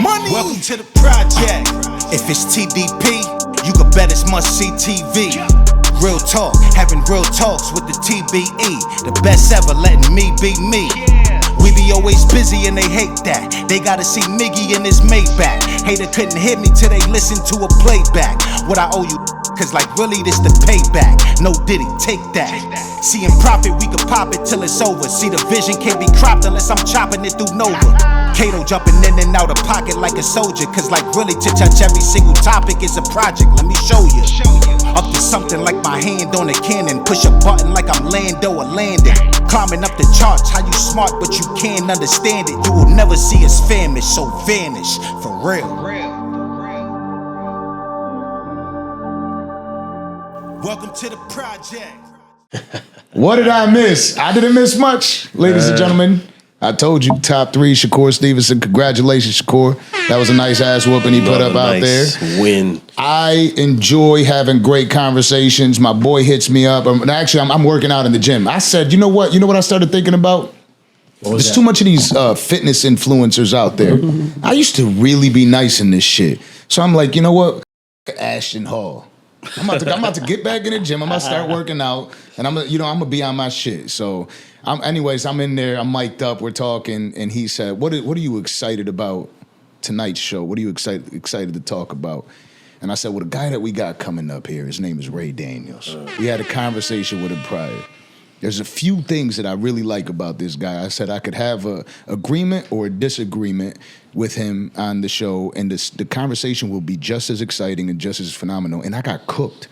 Money. Welcome to the project. If it's TDP, you can bet it's must-see TV. Real talk, having real talks with the TBE. The best ever, letting me be me. We be always busy and they hate that. They gotta see Miggy in his Maybach. Hater couldn't hit me till they listen to a playback. What I owe you, cause like really this the payback. No Diddy, take that. See in profit, we can pop it till it's over. See the vision can't be cropped unless I'm chopping it through Nova. Kato jumping in and out of pocket like a soldier. Cause like really to touch every single topic is a project. Let me show you. Up to something like my hand on a cannon. Push a button like I'm Lando or Landon. Climbing up the charts, how you smart but you can't understand it. You will never see us famished, so vanish, for real. Welcome to the project. What did I miss? I didn't miss much, ladies and gentlemen. I told you, top 3, Shakur Stevenson. Congratulations, Shakur. That was a nice ass whooping he put up out there. Win. I enjoy having great conversations. My boy hits me up. I'm working out in the gym. I said, you know what? You know what I started thinking about? There's too much of these fitness influencers out there. I used to really be nice in this shit. So I'm like, you know what? Ashton Hall. I'm about to get back in the gym. I'm about to start working out, and I'm gonna be on my shit. So, I'm in there. I'm mic'd up. We're talking, and he said, "What are you excited about tonight's show? What are you excited to talk about?" And I said, "Well, the guy that we got coming up here, his name is Ray Daniels. We had a conversation with him prior. There's a few things that I really like about this guy. I said I could have a agreement or a disagreement with him on the show, and the conversation will be just as exciting and just as phenomenal." And I got cooked,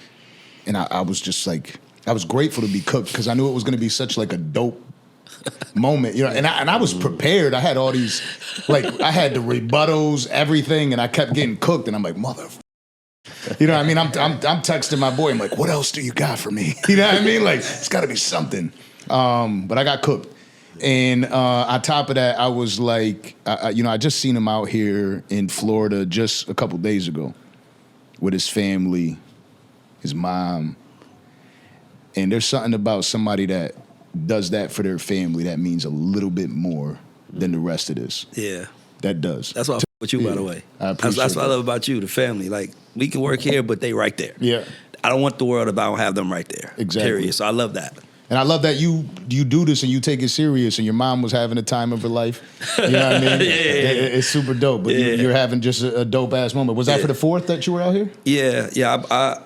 and I was just like, I was grateful to be cooked because I knew it was going to be such like a dope moment, you know. And I was prepared. I had all these, like, I had the rebuttals, everything, and I kept getting cooked. And I'm like, you know what I mean? I'm texting my boy. I'm like, what else do you got for me? You know what I mean? Like, it's got to be something. But I got cooked. And on top of that, I was like, I just seen him out here in Florida just a couple days ago with his family, his mom. And there's something about somebody that does that for their family that means a little bit more than the rest of this. Yeah. That does. That's why I fuck with you, by the way. That's what I love about you, the family. Like, we can work here, but they right there. Yeah. I don't want the world if I don't have them right there. Exactly. Period. So I love that. And I love that you do this and you take it serious, and your mom was having a time of her life. You know what I mean? It's super dope. But you're having just a dope ass moment. Was that for the 4th that you were out here? Yeah.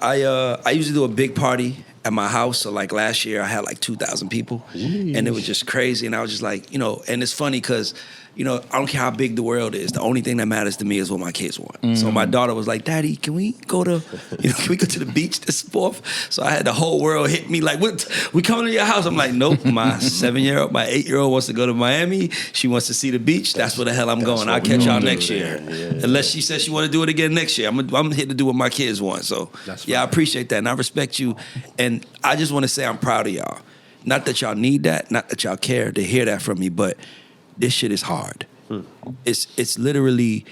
I usually do a big party at my house. So like last year I had like 2,000 people. Jeez. And it was just crazy. And I was just like, and it's funny because, I don't care how big the world is. The only thing that matters to me is what my kids want. Mm. So my daughter was like, "Daddy, can we go to the beach this 4th?" So I had the whole world hit me like, "What? We coming to your house?" I'm like, "Nope." My 7-year-old, my 8-year-old wants to go to Miami. She wants to see the beach. That's where the hell I'm going. I'll catch y'all next year. Yeah. Unless she says she want to do it again next year. I'm here to do what my kids want. So I appreciate that. And I respect you. And I just want to say I'm proud of y'all. Not that y'all need that, not that y'all care to hear that from me, but this shit is hard. It's literally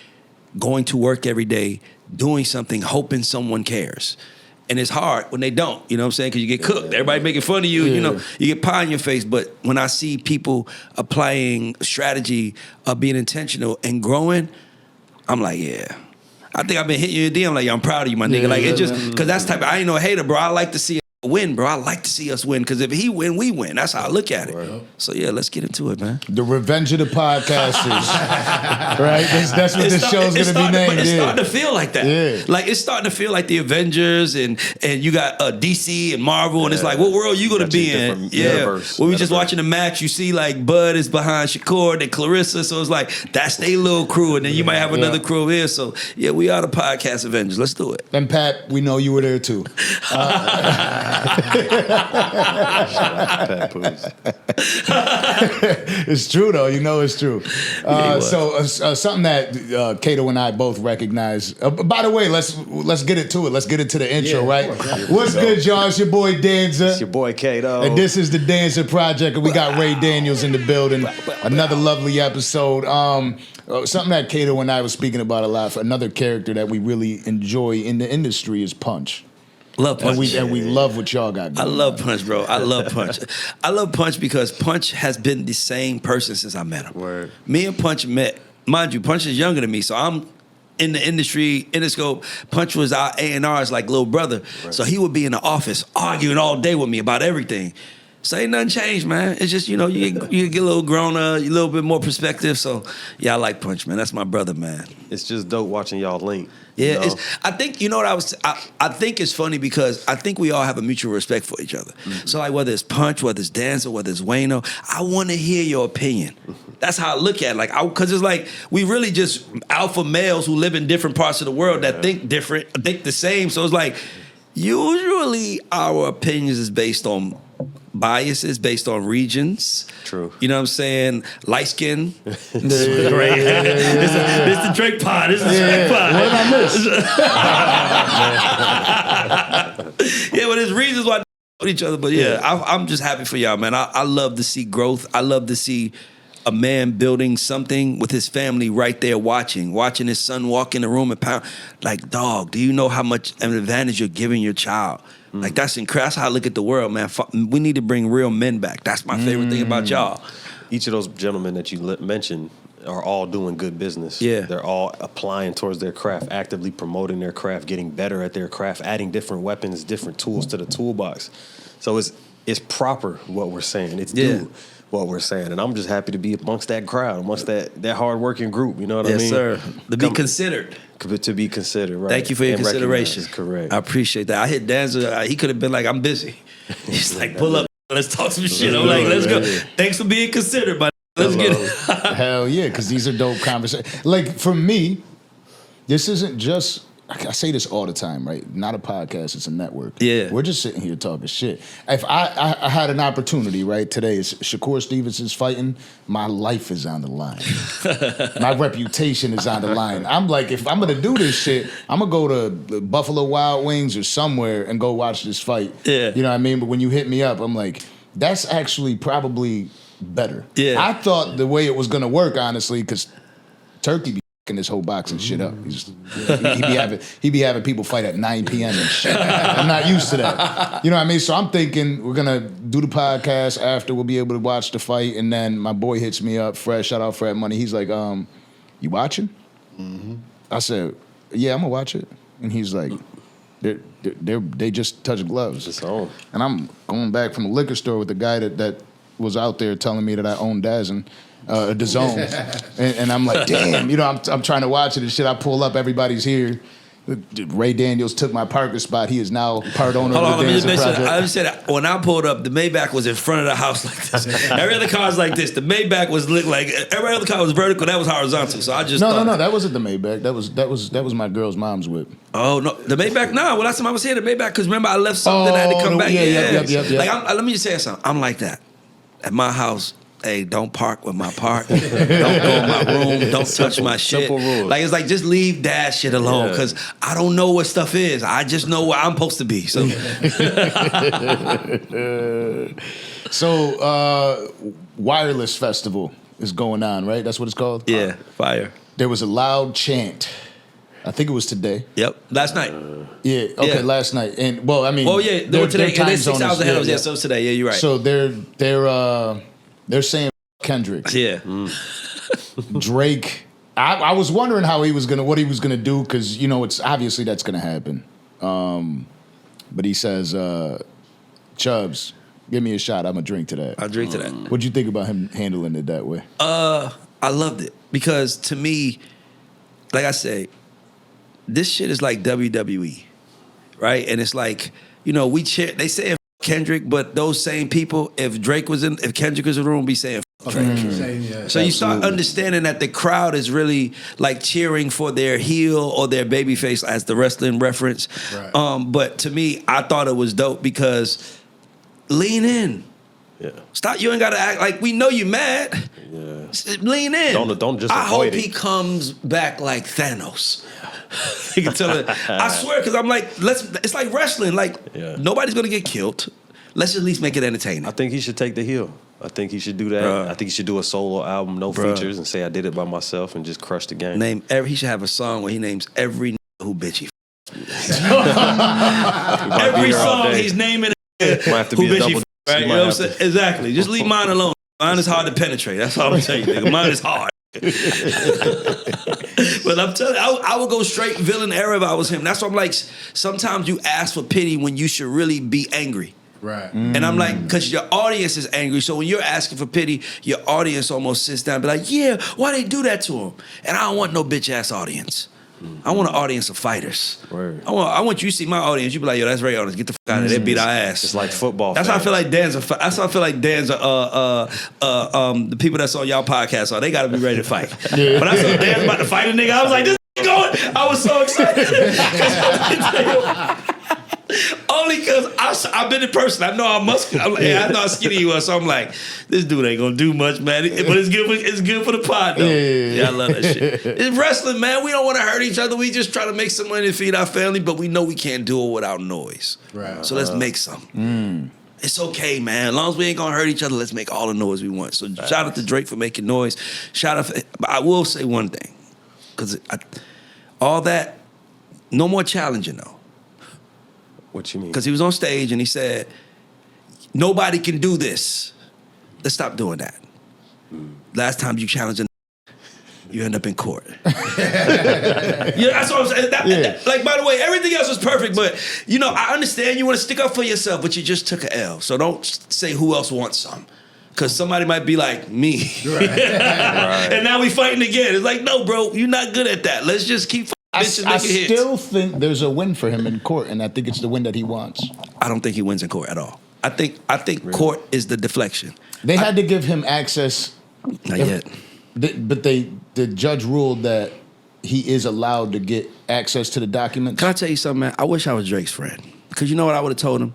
going to work every day, doing something, hoping someone cares. And it's hard when they don't, you know what I'm saying? Because you get cooked. Everybody making fun of you, you get pie in your face. But when I see people applying strategy, being intentional and growing, I'm like, yeah. I think I've been hitting you in the DM like, I'm proud of you, my nigga. Like, it just, because that's type of, I ain't no hater, bro. I like to see win, bro. I like to see us win because if he win, we win. That's how I look at it. Right. So yeah, let's get into it, man. The Revenge of the Podcasters, right? That's what this show's gonna be named. It's starting to feel like that. Yeah. Like it's starting to feel like the Avengers and you got DC and Marvel, and it's like, what world you gonna be in? When we just watching the match, you see like Bud is behind Shakur and Clarissa, so it's like that's their little crew, and then you might have another crew here. So yeah, we are the podcast Avengers. Let's do it. And Pat, we know you were there too. It's true though, it's true. Something that Kato and I both recognize. By the way, let's get into it. Let's get into the intro, right? What's good, y'all? It's your boy Danza. It's your boy Kato. And this is the Danza Project, and we got Ray Daniels in the building. Another lovely episode. Something that Kato and I was speaking about a lot. For another character that we really enjoy in the industry is Punch. Love Punch. And we love what y'all got going on. I love Punch, bro. I love Punch. I love Punch because Punch has been the same person since I met him. Word. Me and Punch met mind you, Punch is younger than me, so I'm in the industry, Interscope. Punch was our A&R's like little brother. Right. So he would be in the office arguing all day with me about everything. So ain't nothing changed, man. It's just, you get a little grown up, a little bit more perspective. So yeah, I like Punch, man. That's my brother, man. It's just dope watching y'all link. Yeah, I think, I think it's funny because I think we all have a mutual respect for each other. Mm-hmm. So like whether it's Punch, whether it's Danza, whether it's Wayno, I want to hear your opinion. That's how I look at it. Because it's like we really just alpha males who live in different parts of the world that think different, think the same. So it's like usually our opinions is based on biases, based on regions. True. You know what I'm saying? Light skin. This is great. This is the Drake pod. This is the Drake pod. What did I miss? Yeah, well, there's reasons why with each other. But yeah, I'm just happy for y'all, man. I love to see growth. I love to see a man building something with his family right there watching his son walk in the room and pound. Like, dog, do you know how much an advantage you're giving your child? Like, that's incredible. That's how I look at the world, man. We need to bring real men back. That's my favorite thing about y'all. Each of those gentlemen that you mentioned are all doing good business. Yeah. They're all applying towards their craft, actively promoting their craft, getting better at their craft, adding different weapons, different tools to the toolbox. So it's proper what we're saying. It's due what we're saying. And I'm just happy to be amongst that crowd, amongst that hard-working group. You know what I mean? Yes, sir. To be considered. To be considered, right. Thank you for your consideration. Correct. I appreciate that. I hit Danza. He could have been like, I'm busy. He's like, pull up. Let's talk some shit. I'm like, let's go. Thanks for being considered, but let's get it. Hell yeah, because these are dope conversations. Like, for me, this isn't just, I say this all the time, right? Not a podcast, it's a network. Yeah. We're just sitting here talking shit. If I had an opportunity, right, today, is Shakur Stevenson's fighting, my life is on the line. My reputation is on the line. I'm like, if I'm going to do this shit, I'm going to go to the Buffalo Wild Wings or somewhere and go watch this fight. Yeah. You know what I mean? But when you hit me up, I'm like, that's actually probably better. Yeah. I thought the way it was going to work, honestly, because Turkey be f***ing this whole boxing shit up. He be having people fight at 9 p.m. and shit. I'm not used to that. You know what I mean? So I'm thinking we're going to do the podcast after. We'll be able to watch the fight. And then my boy hits me up, Fred, shout out Fred Money. He's like, you watching? Mm-hmm. I said, yeah, I'm going to watch it. And he's like, they just touch gloves. It's on. And I'm going back from the liquor store with the guy that was out there telling me that I own DAZN. DAZN, and I'm like, damn, I'm trying to watch it and shit. I pull up, everybody's here. Ray Daniels took my parking spot. He is now part owner of the Danza Project. I just said when I pulled up, the Maybach was in front of the house like this. Every other car is like this. The Maybach was like every other car was vertical. That was horizontal. So I just no. That wasn't the Maybach. That was my girl's mom's whip. Oh no, the Maybach. No, well last time I was here, the Maybach because remember I left something. I had to come back. Yeah. Like let me just say something. I'm like that at my house. Hey, don't park with my park. Don't go in my room. Don't touch my shit. Simple rules. Like it's like just leave that shit alone because I don't know what stuff is. I just know where I'm supposed to be. So, Wireless Festival is going on, right? That's what it's called. Yeah, fire. There was a loud chant. I think it was today. Yep, last night. Last night. And well, I mean, today. They're 6 hours ahead of us. So it's today. Yeah, you're right. So they're saying Kendrick. Yeah. Drake. I was wondering what he was gonna do because it's obviously that's gonna happen. But he says, Chubbs, give me a shot. I'm gonna drink to that. I'll drink to that. What'd you think about him handling it that way? I loved it because to me, like I say, this shit is like WWE, right? And it's like we cheer. They say Kendrick, but those same people, if Kendrick was in the room, be saying Drake. So you start understanding that the crowd is really like cheering for their heel or their baby face as the wrestling reference. Right. But to me, I thought it was dope because lean in. Yeah. Stop. You ain't gotta act like we know you mad. Yeah. Lean in. Don't just. I hope he comes back like Thanos. You can tell it. I swear, because I'm like, it's like wrestling. Like nobody's gonna get killed. Let's at least make it entertaining. I think he should take the heel. I think he should do that. I think he should do a solo album, no features, and say I did it by myself and just crush the game. He should have a song where he names every who bitchy. Every song he's naming might have to be a double. Right? You know what I'm saying? Exactly. Just leave mine alone. Mine is hard to penetrate. That's all I'm telling you, nigga. Mine is hard. But I'm telling you, I would go straight villain era if I was him. That's why I'm like, sometimes you ask for pity when you should really be angry. Right. And I'm like, because your audience is angry. So when you're asking for pity, your audience almost sits down and be like, yeah, why they do that to him? And I don't want no bitch ass audience. I want an audience of fighters. Word. I want you to see my audience. You be like, yo, that's very honest. Get the fuck out of there. They beat our ass. It's like football. That's how I feel like Danza. That's how I feel like Danza. The people that's on y'all podcast, they got to be ready to fight. But I saw Danza about to fight a nigga. I was like, this is going. I was so excited. Only because I've been in person. I know I'm muscular. I know how skinny you are. So I'm like, this dude ain't gonna do much, man. But it's good for the pod, though. Yeah, I love that shit. It's wrestling, man. We don't want to hurt each other. We just try to make some money to feed our family, but we know we can't do it without noise. Right. So let's make some. It's okay, man. As long as we ain't gonna hurt each other, let's make all the noise we want. So shout out to Drake for making noise. Shout out. But I will say one thing, because all that, no more challenging though. What you mean? Because he was on stage and he said, nobody can do this. Let's stop doing that. Last time you challenged a you end up in court. That's what I'm saying. Like, by the way, everything else was perfect, but, I understand you want to stick up for yourself, but you just took an L. So don't say who else wants some. Because somebody might be like, me. Right. And now we fighting again. It's like, no, bro, you're not good at that. Let's just keep I still think there's a win for him in court, and I think it's the win that he wants. I don't think he wins in court at all. I think really? Court is the deflection. They had to give him access. Not yet. But the judge ruled that he is allowed to get access to the documents. Can I tell you something, man? I wish I was Drake's friend. Because you know what I would have told him?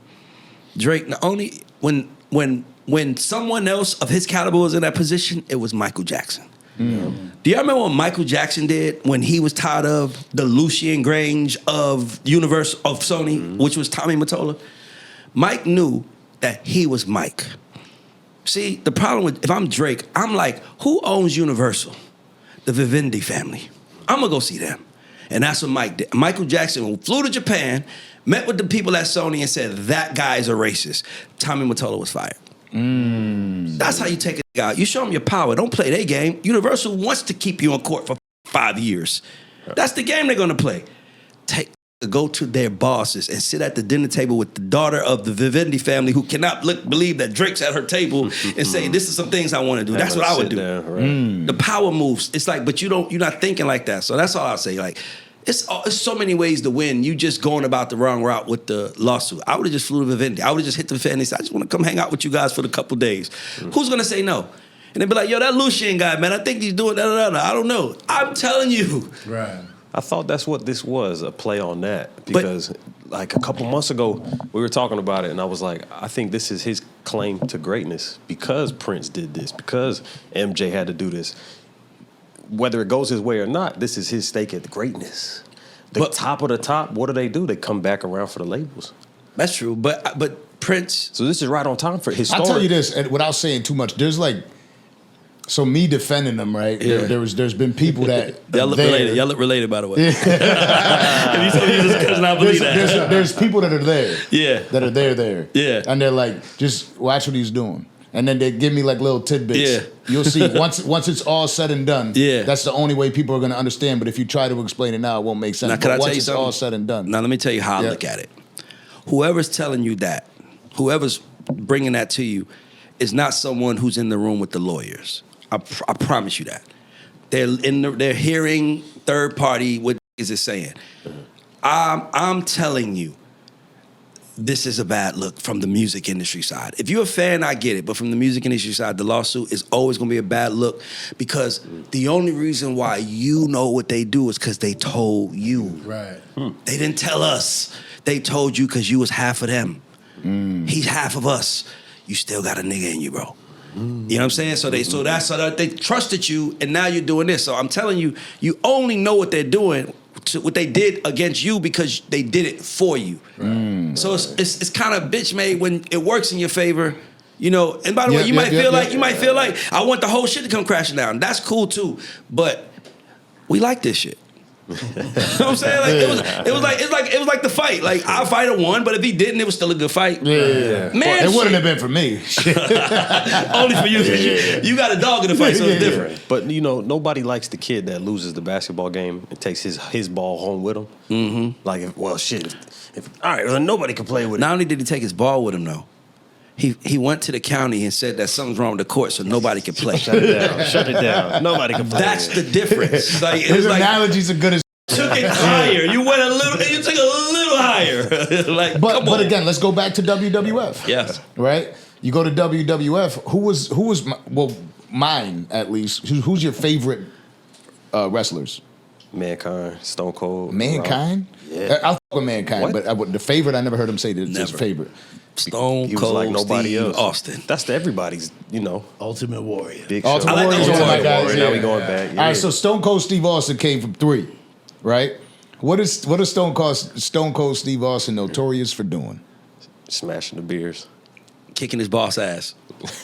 Drake, not only when someone else of his caliber was in that position, it was Michael Jackson. Do y'all remember what Michael Jackson did when he was tired of the Lucian Grange of Universal of Sony, which was Tommy Mottola? Mike knew that he was Mike. See, the problem with, if I'm Drake, I'm like, who owns Universal? The Vivendi family. I'm gonna go see them. And that's what Mike did. Michael Jackson flew to Japan, met with the people at Sony and said, that guy is a racist. Tommy Mottola was fired. That's how you take it out. You show them your power. Don't play their game. Universal wants to keep you in court for 5 years. That's the game they're going to play. Go to their bosses and sit at the dinner table with the daughter of the Vivendi family who cannot believe that Drake's at her table and say, this is some things I want to do. That's what I would do. Down, right? The power moves. It's like, but you're not thinking like that. So that's all I'll say. Like, it's so many ways to win. You just going about the wrong route with the lawsuit. I would have just flew to Vivendi. I would have just hit the fan and said, I just want to come hang out with you guys for a couple days. Who's going to say no? And they'd be like, yo, that Lucian guy, man, I think he's doing that. I don't know. I'm telling you. Right. I thought that's what this was, a play on that. Because like a couple months ago, we were talking about it, and I was like, I think this is his claim to greatness because Prince did this, because MJ had to do this. Whether it goes his way or not, this is his stake at the greatness. Top of the top, what do? They come back around for the labels. That's true, but Prince. So this is right on time for his story. I'll tell you this, and without saying too much, there's like, so me defending them, right? Yeah. There's been people that y'all look related. Y'all look related, by the way. There's people that are there. Yeah. That are there. Yeah. And they're like, just watch what he's doing. And then they give me like little tidbits. Yeah. You'll see once it's all said and done. Yeah. That's the only way people are going to understand. But if you try to explain it now, it won't make sense. Now, can I tell you it's something? all said and done. Now let me tell you how I look at it. Whoever's telling you that, whoever's bringing that to you, is not someone who's in the room with the lawyers. I promise you that. They're hearing third party what is it saying. I'm telling you. This is a bad look from the music industry side. If you're a fan, I get it. But from the music industry side, the lawsuit is always going to be a bad look because the only reason why you know what they do is because they told you. Right. They didn't tell us. They told you because you was half of them. He's half of us. You still got a nigga in you, bro. You know what I'm saying? So they trusted you, and now you're doing this. So I'm telling you, you only know what they're doing, what they did against you because they did it for you. So it's kind of bitch made when it works in your favor, you know. And by the way, you might feel like I want the whole shit to come crashing down. That's cool too, but we like this shit. You know what I'm saying? Like it was like the fight. Like our fighter won, but if he didn't, it was still a good fight. Yeah. Man, it wouldn't have been for me. Only for you, because you got a dog in the fight, so it's different. But you know, nobody likes the kid that loses the basketball game and takes his ball home with him. Mm-hmm. Like, all right, well, nobody can play with it. Not only did he take his ball with him, though, he went to the county and said that something's wrong with the court, so nobody can play. Shut it down. Shut it down. Nobody can play. That's the difference. Like, His analogies are good as. Took it higher. You went a little. You took a little higher. Like, but again, let's go back to WWF. Yes. Right. You go to WWF. Who was mine at least? Who's your favorite wrestlers? Mankind, Stone Cold. Mankind? Rock. Yeah. I'll fuck with Mankind, What? but the favorite, I never heard him say his favorite. Stone He was Cold, like nobody Steve else. Austin. That's everybody's, Ultimate Warrior. big Ultimate show. Warrior's Ultimate one of my guys. Warrior. Now we going back. All right, so Stone Cold Steve Austin came from 3, right? What is Stone Cold Steve Austin notorious for doing? Smashing the beers. Kicking his boss ass. That's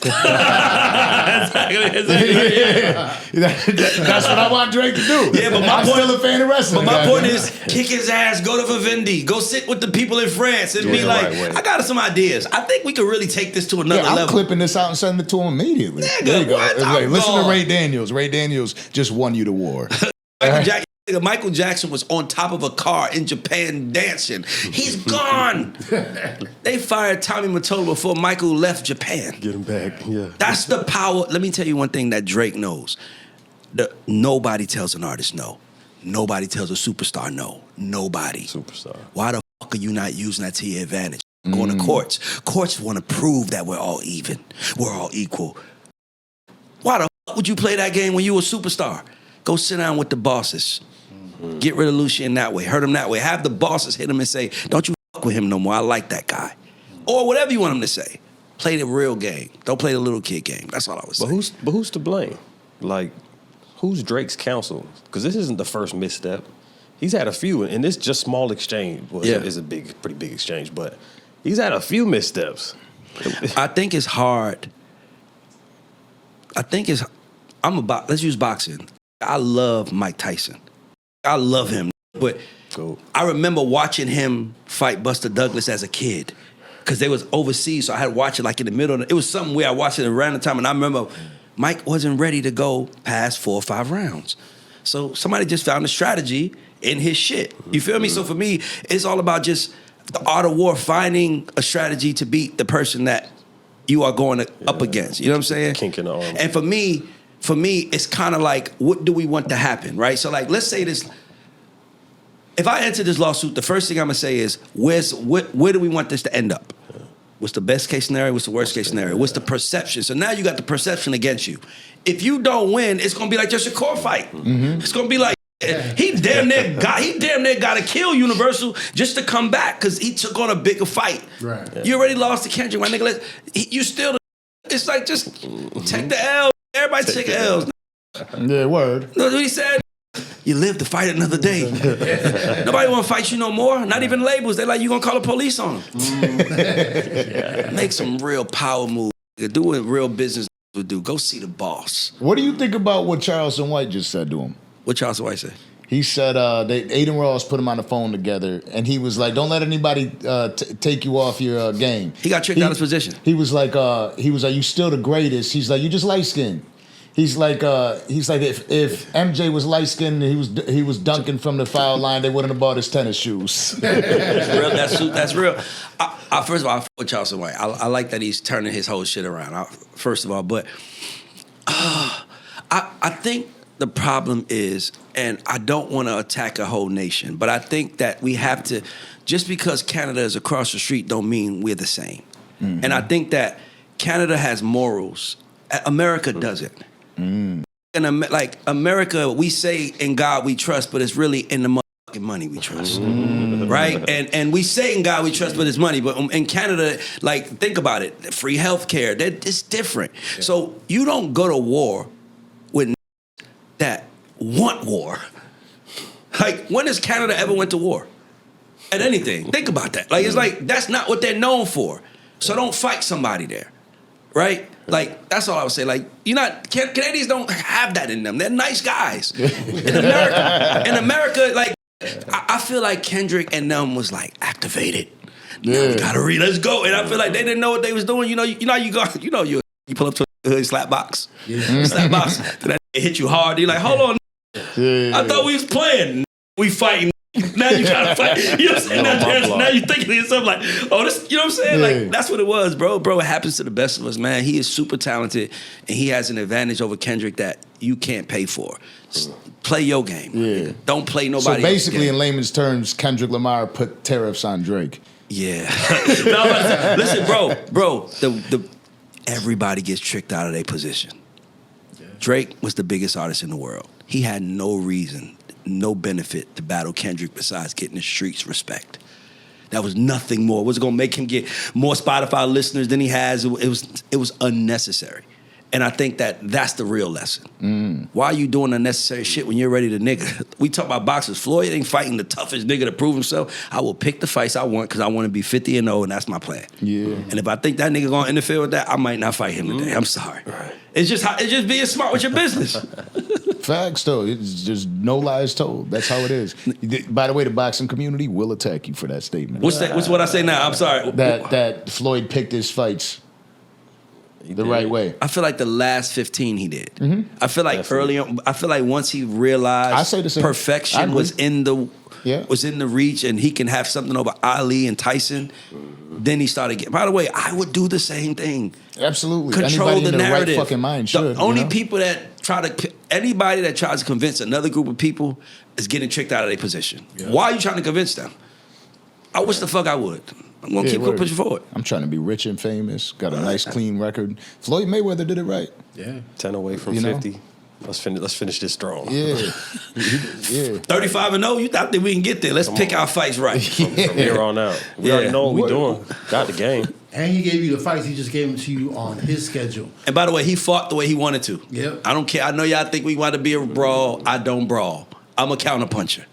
what I want Drake to do. Yeah, but I'm still a fan of wrestling. But my point goddamn. is, kick his ass, go to Vivendi, go sit with the people in France and Do it be the like, right way. I got some ideas. I think we could really take this to another I'm level. clipping this out and sending it to him immediately. Nigga, There you go. what? It's like, I'm listen gone. to Ray Daniels. Ray Daniels just won you the war. Michael Jackson was on top of a car in Japan dancing. He's gone. They fired Tommy Mottola before Michael left Japan. Get him back. Yeah. That's the power. Let me tell you one thing that Drake knows. Nobody tells an artist no. Nobody tells a superstar no. Nobody. Superstar. Why the fuck are you not using that to your advantage? Going to courts. Courts want to prove that we're all even. We're all equal. Why the fuck would you play that game when you were a superstar? Go sit down with the bosses. Get rid of Lucien that way. Hurt him that way. Have the bosses hit him and say, don't you fuck with him no more. I like that guy. Or whatever you want him to say. Play the real game. Don't play the little kid game. That's all I was saying. But who's to blame? Like, who's Drake's counsel? Because this isn't the first misstep. He's had a few, and this just small exchange is a pretty big exchange, but he's had a few missteps. I think it's hard. Let's use boxing. I love Mike Tyson. I love him. But Cool. I remember watching him fight Buster Douglas as a kid. Because they was overseas, so I had to watch it like in the middle. It was something where I watched it around the time, and I remember Mike wasn't ready to go past 4 or 5 rounds. So somebody just found a strategy in his shit. You feel me? So for me, it's all about just the art of war, finding a strategy to beat the person that you are going up against. You know what I'm saying? Kink in the armor. And for me, it's kind of like, what do we want to happen, right? So like, let's say this. If I enter this lawsuit, the first thing I'm gonna say is, where do we want this to end up? What's the best case scenario? What's the worst case scenario? What's the perception? So now you got the perception against you. If you don't win, it's gonna be like just a court fight. It's gonna be like he damn near got to kill Universal just to come back because he took on a bigger fight. Right. Yeah. You already lost to Kendrick, my nigga. You still. It's like just take the L. Everybody take L's. Yeah, word. Know what he said? You live to fight another day. Nobody want to fight you no more. Not even labels. They like, you gonna call the police on them. Make some real power moves. Do what real business would do. Go see the boss. What do you think about what Charleston White just said to him? What Charleston White say? He said Aiden Ross put him on the phone together, and he was like, "Don't let anybody take you off your game." He got tricked out of his position. He was like, "You still the greatest." He's like, "You just light skinned." He's like, if MJ was light skinned, he was dunking from the foul line, they wouldn't have bought his tennis shoes. That's real. First of all, I fuck with Charleston White. I like that he's turning his whole shit around. First of all, but I think the problem is, and I don't want to attack a whole nation, but I think that we have to, just because Canada is across the street don't mean we're the same. And I think that Canada has morals. America doesn't. And like America, we say in God we trust, but it's really in the motherfucking money we trust, right? And we say in God we trust, but it's money. But in Canada, like think about it, free healthcare, it's different. Yeah. So you don't go to war with that want war. Like when has Canada ever went to war at anything? Think about that. Like it's like that's not what they're known for. So don't fight somebody there, right? Like, that's all I would say. Like, Canadians don't have that in them. They're nice guys. In America, like, I feel like Kendrick and them was like activated. Now we gotta read. Let's go. And I feel like they didn't know what they was doing. You pull up to a hood slap box. Slap box. Then that hit you hard. You're like, hold on. I thought we was playing. We fighting. Now you gotta fight. You know what I'm saying? Now you thinking to yourself like, oh, this. You know what I'm saying? Like, that's what it was, bro. Bro, it happens to the best of us, man. He is super talented, and he has an advantage over Kendrick that you can't pay for. Play your game. Yeah. Don't play nobody. So basically, in layman's terms, Kendrick Lamar put tariffs on Drake. Yeah. No, listen, bro. Everybody gets tricked out of their position. Yeah. Drake was the biggest artist in the world. He had no reason, no benefit to battle Kendrick besides getting the streets respect. That was nothing more. It was gonna make him get more Spotify listeners than he has. It was unnecessary. And I think that's the real lesson. Why are you doing unnecessary shit when you're ready to nigga? We talk about boxers. Floyd ain't fighting the toughest nigga to prove himself. I will pick the fights I want because I want to be 50-0, and that's my plan. Yeah. And if I think that nigga gonna interfere with that, I might not fight him today. I'm sorry. Right. It's just being smart with your business. Facts, though. It's just no lies told. That's how it is. By the way, the boxing community will attack you for that statement. What's what I say now? I'm sorry. That Floyd picked his fights the right way. I feel like the last 15 he did. Mm-hmm. I feel like early on. I feel like once he realized perfection was in the reach, and he can have something over Ali and Tyson. Then he started getting. By the way, I would do the same thing. Absolutely. Control Anybody the in narrative. Their right fucking mind should. The only people that anybody that tries to convince another group of people is getting tricked out of their position. Yeah. Why are you trying to convince them? I wish the fuck I would. I'm going to keep pushing forward. I'm trying to be rich and famous. Got a nice, clean record. Floyd Mayweather did it right. Yeah. 10 away from 50. Let's finish this strong. Yeah. 35-0, you thought that we can get there. Let's pick our fights right. From here on out. We already know what we're doing. Got the game. And he gave you the fights. He just gave them to you on his schedule. And by the way, he fought the way he wanted to. Yep. I don't care. I know y'all think we want to be a brawl. I don't brawl. I'm a counterpuncher.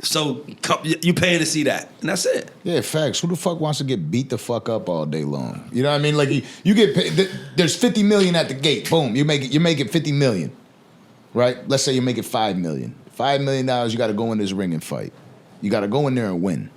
So you paying to see that, and that's it. Yeah, facts. Who the fuck wants to get beat the fuck up all day long? You know what I mean? Like you get paid, there's 50 million at the gate. Boom, you're making 50 million, right? Let's say you make it 5 million. $5 million. You got to go in this ring and fight. You got to go in there and win.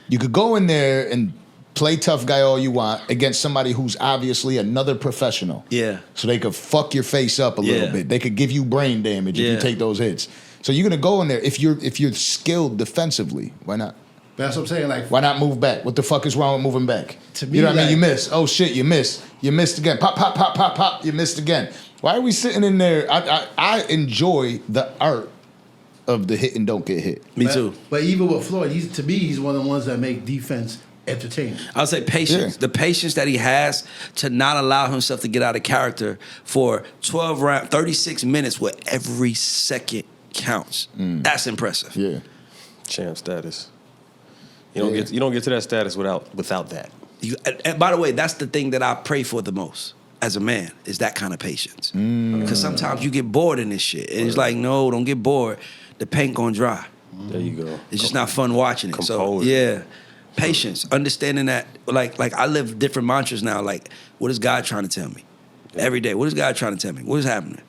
You could go in there and play tough guy all you want against somebody who's obviously another professional. Yeah. So they could fuck your face up a little bit. They could give you brain damage if you take those hits. So you're gonna go in there if you're skilled defensively. Why not? That's what I'm saying. Like, why not move back? What the fuck is wrong with moving back? To me, you know what I mean? You miss. Oh shit, you missed. You missed again. Pop, pop, pop, pop, pop. You missed again. Why are we sitting in there? I enjoy the art of the hit and don't get hit. Me too. But even with Floyd, he's one of the ones that make defense entertaining. I'll say patience. Yeah. The patience that he has to not allow himself to get out of character for 12 rounds, 36 minutes where every second counts. That's impressive. Yeah. Champ status. You don't get to that status without that. And by the way, that's the thing that I pray for the most as a man, is that kind of patience. Because sometimes you get bored in this shit. And it's like, no, don't get bored. The paint gonna dry. There you go. It's just not fun watching it. So yeah. Patience. Understanding that like I live different mantras now. Like, what is God trying to tell me? Every day. What is God trying to tell me? What is happening?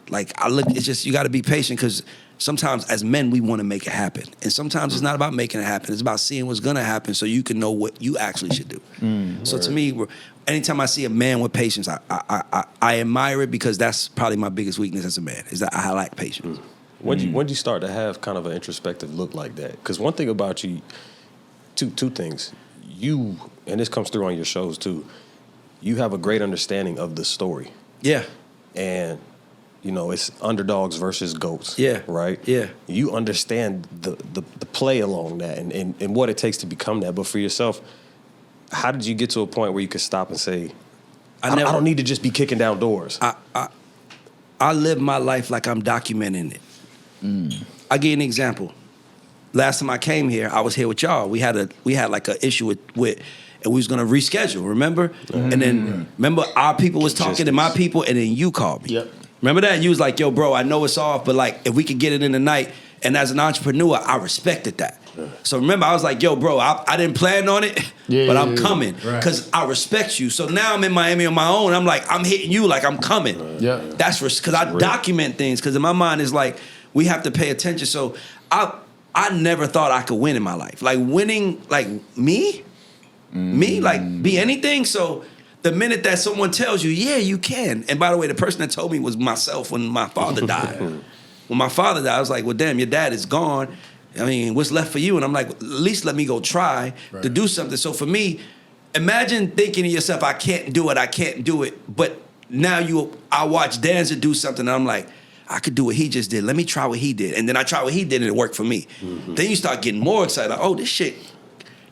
Like, it's just, you got to be patient, because sometimes as men, we want to make it happen. And sometimes it's not about making it happen. It's about seeing what's going to happen so you can know what you actually should do. So to me, anytime I see a man with patience, I admire it, because that's probably my biggest weakness as a man, is that I lack patience. When did you start to have kind of an introspective look like that? Because one thing about you, two things. You, and this comes through on your shows too, you have a great understanding of the story. Yeah. And it's underdogs versus goats. Yeah. Right? Yeah. You understand the play along that and what it takes to become that. But for yourself, how did you get to a point where you could stop and say, I don't need to just be kicking down doors? I live my life like I'm documenting it. I'll give you an example. Last time I came here, I was here with y'all. We had like an issue with and we was gonna reschedule, remember? And then remember our people was talking to my people, and then you called me. Yep. Remember that? You was like, yo, bro, I know it's off, but like if we could get it in the night. And as an entrepreneur, I respected that. So remember, I was like, yo, bro, I didn't plan on it, but I'm coming because I respect you. So now I'm in Miami on my own. I'm like, I'm hitting you like I'm coming. That's because I document things because in my mind it's like, we have to pay attention. So I never thought I could win in my life. Like winning, like me, like be anything. So the minute that someone tells you, yeah, you can. And by the way, the person that told me was myself when my father died. When my father died, I was like, well, damn, your dad is gone. I mean, what's left for you? And I'm like, at least let me go try to do something. So for me, imagine thinking to yourself, I can't do it. But now I watch Danza do something and I'm like, I could do what he just did. Let me try what he did. And then I try what he did and it worked for me. Then you start getting more excited. Like, oh, this shit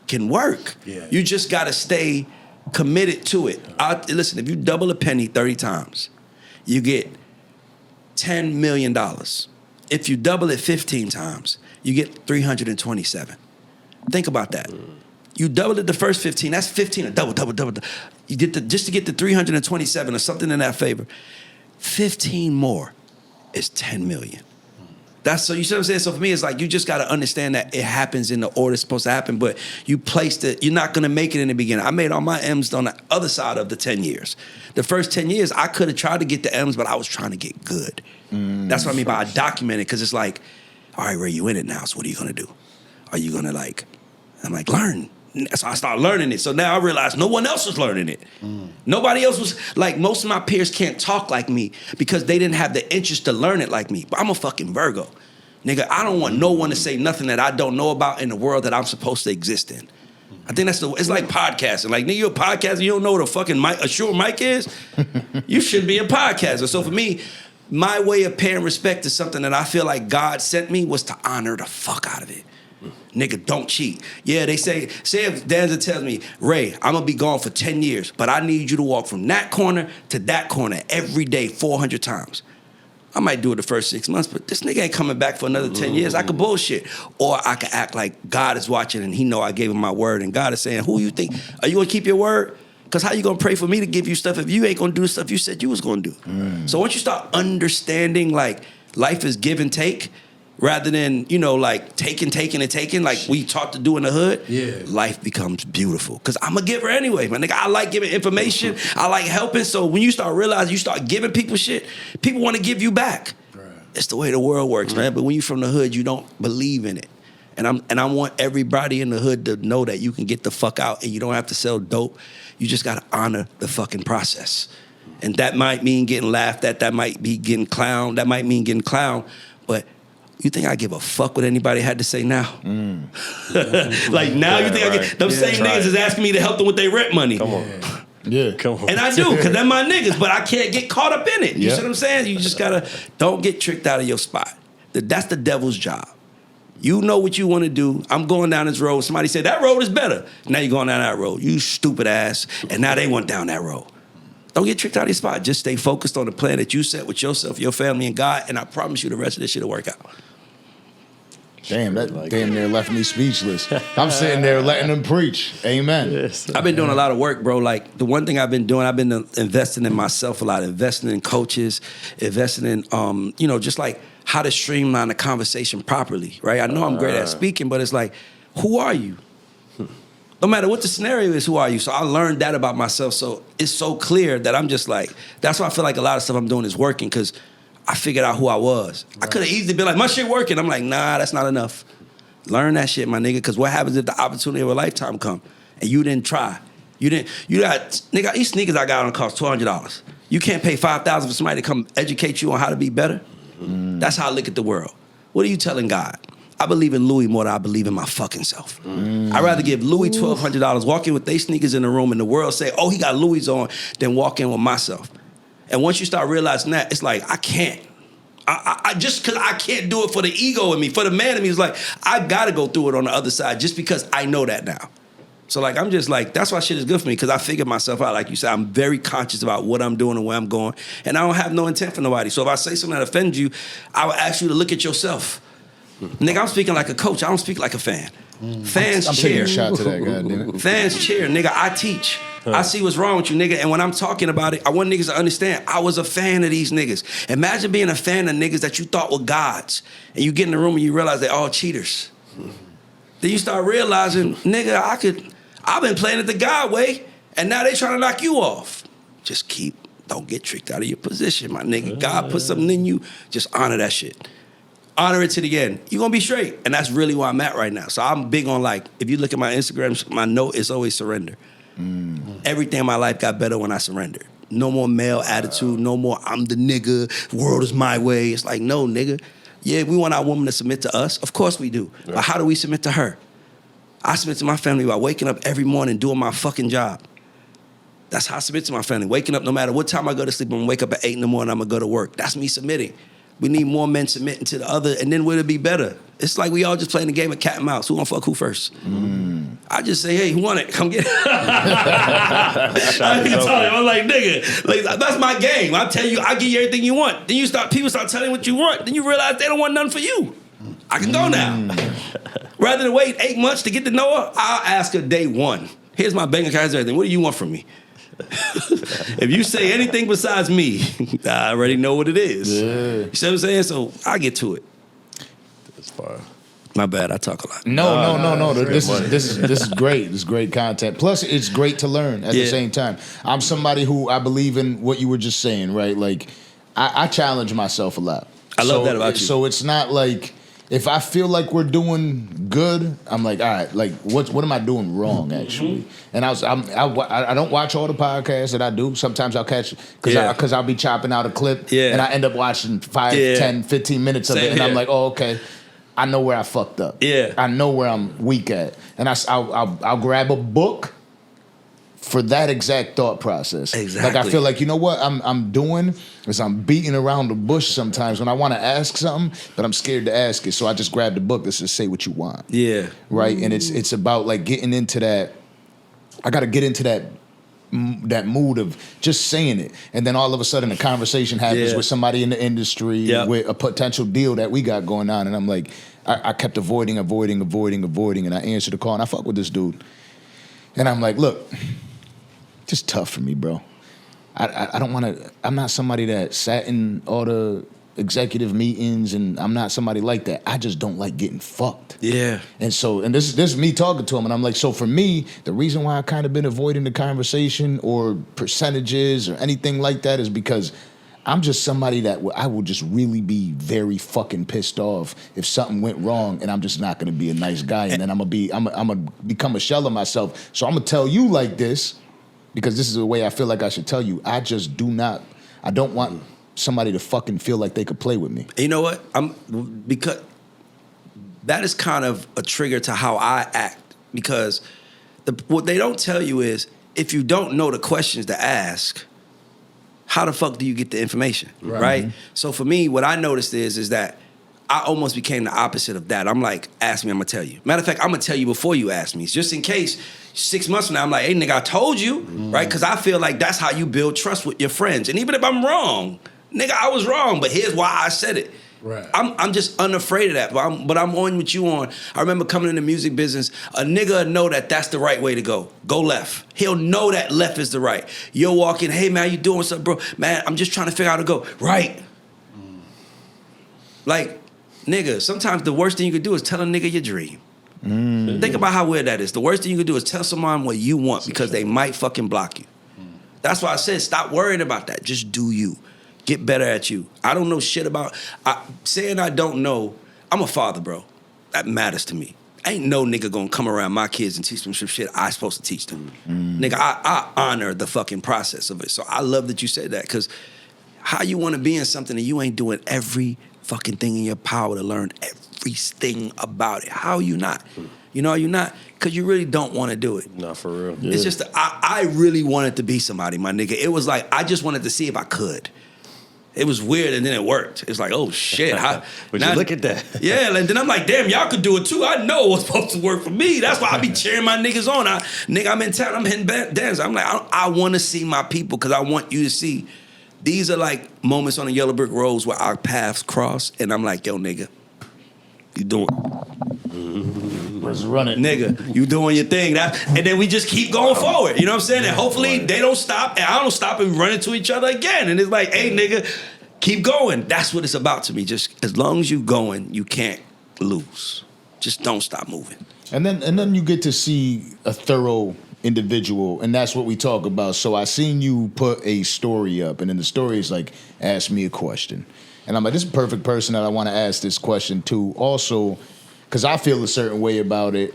can work. You just got to stay committed to it. Listen, if you double a penny 30 times, you get $10 million. If you double it 15 times, you get 327. Think about that. You doubled it the first 15, that's 15, a double. You get just to get to 327 or something in that favor. 15 more is 10 million. That's so you see what I'm saying? So for me, it's like you just gotta understand that it happens in the order it's supposed to happen, but you placed it, you're not gonna make it in the beginning. I made all my M's on the other side of the 10 years. The first 10 years, I could have tried to get the M's, but I was trying to get good. That's what I mean by I document it, because it's like, all right, Ray, you in it now, so what are you gonna do? Are you gonna I'm like, learn. So I started learning it. So now I realize no one else was learning it. Nobody else was, like, most of my peers can't talk like me because they didn't have the interest to learn it like me. But I'm a fucking Virgo. Nigga, I don't want no one to say nothing that I don't know about in the world that I'm supposed to exist in. I think it's like podcasting. Like, nigga, you're a podcaster, you don't know what a fucking mic, a short mic is? You shouldn't be a podcaster. So for me, my way of paying respect to something that I feel like God sent me was to honor the fuck out of it. Nigga, don't cheat. Yeah, they say if Danza tells me, Ray, I'm gonna be gone for 10 years, but I need you to walk from that corner to that corner every day 400 times. I might do it the first 6 months, but this nigga ain't coming back for another 10 years. I could bullshit. Or I could act like God is watching and he know I gave him my word and God is saying, who you think? Are you gonna keep your word? Because how you gonna pray for me to give you stuff if you ain't gonna do the stuff you said you was gonna do? So once you start understanding, like, life is give and take, rather than, like, taking, like we taught to do in the hood, life becomes beautiful. Because I'm a giver anyway, my nigga. I like giving information. I like helping. So when you start realizing you start giving people shit, people want to give you back. Right. It's the way the world works, man. But when you're from the hood, you don't believe in it. And I want everybody in the hood to know that you can get the fuck out and you don't have to sell dope. You just got to honor the fucking process. And that might mean getting laughed at. That might be getting clowned. That might mean getting clowned. But you think I give a fuck what anybody had to say now? Like, now you think I get... Them same niggas is asking me to help them with their rent money. Come on. Come on. And I do, because they're my niggas, but I can't get caught up in it. You see what I'm saying? You just gotta... Don't get tricked out of your spot. That's the devil's job. You know what you want to do. I'm going down this road. Somebody said, that road is better. Now you're going down that road. You stupid ass. And now they went down that road. Don't get tricked out of your spot. Just stay focused on the plan that you set with yourself, your family, and God, and I promise you the rest of this shit will work out. Damn, that damn near left me speechless. I'm sitting there letting them preach. Amen. Yes. I've been doing a lot of work, bro. Like, the one thing I've been doing, I've been investing in myself a lot, investing in coaches, investing in, just like how to streamline the conversation properly, right? I know I'm great at speaking, but it's like, who are you? No matter what the scenario is, who are you? So I learned that about myself. So it's so clear that I'm just like, that's why I feel like a lot of stuff I'm doing is working, because I figured out who I was. Right. I could have easily been like, my shit working. I'm like, nah, that's not enough. Learn that shit, my nigga, because what happens if the opportunity of a lifetime come and you didn't try? You got, nigga, these sneakers I got on cost $200. You can't pay $5,000 for somebody to come educate you on how to be better? That's how I look at the world. What are you telling God? I believe in Louis more than I believe in my fucking self. I'd rather give Louis $1,200, walk in with they sneakers in the room and the world say, oh, he got Louis on, than walk in with myself. And once you start realizing that, it's like, I can't. I just because I can't do it for the ego in me, for the man in me, it's like, I gotta go through it on the other side just because I know that now. So, like, I'm just like, that's why shit is good for me, because I figured myself out. Like you said, I'm very conscious about what I'm doing and where I'm going, and I don't have no intent for nobody. So if I say something that offends you, I would ask you to look at yourself. Nigga, I'm speaking like a coach. I don't speak like a fan. Fans I'm cheer. taking a shot to that, goddammit. Fans cheer, nigga. I teach. I see what's wrong with you, nigga. And when I'm talking about it, I want niggas to understand I was a fan of these niggas. Imagine being a fan of niggas that you thought were gods, and you get in the room and you realize they're all cheaters. Then you start realizing, nigga, I've been playing it the God way, and now they trying to knock you off. Just don't get tricked out of your position, my nigga. God put something in you, just honor that shit. Honor it to the end. You're gonna be straight. And that's really where I'm at right now. So I'm big on if you look at my Instagram, my note is always surrender. Everything in my life got better when I surrendered. No more male attitude, no more I'm the nigga, world is my way. It's like, no, nigga. Yeah, we want our woman to submit to us. Of course we do. But how do we submit to her? I submit to my family by waking up every morning doing my fucking job. That's how I submit to my family. Waking up no matter what time I go to sleep, I'm gonna wake up at 8 in the morning, I'm gonna go to work. That's me submitting. We need more men submitting to the other, and then will it be better? It's like we all just playing the game of cat and mouse. Who gonna fuck who first? I just say, hey, who want it? Come get it. I'm like, nigga, that's my game. I tell you, I give you everything you want. Then people start telling you what you want. Then you realize they don't want nothing for you. I can go now. Rather than wait 8 months to get to know her, I'll ask her day one. Here's my bank account, everything. What do you want from me? If you say anything besides me, I already know what it is. Yeah. You see what I'm saying? So I get to it. That's fine. My bad, I talk a lot. No. This is great. This is great content. Plus, it's great to learn at the same time. I'm somebody who I believe in what you were just saying, right? Like, I challenge myself a lot. I love that about you. So it's not like if I feel like we're doing good, I'm like, all right, like what am I doing wrong actually? And I don't watch all the podcasts that I do. Sometimes I'll catch because I'll be chopping out a clip and I end up watching 5, 10, 15 minutes of it, and I'm like, oh, okay. I know where I fucked up. Yeah, I know where I'm weak at, and I'll grab a book for that exact thought process. Exactly. Like I feel like, you know what I'm doing is I'm beating around the bush sometimes when I want to ask something, but I'm scared to ask it. So I just grab the book that says say what you want. Yeah. Right. And it's about like getting into that. I got to get into that mood of just saying it, and then all of a sudden a conversation happens with somebody in the industry with a potential deal that we got going on, and I'm like, I kept avoiding, and I answered the call, and I fuck with this dude, and I'm like, look, just tough for me, bro. I don't want to. I'm not somebody that sat in all the executive meetings, and I'm not somebody like that. I just don't like getting fucked. Yeah. And this is me talking to him, and I'm like, so for me, the reason why I kind of been avoiding the conversation or percentages or anything like that is because I'm just somebody that I will just really be very fucking pissed off if something went wrong, and I'm just not gonna be a nice guy, and then I'm gonna become a shell of myself. So I'm gonna tell you like this because this is the way I feel like I should tell you. I don't want somebody to fucking feel like they could play with me. You know what? Because that is kind of a trigger to how I act. Because what they don't tell you is if you don't know the questions to ask, how the fuck do you get the information, right? Mm-hmm. So for me, what I noticed is that I almost became the opposite of that. I'm like, ask me, I'm gonna tell you. Matter of fact, I'm gonna tell you before you ask me, just in case 6 months from now, I'm like, hey, nigga, I told you, right? Because I feel like that's how you build trust with your friends. And even if I'm wrong, nigga, I was wrong, but here's why I said it. Right. I'm just unafraid of that, but I'm on what you on. I remember coming in the music business, a nigga know that that's the right way to go. Go left. He'll know that left is the right. You'll walk in, hey, man, how you doing? What's up, bro? Man, I'm just trying to figure out how to go. Right. Like, nigga, sometimes the worst thing you could do is tell a nigga your dream. Think about how weird that is. The worst thing you could do is tell someone what you want because they might fucking block you. That's why I said stop worrying about that. Just do you. Get better at you. I don't know shit about... saying I don't know, I'm a father, bro. That matters to me. Ain't no nigga gonna come around my kids and teach them some shit I supposed to teach them. Nigga, I honor the fucking process of it. So I love that you said that, because how you want to be in something and you ain't doing every fucking thing in your power to learn everything about it? How you not? You know, you're not, because you really don't want to do it. Not for real. Yeah. It's just, I really wanted to be somebody, my nigga. It was like, I just wanted to see if I could. It was weird, and then it worked. It's like, oh, shit. Would you look at that? Yeah, and then I'm like, damn, y'all could do it, too. I know what's supposed to work for me. That's why I be cheering my niggas on. Nigga, I'm in town. I'm hitting Danza. I'm like, I want to see my people because I want you to see. These are like moments on the yellow brick roads where our paths cross, and I'm like, yo, nigga, you doing... Let's run it. Nigga, you doing your thing. And then we just keep going forward. You know what I'm saying? And hopefully they don't stop, and I don't stop, and we run into each other again. And it's like, hey, nigga, keep going. That's what it's about to me. Just as long as you going, you can't lose. Just don't stop moving. And then you get to see a thorough individual, and that's what we talk about. So I seen you put a story up, and then the story is like, ask me a question. And I'm like, this is a perfect person that I want to ask this question to. Also, because I feel a certain way about it,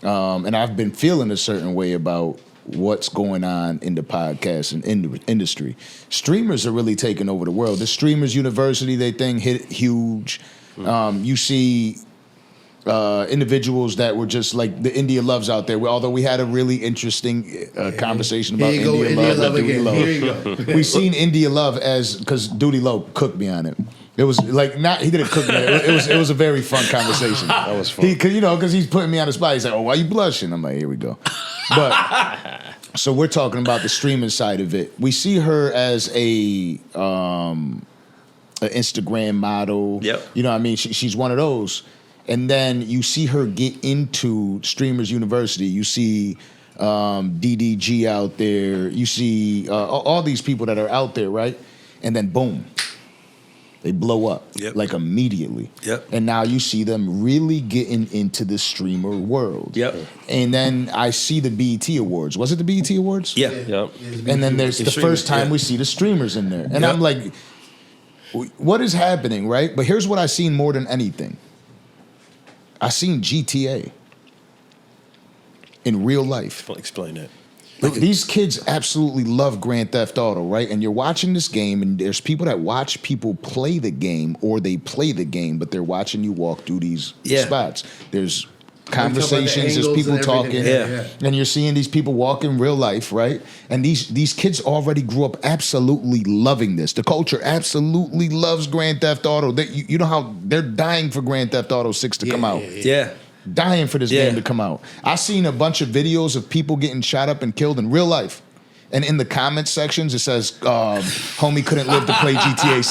and I've been feeling a certain way about what's going on in the podcast and in the industry. Streamers are really taking over the world. The Streamers University, they thing hit huge. You see individuals that were just like the India Loves out there. Although we had a really interesting conversation about India Love and Duty Love. Here you go. We seen India Love because Duty Love cooked me on it. It was like he didn't cook me. It was a very fun conversation. That was fun. Because he's putting me on the spot. He's like, "Oh, why you blushing?" I'm like, "Here we go." But so we're talking about the streaming side of it. We see her as a Instagram model. Yep. You know what I mean? She's one of those. And then you see her get into Streamers University. You see DDG out there. You see all these people that are out there, right? And then boom, they blow up like immediately. Yep. And now you see them really getting into the streamer world. Yep. And then I see the BET Awards. Was it the BET Awards? Yeah. Yep. And then there's the streamers, first time we see the streamers in there. And I'm like, what is happening, right? But here's what I seen more than anything. I seen GTA in real life. Explain that. These kids absolutely love Grand Theft Auto, right? And you're watching this game, and there's people that watch people play the game, or they play the game, but they're watching you walk through these spots. There's conversations, there's people talking, and you're seeing these people walk in real life, right? And these kids already grew up absolutely loving this. The culture absolutely loves Grand Theft Auto. You know how they're dying for Grand Theft Auto 6 to come out. Yeah. Dying for this game to come out. I seen a bunch of videos of people getting shot up and killed in real life. And in the comment sections, it says, homie couldn't live to play GTA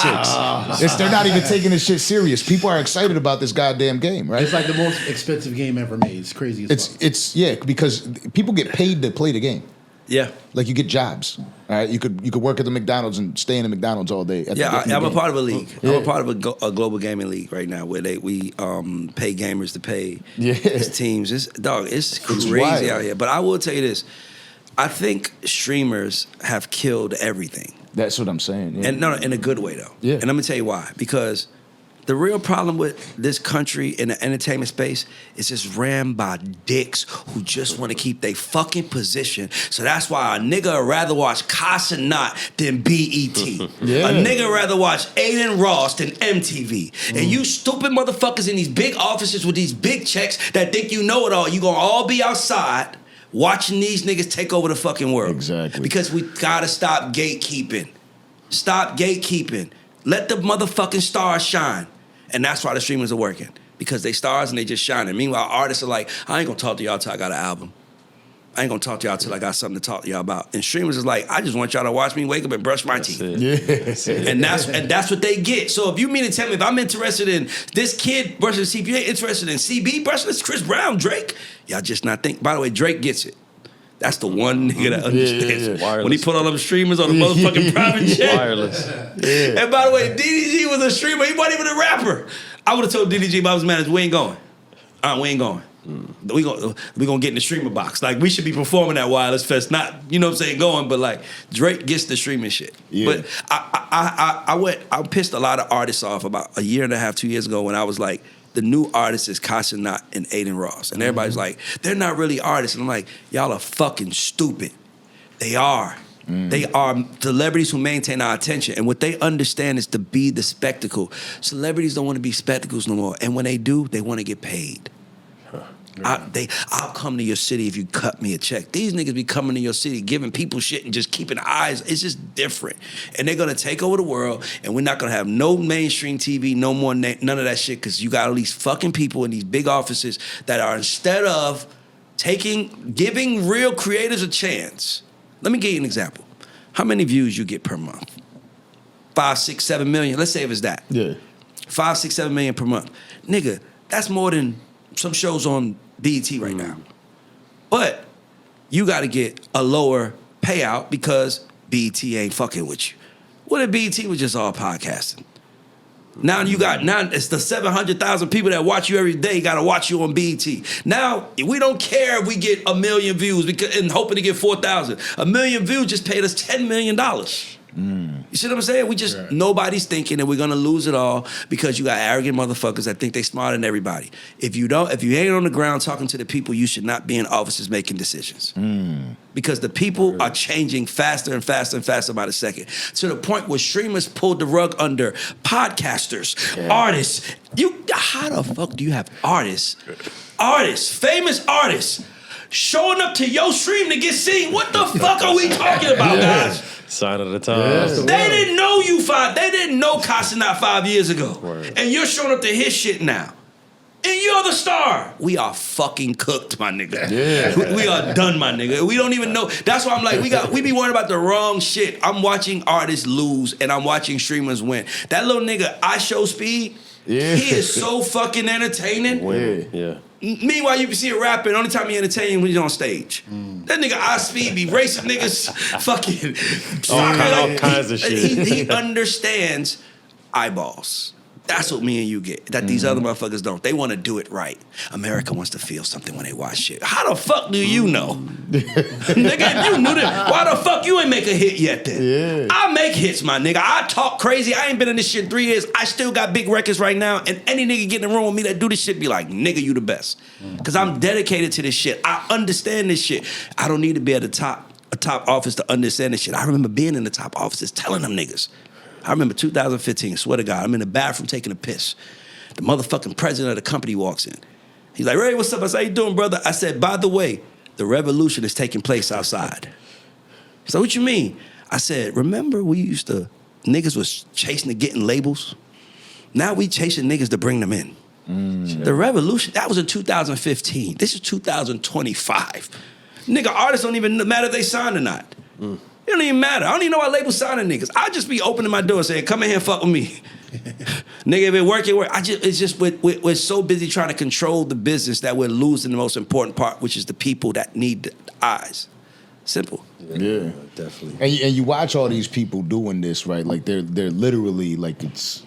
6. They're not even taking this shit serious. People are excited about this goddamn game, right? It's like the most expensive game ever made. It's crazy as fuck. Because people get paid to play the game. Yeah. Like you get jobs. All right, you could work at the McDonald's and stay in the McDonald's all day. I'm a part of a league. I'm a part of a global gaming league right now where we pay gamers to pay teams. It's crazy wild out here. But I will tell you this. I think streamers have killed everything. That's what I'm saying. Yeah. And no, in a good way though. Yeah. And I'm gonna tell you why. Because the real problem with this country in the entertainment space is it's ran by dicks who just want to keep their fucking position. So that's why a nigga would rather watch Casa Knot than BET. A nigga would rather watch Aiden Ross than MTV. And you stupid motherfuckers in these big offices with these big checks that think you know it all, you gonna all be outside watching these niggas take over the fucking world. Exactly. Because we gotta stop gatekeeping. Stop gatekeeping. Let the motherfucking stars shine. And that's why the streamers are working. Because they stars and they just shining. Meanwhile, artists are like, I ain't gonna talk to y'all till I got an album. I ain't gonna talk to y'all till I got something to talk to y'all about. And streamers is like, I just want y'all to watch me wake up and brush my teeth. And that's what they get. So if you mean to tell me if I'm interested in this kid brushing his teeth, you ain't interested in CB brushing his Chris Brown, Drake, y'all just not think. By the way, Drake gets it. That's the one nigga that understands. When he put all them streamers on the motherfucking private jet. Wireless. And by the way, DDG was a streamer. He wasn't even a rapper. I would have told DDG if I was manager, we ain't going. We ain't going. We gonna get in the streamer box. Like, we should be performing at Wireless Fest, not, you know what I'm saying, going, but like, Drake gets the streaming shit. Yeah. But I pissed a lot of artists off about a year and a half, 2 years ago when I was like, the new artist is Casa Knot and Aiden Ross. And everybody's like, they're not really artists. And I'm like, y'all are fucking stupid. They are. They are celebrities who maintain our attention. And what they understand is to be the spectacle. Celebrities don't want to be spectacles no more. And when they do, they want to get paid. I'll come to your city if you cut me a check. These niggas be coming to your city, giving people shit and just keeping eyes. It's just different. And they're going to take over the world, and we're not going to have no mainstream TV, no more, none of that shit, because you got all these fucking people in these big offices that are, instead of giving real creators a chance. Let me give you an example. How many views you get per month? 5, 6, 7 million. Let's say if it's that. Yeah. 5, 6, 7 million per month. Nigga, that's more than some shows on BET right now. But you got to get a lower payout because BET ain't fucking with you. What if BET was just all podcasting? Now it's the 700,000 people that watch you every day got to watch you on BET. Now we don't care if we get 1 million views and hoping to get 4,000. 1 million views just paid us $10 million. You see what I'm saying? Nobody's thinking that we're gonna lose it all because you got arrogant motherfuckers that think they smarter than everybody. If you ain't on the ground talking to the people, you should not be in offices making decisions. Because the people are changing faster and faster and faster by the second. To the point where streamers pulled the rug under podcasters, artists. How the fuck do you have artists, famous artists, showing up to your stream to get seen? What the fuck are we talking about, guys? Sign of the times. They didn't know you They didn't know Casanat 5 years ago. Word. And you're showing up to his shit now. And you're the star. We are fucking cooked, my nigga. Yeah. We are done, my nigga. We don't even know. That's why I'm like, we be worrying about the wrong shit. I'm watching artists lose and I'm watching streamers win. That little nigga, iShowSpeed, he is so fucking entertaining. Yeah. Meanwhile, you can see it rapping. Only time he entertaining when he's on stage. That nigga Ispeeds be racing niggas, fucking all kinds of shit. He understands eyeballs. That's what me and you get. That these other motherfuckers don't. They want to do it right. America wants to feel something when they watch shit. How the fuck do you know? Nigga, if you knew that, why the fuck you ain't make a hit yet then? Yeah. I make hits, my nigga. I talk crazy. I ain't been in this shit in 3 years. I still got big records right now. And any nigga get in the room with me that do this shit be like, nigga, you the best. Because I'm dedicated to this shit. I understand this shit. I don't need to be at a top office to understand this shit. I remember being in the top offices telling them niggas. I remember 2015, swear to God, I'm in the bathroom taking a piss. The motherfucking president of the company walks in. He's like, Ray, what's up? I said, how you doing, brother? I said, by the way, the revolution is taking place outside. He's like, what you mean? I said, remember niggas was chasing to getting labels? Now we chasing niggas to bring them in. The revolution, that was in 2015. This is 2025. Nigga, artists don't even matter if they signed or not. It don't even matter. I don't even know why labels signing niggas. I just be opening my door and saying, come in here and fuck with me. Nigga, if it work, it work. It's just, we're so busy trying to control the business that we're losing the most important part, which is the people that need the eyes. Simple. Yeah, definitely. And you watch all these people doing this, right? Like they're literally like it's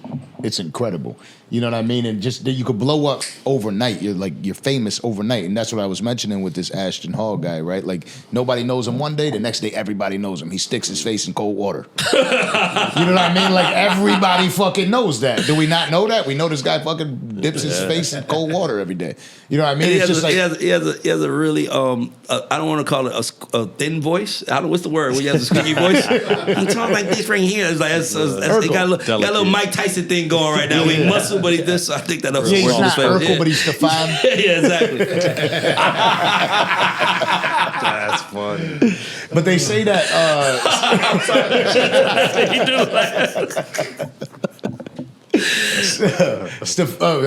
incredible. You know what I mean? And just you could blow up overnight. You're famous overnight, and that's what I was mentioning with this Ashton Hall guy, right? Like nobody knows him one day, the next day everybody knows him. He sticks his face in cold water. You know what I mean? Like everybody fucking knows that. Do we not know that? We know this guy fucking dips his face in cold water every day. You know what I mean? It's just like he has a really I don't want to call it a thin voice. What's the word when you have a squeaky voice? I'm talking like this right here. It's like he got a little Mike Tyson thing going right now. He muscle, but he this. So I think that he's not Urkel, but he's Stefan. Yeah, exactly. That's funny. But they say that. I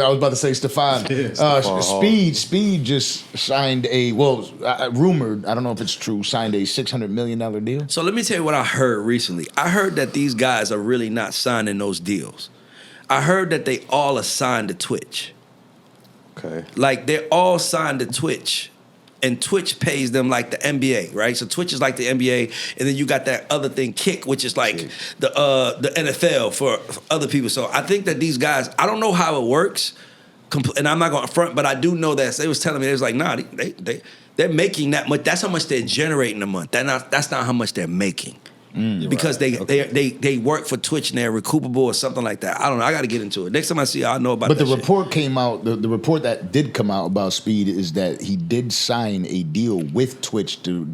was about to say Stefan. Speed just signed rumored, I don't know if it's true, signed a $600 million deal. So let me tell you what I heard recently. I heard that these guys are really not signing those deals. I heard that they all are signed to Twitch. Okay. Like they're all signed to Twitch. And Twitch pays them like the NBA, right? So Twitch is like the NBA, and then you got that other thing, Kick, which is like the NFL for other people. So I think that these guys, I don't know how it works, and I'm not going to front, but I do know that they was telling me, they was like, nah, they're making that much. That's how much they're generating a month. That's not how much they're making. Because they work for Twitch and they're recoupable or something like that. I don't know. I got to get into it. Next time I see you, I'll know about that. But the report came out, the report that did come out about Speed is that he did sign a deal with Twitch to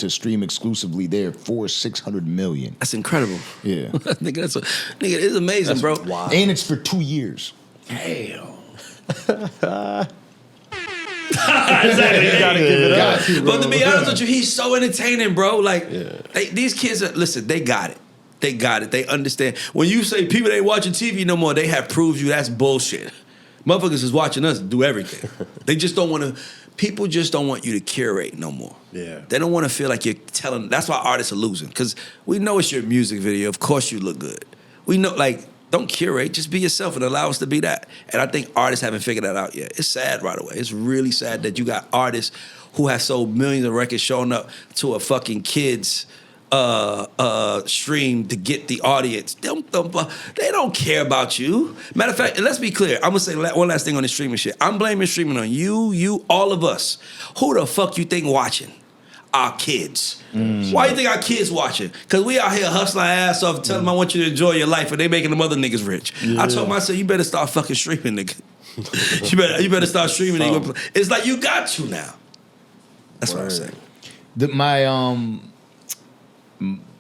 stream exclusively there for $600 million. That's incredible. Yeah. Nigga, it's amazing, bro. Wow. And it's for 2 years. Damn. Exactly. You gotta give it up. But to be honest with you, he's so entertaining, bro. Like these kids listen, they got it. They got it. They understand. When you say people ain't watching TV no more, they have proved you that's bullshit. Motherfuckers is watching us do everything. They just don't want to. People just don't want you to curate no more. Yeah. They don't want to feel like you're telling. That's why artists are losing, because we know it's your music video. Of course you look good. We know, like, don't curate. Just be yourself and allow us to be that. And I think artists haven't figured that out yet. It's sad right away. It's really sad that you got artists who have sold millions of records showing up to a fucking kid's stream to get the audience. They don't care about you. Matter of fact, let's be clear. I'm gonna say one last thing on the streaming shit. I'm blaming streaming on you, all of us. Who the fuck you think watching? Our kids. Why you think our kids watching? Because we out here hustling our ass off, telling them I want you to enjoy your life, and they making them other niggas rich. I told myself, you better start fucking streaming, nigga. you better start streaming. Nigga. It's like you got to now. That's what I'm saying.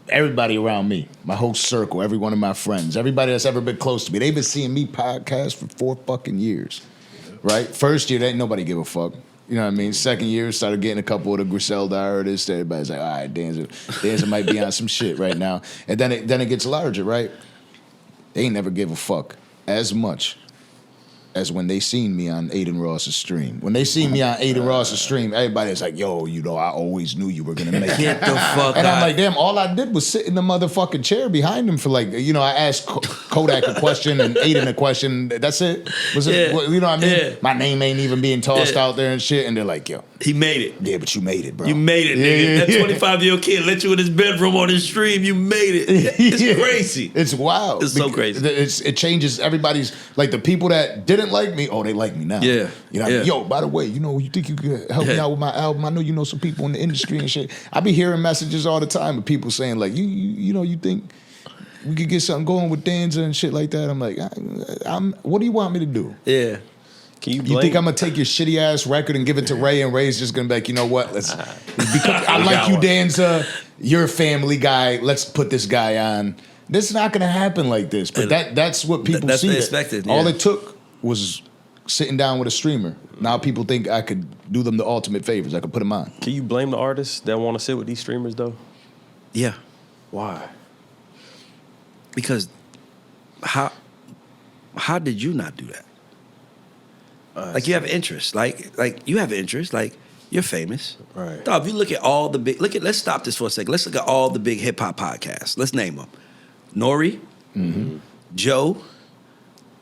Everybody around me, my whole circle, every one of my friends, everybody that's ever been close to me, they've been seeing me podcast for 4 fucking years, right? First year, ain't nobody give a fuck. You know what I mean? Second year, started getting a couple of the Griselda artists. Everybody's like, all right, Danza might be on some shit right now. And then it gets larger, right? They ain't never give a fuck as much as when they seen me on Aiden Ross's stream. When they seen me on Aiden Ross's stream, everybody's like, yo, I always knew you were gonna make it. Get the fuck and out. I'm like, damn, all I did was sit in the motherfucking chair behind him for I asked Kodak a question and Aiden a question. That's it? Was it? You know what I mean? Yeah. My name ain't even being tossed out there and shit. And they're like, yo. He made it. Yeah, but you made it, bro. You made it, nigga. That 25-year-old kid let you in his bedroom on his stream. You made it. It's crazy. It's wild. It's so crazy. It changes everybody's, like the people that didn't like me, they like me now. Yeah. You know what I mean? Yo, by the way, you think you could help me out with my album? I know you know some people in the industry and shit. I be hearing messages all the time of people saying like, you think we could get something going with Danza and shit like that? I'm like, what do you want me to do? Yeah. You think I'm gonna take your shitty ass record and give it to Ray, and Ray's just gonna be like, you know what? Because I like you, Danza. You're a family guy. Let's put this guy on. This is not gonna happen like this. But that's what people see. That's expected. All it took was sitting down with a streamer. Now people think I could do them the ultimate favors. I could put them on. Can you blame the artists that want to sit with these streamers though? Yeah. Why? Because how did you not do that? Like you have interest. Like you have interest. Like you're famous. Right. Dog, if you look at all the big let's stop this for a second. Let's look at all the big hip hop podcasts. Let's name them. Nori, Joe,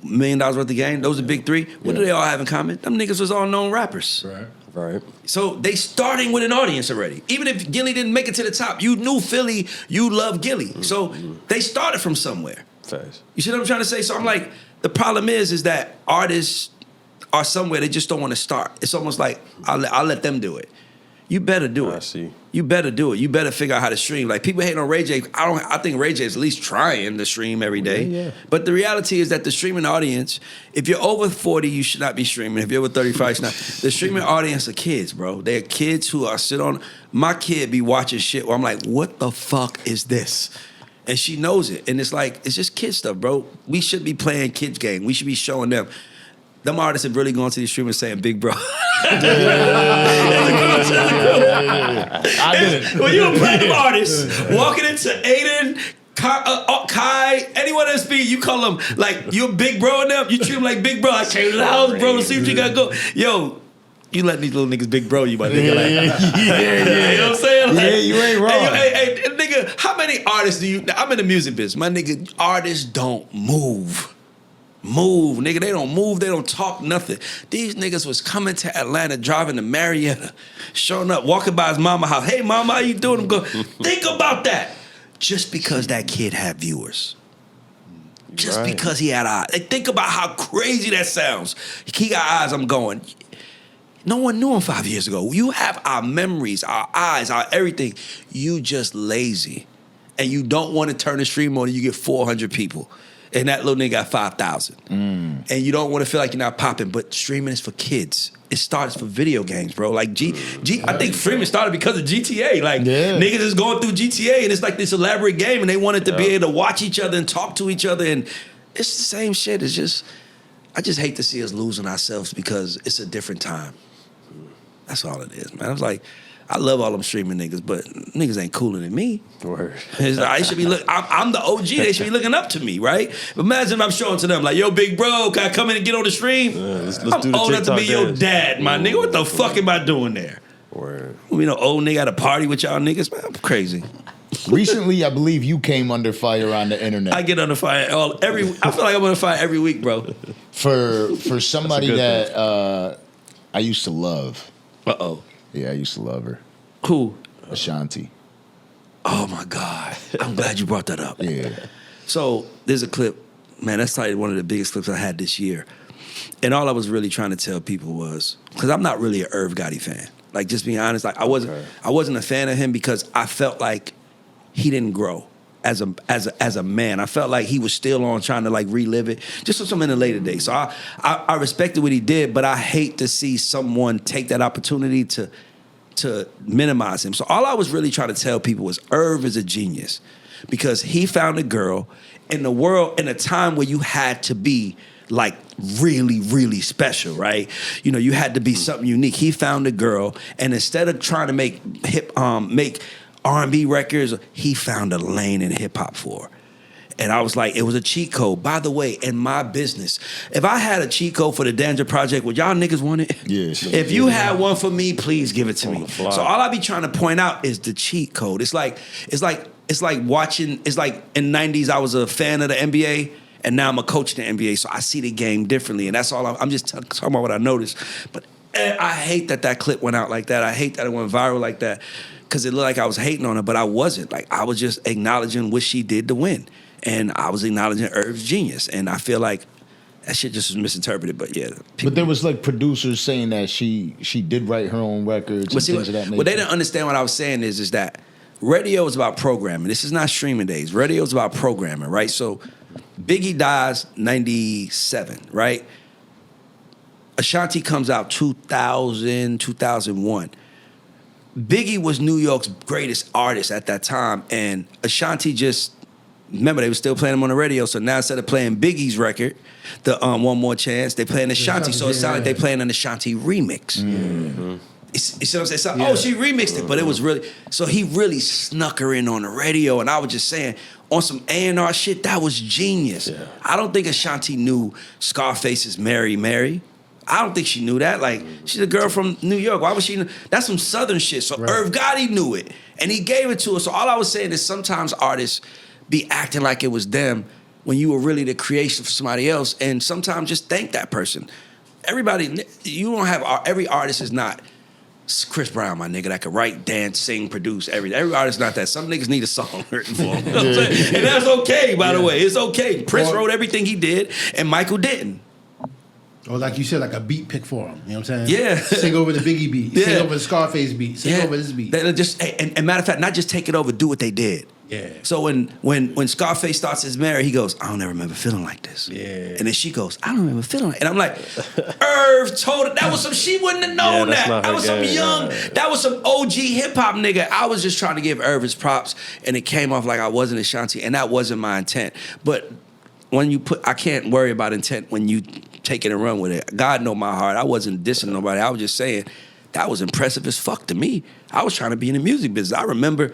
$1 Million Worth of Game. Those are big three. What do they all have in common? Them niggas was all known rappers. Right. So they starting with an audience already. Even if Gilly didn't make it to the top, you knew Philly, you love Gilly. So they started from somewhere. Facts. You see what I'm trying to say? So I'm like, the problem is that artists are somewhere, they just don't want to start. It's almost like, I'll let them do it. You better do it. I see. You better do it. You better figure out how to stream. Like people hate on Ray J. I think Ray J is at least trying to stream every day. Yeah. But the reality is that the streaming audience, if you're over 40, you should not be streaming. If you're over 35, you should not. The streaming audience are kids, bro. They're kids who are my kid be watching shit where I'm like, what the fuck is this? And she knows it. And it's like, it's just kid stuff, bro. We should be playing kids game. We should be showing them. Them artists have really gone to these streamers saying, big bro. I did it. When you're a platinum artist, walking into Aiden, Kai, anyone at Speed, you call them like, you're big bro in them, you treat them like big bro. I came to the house, bro, to see what you got go. Yo, you letting these little niggas big bro you, my nigga. Like, you know what I'm saying? Like, you ain't wrong. Hey, nigga, how many artists do you, I'm in the music business, my nigga, artists don't move, nigga. They don't move. They don't talk nothing. These niggas was coming to Atlanta, driving to Marietta, showing up, walking by his mama house. Hey, mama, how you doing? I'm going, think about that. Just because that kid had viewers. Just because he had eyes. Like, think about how crazy that sounds. He got eyes, I'm going. No one knew him 5 years ago. You have our memories, our eyes, our everything. You just lazy. And you don't want to turn the stream on and you get 400 people. And that little nigga got 5,000. And you don't want to feel like you're not popping, but streaming is for kids. It starts for video games, bro. Like I think streaming started because of GTA. Like niggas is going through GTA and it's like this elaborate game and they wanted to be able to watch each other and talk to each other. And it's the same shit. It's just, I just hate to see us losing ourselves because it's a different time. That's all it is, man. I was like, I love all them streaming niggas, but niggas ain't cooler than me. Word. I should be I'm the OG. They should be looking up to me, right? But imagine I'm showing to them like, yo, big bro, can I come in and get on the stream? Let's I'm do the old enough to be TikTok your dad, my nigga. What the fuck am I doing there? Word. You know, old nigga at a party with y'all niggas, man. I'm crazy. Recently, I believe you came under fire on the internet. I get under fire I feel like I'm under fire every week, bro. For somebody that I used to love. Uh-oh. Yeah, I used to love her. Who? Ashanti. Oh my God. I'm glad you brought that up. Yeah. So there's a clip, man, that's probably one of the biggest clips I had this year. And all I was really trying to tell people was, because I'm not really an Irv Gotti fan. Like, just being honest, like I wasn't a fan of him because I felt like he didn't grow as a man. I felt like he was still on trying to like relive it, just for some in the later days. So I respected what he did, but I hate to see someone take that opportunity to minimize him. So all I was really trying to tell people was Irv is a genius because he found a girl in the world in a time where you had to be like really, really special, right? You know, you had to be something unique. He found a girl, and instead of trying to make R&B records, he found a lane in hip hop for her. And I was like, it was a cheat code. By the way, in my business, if I had a cheat code for the Danza Project, would y'all niggas want it? Yeah. If you had one for me, please give it to me. So all I be trying to point out is the cheat code. It's like watching. It's like in the 90s, I was a fan of the NBA. And now I'm a coach in the NBA, so I see the game differently. And that's all I'm just talking about what I noticed. But I hate that clip went out like that. I hate that it went viral like that because it looked like I was hating on her, but I wasn't. Like, I was just acknowledging what she did to win. And I was acknowledging Irv's genius. And I feel like that shit just was misinterpreted, but yeah. But there was like producers saying that she did write her own records and things of that nature. What they didn't understand what I was saying is that radio is about programming. This is not streaming days. Radio is about programming, right? So Biggie dies 97, right? Ashanti comes out 2000, 2001. Biggie was New York's greatest artist at that time, and Ashanti just, remember, they were still playing him on the radio, so now instead of playing Biggie's record, the One More Chance, they playing Ashanti, so it sounded like they playing an Ashanti remix. Mm-hmm. You see what I'm saying? So, oh, she remixed it, but it was really, so he really snuck her in on the radio, and I was just saying, on some A&R shit, that was genius. Yeah. I don't think Ashanti knew Scarface's Mary Mary. I don't think she knew that. Like, she's a girl from New York. Why would she know? That's some Southern shit. So Irv Gotti knew it, and he gave it to her. So all I was saying is sometimes artists be acting like it was them when you were really the creation for somebody else, and sometimes just thank that person. Everybody, you don't have, every artist is not Chris Brown, my nigga, that could write, dance, sing, produce, everything. Every artist not that. Some niggas need a song written for them. You know what I'm saying? And that's okay, by the way. It's okay. Prince wrote everything he did, and Michael didn't. Or like you said, like a beat pick for him. You know what I'm saying? Yeah. Sing over the Biggie beat. Yeah. Sing over the Scarface beat. Sing over this beat. And matter of fact, not just take it over, do what they did. Yeah. So when Scarface starts his marriage, he goes, I don't ever remember feeling like this. Yeah. And then she goes, I don't remember feeling like it. And I'm like, Irv told her, that was some, she wouldn't have known that. That was some young, that was some OG hip hop nigga. I was just trying to give Irv his props, and it came off like I wasn't Ashanti, and that wasn't my intent. But when you I can't worry about intent when you take it and run with it. God know my heart. I wasn't dissing nobody. I was just saying, that was impressive as fuck to me. I was trying to be in the music business. I remember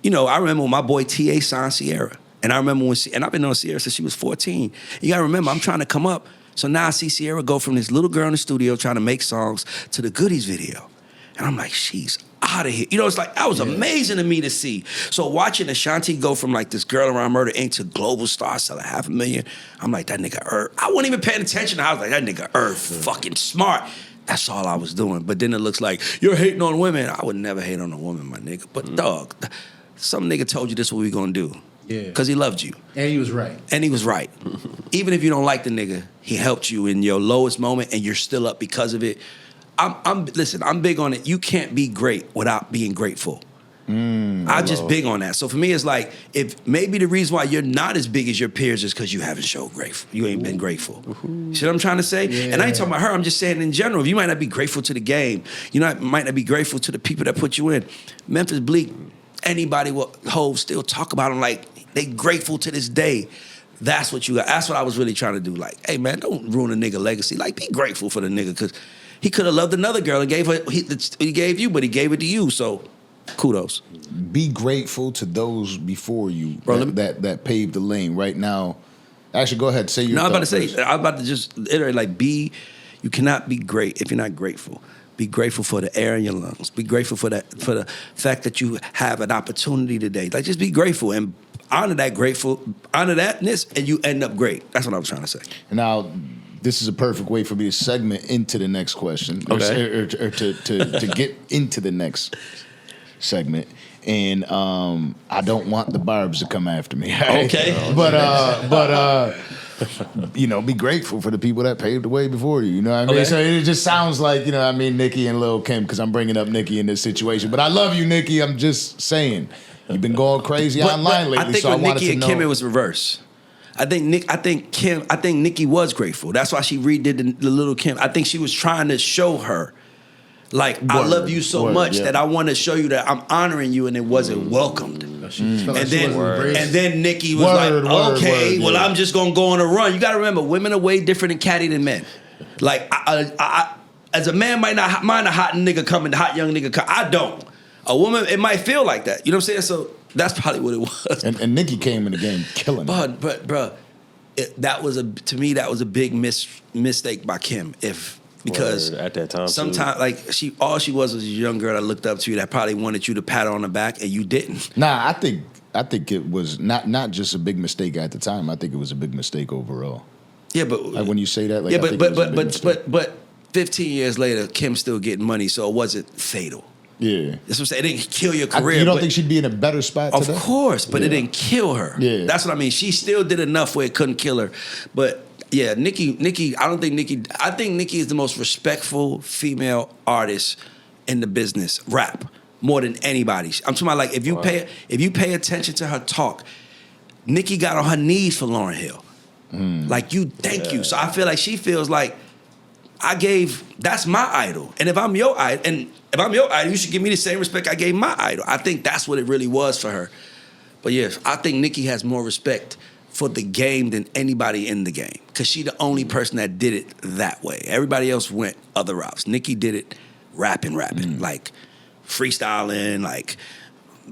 when my boy T.A. signed Sierra. And I remember and I've been on Sierra since she was 14. You gotta remember, I'm trying to come up. So now I see Sierra go from this little girl in the studio trying to make songs to the Goodies video. And I'm like, she's out of here. You know, it's like, that was amazing to me to see. So watching Ashanti go from like this girl around Murder Inc. to global star, selling $500,000, I'm like, that nigga Irv. I wasn't even paying attention. I was like, that nigga Irv, fucking smart. That's all I was doing. But then it looks like, you're hating on women. I would never hate on a woman, my nigga. But dog, some nigga told you this is what we gonna do. Yeah. Because he loved you. And he was right. And he was right. Even if you don't like the nigga, he helped you in your lowest moment and you're still up because of it. Listen, I'm big on it. You can't be great without being grateful. I'm just big on that. So for me, it's like, if maybe the reason why you're not as big as your peers is because you haven't showed grateful. You ain't been grateful. See what I'm trying to say? Yeah. And I ain't talking about her. I'm just saying in general, you might not be grateful to the game. You might not be grateful to the people that put you in. Memphis Bleak, anybody will still talk about them like they grateful to this day. That's what you got. That's what I was really trying to do. Like, hey man, don't ruin a nigga legacy. Like, be grateful for the nigga, because he could have loved another girl and gave her. He gave you, but he gave it to you. So, kudos. Be grateful to those before you, bro, that paved the lane. Right now, actually, go ahead. Say your. No, I was about to just iterate. Like, you cannot be great if you're not grateful. Be grateful for the air in your lungs. Be grateful for the fact that you have an opportunity today. Like, just be grateful and honor thatness, and you end up great. That's what I was trying to say. Now, this is a perfect way for me to segment into the next question, or to get into the next. segment. And I don't want the barbs to come after me. Right? Okay. But be grateful for the people that paved the way before you. You know what I mean? Okay. So it just sounds like, Nicki and Lil' Kim, because I'm bringing up Nicki in this situation. But I love you, Nicki. I'm just saying. You've been going crazy online lately. I think so with I wanted Nicki to and know. Kim, it was reverse. I think Nicki was grateful. That's why she redid the Little Kim. I think she was trying to show her, like, I love you so much that I want to show you that I'm honoring you, and it wasn't welcomed. And then Nicki was okay, well, I'm just gonna go on a run. You got to remember, women are way different and catty than men. Like, I as a man might not mind a hot young nigga coming. I don't. A woman, it might feel like that. You know what I'm saying? So that's probably what it was. And Nicki came in the game killing it. But bro, that was a big mistake by Kim. Because at that time, sometimes like all she was a young girl that looked up to you that probably wanted you to pat her on the back and you didn't. Nah, I think it was not just a big mistake at the time. I think it was a big mistake overall. Yeah, but like when you say that, like, yeah, I think it was a big mistake. but 15 years later, Kim's still getting money, so it wasn't fatal. Yeah, that's what I'm saying. It didn't kill your career. You don't think she'd be in a better spot today? Of course, but it didn't kill her. Yeah, that's what I mean. She still did enough where it couldn't kill her, but. Yeah, Nicki. I think Nicki is the most respectful female artist in the business, rap, more than anybody. I'm talking about like if you pay attention to her talk, Nicki got on her knees for Lauryn Hill. Like thank you. So I feel like she feels like that's my idol. And if I'm your idol, you should give me the same respect I gave my idol. I think that's what it really was for her. But yeah, I think Nicki has more respect for the game than anybody in the game. Because she the only person that did it that way. Everybody else went other routes. Nicki did it rapping, like freestyling, like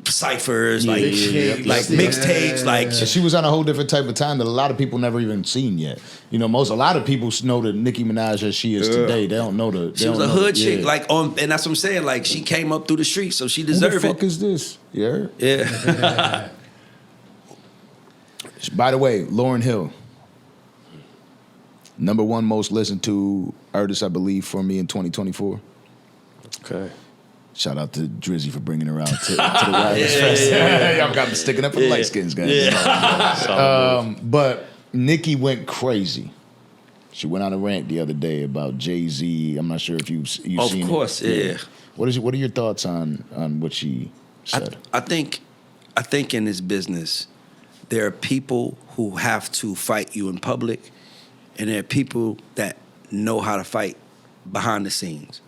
ciphers, like mixtapes, like she was on a whole different type of time that a lot of people never even seen yet. A lot of people know the Nicki Minaj as she is today. They don't know the. She was a hood chick, and that's what I'm saying. Like she came up through the streets, so she deserved it. Who the fuck is this? Yeah. Yeah. By the way, Lauryn Hill, #1 most listened to artist, I believe, for me in 2024. Okay. Shout out to Drizzy for bringing her out to the Wildest Fest. Y'all got me sticking up for the light skins, guys. Yeah. But Nicki went crazy. She went on a rant the other day about Jay-Z. I'm not sure if you've seen it. Of course, yeah. What are your thoughts on what she said? I think in this business, there are people who have to fight you in public, and there are people that know how to fight behind the scenes.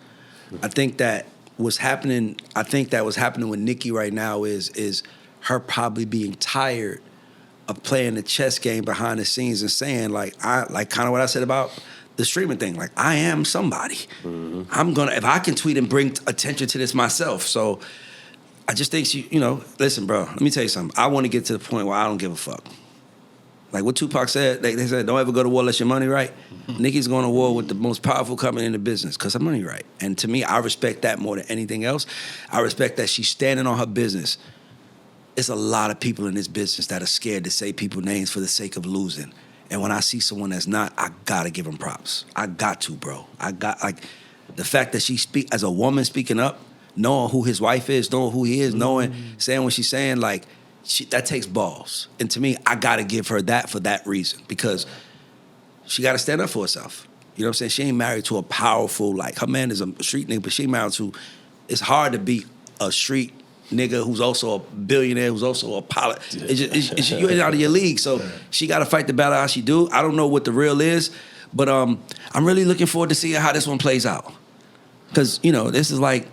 I think that what's happening with Nicki right now is her probably being tired of playing the chess game behind the scenes and saying like kind of what I said about the streaming thing. Like, I am somebody. Mm-hmm. If I can tweet and bring attention to this myself. So I just think listen, bro, let me tell you something. I want to get to the point where I don't give a fuck. Like what Tupac said, they said, don't ever go to war unless your money right. Nicki's going to war with the most powerful company in the business because her money right. And to me, I respect that more than anything else. I respect that she's standing on her business. It's a lot of people in this business that are scared to say people's names for the sake of losing. And when I see someone that's not, I got to give them props. I got to, bro. The fact that she as a woman speaking up, knowing who his wife is, knowing who he is, saying what she's saying, like, that takes balls. And to me, I got to give her that for that reason because she got to stand up for herself. You know what I'm saying? She ain't married to a powerful, like, her man is a street nigga, but she married to, it's hard to be a street nigga who's also a billionaire, who's also a pilot. You ain't out of your league, so she got to fight the battle how she do. I don't know what the real is, but I'm really looking forward to seeing how this one plays out. Because, this is like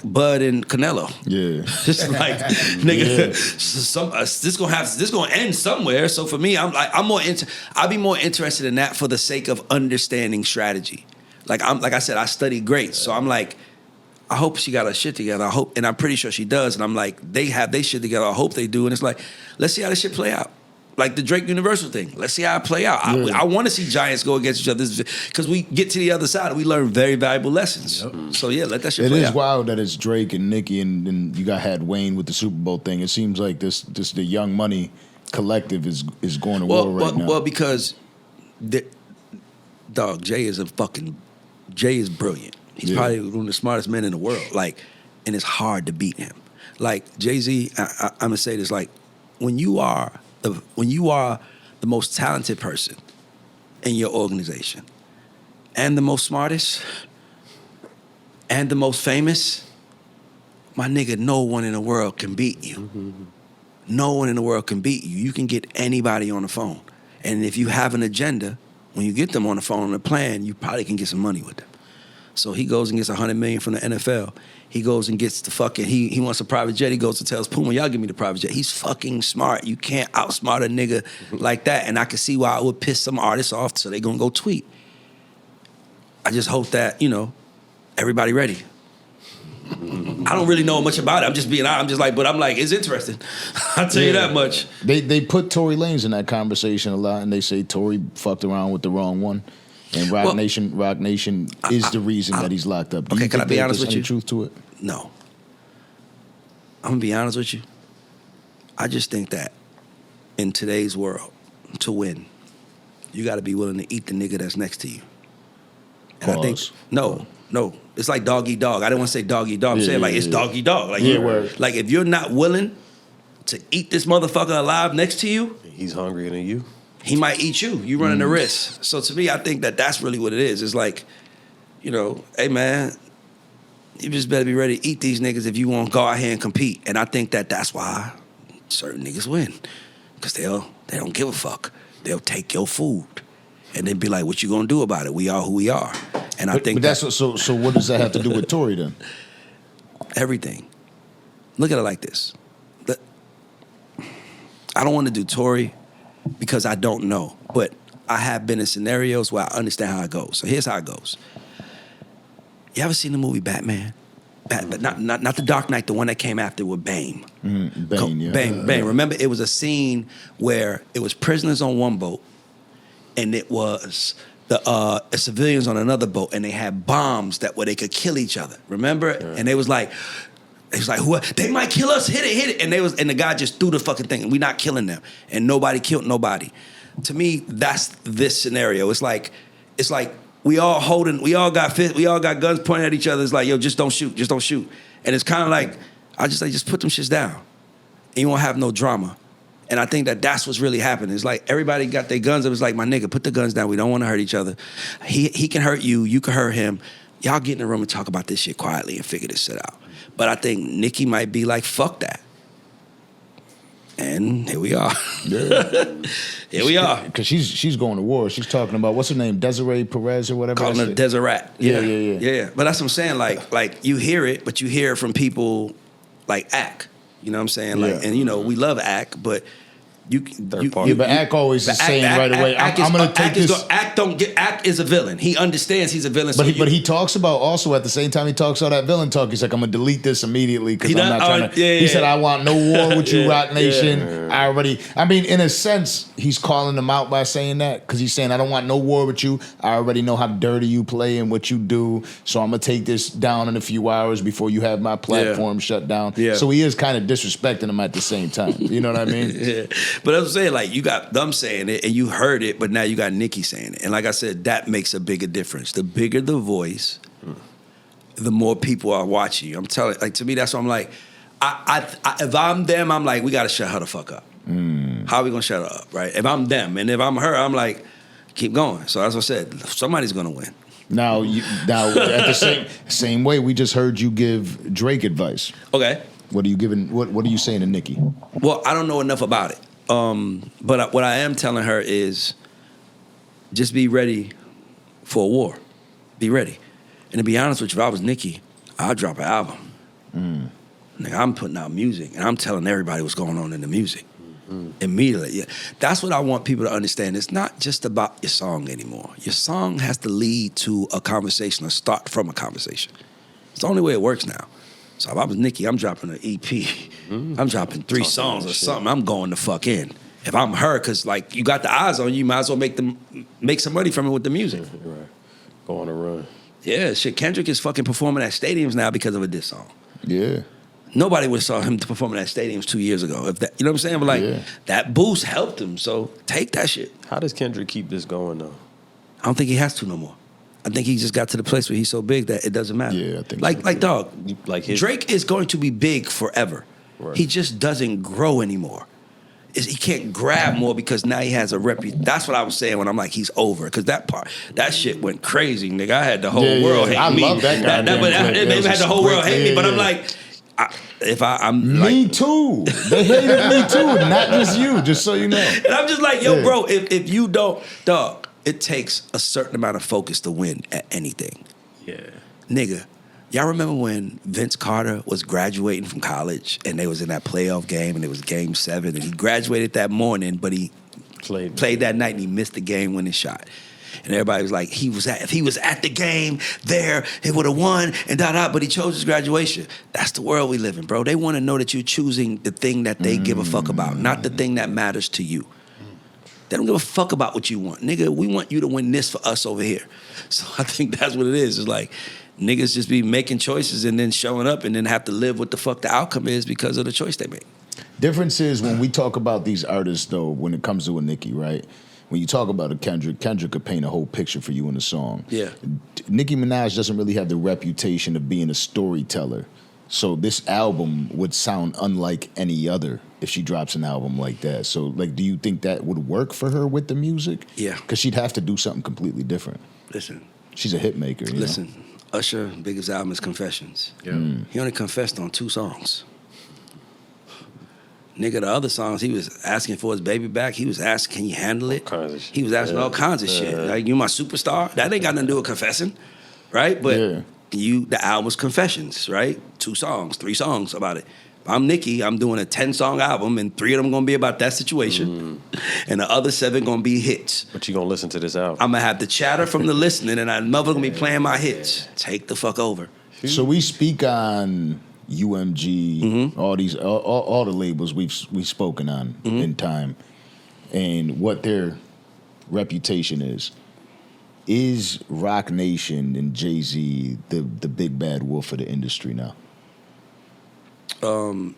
Bud and Canelo. Yeah. This is like, nigga, this gonna end somewhere. So for me, I'll be more interested in that for the sake of understanding strategy. Like I said, I study great. So I'm like, I hope she got her shit together. And I'm pretty sure she does. And I'm like, they have their shit together. I hope they do. And it's like, let's see how this shit play out. Like the Drake Universal thing. Let's see how it play out. Yeah. I want to see giants go against each other because we get to the other side and we learn very valuable lessons. Yep. So yeah, let that shit play out. It is wild that it's Drake and Nicki and you had Wayne with the Super Bowl thing. It seems like the Young Money collective is going to war right now. Well, because Jay is brilliant. He's probably one of the smartest men in the world. Like, and it's hard to beat him. Like Jay-Z, I'm gonna say this, like when you are the most talented person in your organization and the most smartest and the most famous, my nigga, no one in the world can beat you. Mm-hmm. No one in the world can beat you. You can get anybody on the phone. And if you have an agenda, when you get them on the phone on a plan, you probably can get some money with them. So he goes and gets $100 million from the NFL. He goes and gets the fucking, he wants a private jet. He goes and tells Puma, y'all give me the private jet. He's fucking smart. You can't outsmart a nigga like that. And I can see why it would piss some artists off, so they gonna go tweet. I just hope that, everybody ready. I don't really know much about it. I'm just being honest. I'm just like, but I'm like, it's interesting. I'll tell you that much. They put Tory Lanez in that conversation a lot, and they say Tory fucked around with the wrong one. And Roc Nation is the reason that he's locked up. Okay, can I be honest with you? Any truth to it? No. I'm gonna be honest with you. I just think that in today's world, to win, you got to be willing to eat the nigga that's next to you. And I think no. It's like dog eat dog. I didn't want to say dog eat dog. I'm saying it's dog eat dog. Like like if you're not willing to eat this motherfucker alive next to you, he's hungrier than you. He might eat you. You running the risk. So to me, I think that that's really what it is. It's like, hey man, you just better be ready to eat these niggas if you want to go out here and compete. And I think that that's why certain niggas win, because they don't give a fuck. They'll take your food and then be like, what you gonna do about it? We are who we are. And I think that's what, so what does that have to do with Tory then? Everything. Look at it like this. I don't want to do Tory because I don't know, but I have been in scenarios where I understand how it goes. So here's how it goes. You ever seen the movie Batman? But not the Dark Knight, the one that came after with Bane. Bane. Remember, it was a scene where it was prisoners on one boat, and it was the civilians on another boat, and they had bombs where they could kill each other. Remember? Yeah. And they was like, who? They might kill us. Hit it. And the guy just threw the fucking thing, and we not killing them, and nobody killed nobody. To me, that's this scenario. It's like we all got guns pointed at each other. It's like, yo, just don't shoot. And it's kind of like I just say, just put them shits down, and you won't have no drama. And I think that that's what's really happening. It's like everybody got their guns. It was like, my nigga, put the guns down. We don't want to hurt each other. He can hurt you. You can hurt him. Y'all get in the room and talk about this shit quietly and figure this shit out. But I think Nicki might be like, fuck that. And here we are. Yeah. Here we are. Because she's going to war. She's talking about, what's her name, Desiree Perez or whatever. Calling her Deseret. Yeah. But that's what I'm saying. Like you hear it, but you hear it from people like Ack. You know what I'm saying? Like, and we love Ack, but but Ack always is saying right away, I'm going to take this. Ack is a villain. He understands he's a villain. But he talks about also at the same time he talks all that villain talk. He's like, I'm going to delete this immediately because I'm not trying to. He said, I want no war with you, Roc Nation. In a sense, he's calling them out by saying that because he's saying, I don't want no war with you. I already know how dirty you play and what you do. So I'm going to take this down in a few hours before you have my platform shut down. Yeah. So he is kind of disrespecting him at the same time. You know what I mean? Yeah. But as I'm saying, like, you got them saying it and you heard it, but now you got Nicki saying it. And like I said, that makes a bigger difference. The bigger the voice, the more people are watching you. I'm telling you, like, to me, that's what I'm like, if I'm them, I'm like, we got to shut her the fuck up. How are we going to shut her up, right? If I'm them. And if I'm her, I'm like, keep going. So as I said, somebody's going to win. Now, at the same way, we just heard you give Drake advice. Okay. What are you giving? What are you saying to Nicki? Well, I don't know enough about it. But what I am telling her is just be ready for a war. Be ready. And to be honest with you, if I was Nicki, I'd drop an album. Nigga, I'm putting out music, and I'm telling everybody what's going on in the music. Immediately. Yeah. That's what I want people to understand. It's not just about your song anymore. Your song has to lead to a conversation or start from a conversation. It's the only way it works now. So if I was Nicki, I'm dropping an EP. I'm dropping 3 songs or something. I'm going the fuck in. If I'm her, because like you got the eyes on you, might as well make some money from it with the music. Right. Go on a run. Yeah, shit. Kendrick is fucking performing at stadiums now because of a diss song. Yeah. Nobody would have saw him performing at stadiums 2 years ago. If that, you know what I'm saying? But like that boost helped him. So take that shit. How does Kendrick keep this going though? I don't think he has to no more. I think he just got to the place where he's so big that it doesn't matter. Yeah, I think like so, like too. dog. Like his- Drake is going to be big forever. Right. He just doesn't grow anymore. He can't grab more because now he has a reputation. That's what I was saying when I'm like he's over, because that shit went crazy, nigga. I had the whole world hate I me. love that guy. It maybe had the whole world hate me, but I'm like, I'm Me like, too. They hated me too, not just you. Just so you know. and I'm just like, yo, Yeah. bro, if you don't, dog, it takes a certain amount of focus to win at anything. Yeah. Nigga, y'all remember when Vince Carter was graduating from college and they was in that playoff game and it was game 7 and he graduated that morning, but he played that night and he missed the game-winning shot. And everybody was like, if he was at the game there, he would have won and but he chose his graduation. That's the world we live in, bro. They want to know that you're choosing the thing that they give a fuck about, not the thing that matters to you. They don't give a fuck about what you want. Nigga, we want you to win this for us over here. So I think that's what it is. It's like niggas just be making choices and then showing up and then have to live what the fuck the outcome is because of the choice they make. Difference is when we talk about these artists, though, when it comes to a Nicki, right? When you talk about a Kendrick could paint a whole picture for you in a song. Yeah. Nicki Minaj doesn't really have the reputation of being a storyteller. So this album would sound unlike any other if she drops an album like that. So, like, do you think that would work for her with the music? Yeah. Because she'd have to do something completely different. Listen. She's a hit maker. You Listen. know? Usher, biggest album is Confessions. Yeah. He only confessed on 2 songs. Nigga, the other songs, he was asking for his baby back. He was asking, can you handle it? All kinds of shit. He was asking all kinds of shit. Like, you my superstar? That ain't got nothing to do with confessing, right? But the album's Confessions, right? 2 songs, 3 songs about it. I'm Nicki, I'm doing a 10-song album, and 3 of them gonna be about that situation. And the other 7 gonna be hits. But you gonna listen to this album. I'm gonna have the chatter from the listening, and I'm never gonna be playing my hits. Take the fuck over. So we speak on UMG, all these, all the labels we've spoken on in time, and what their reputation is. Is Roc Nation and Jay-Z the big bad wolf of the industry now?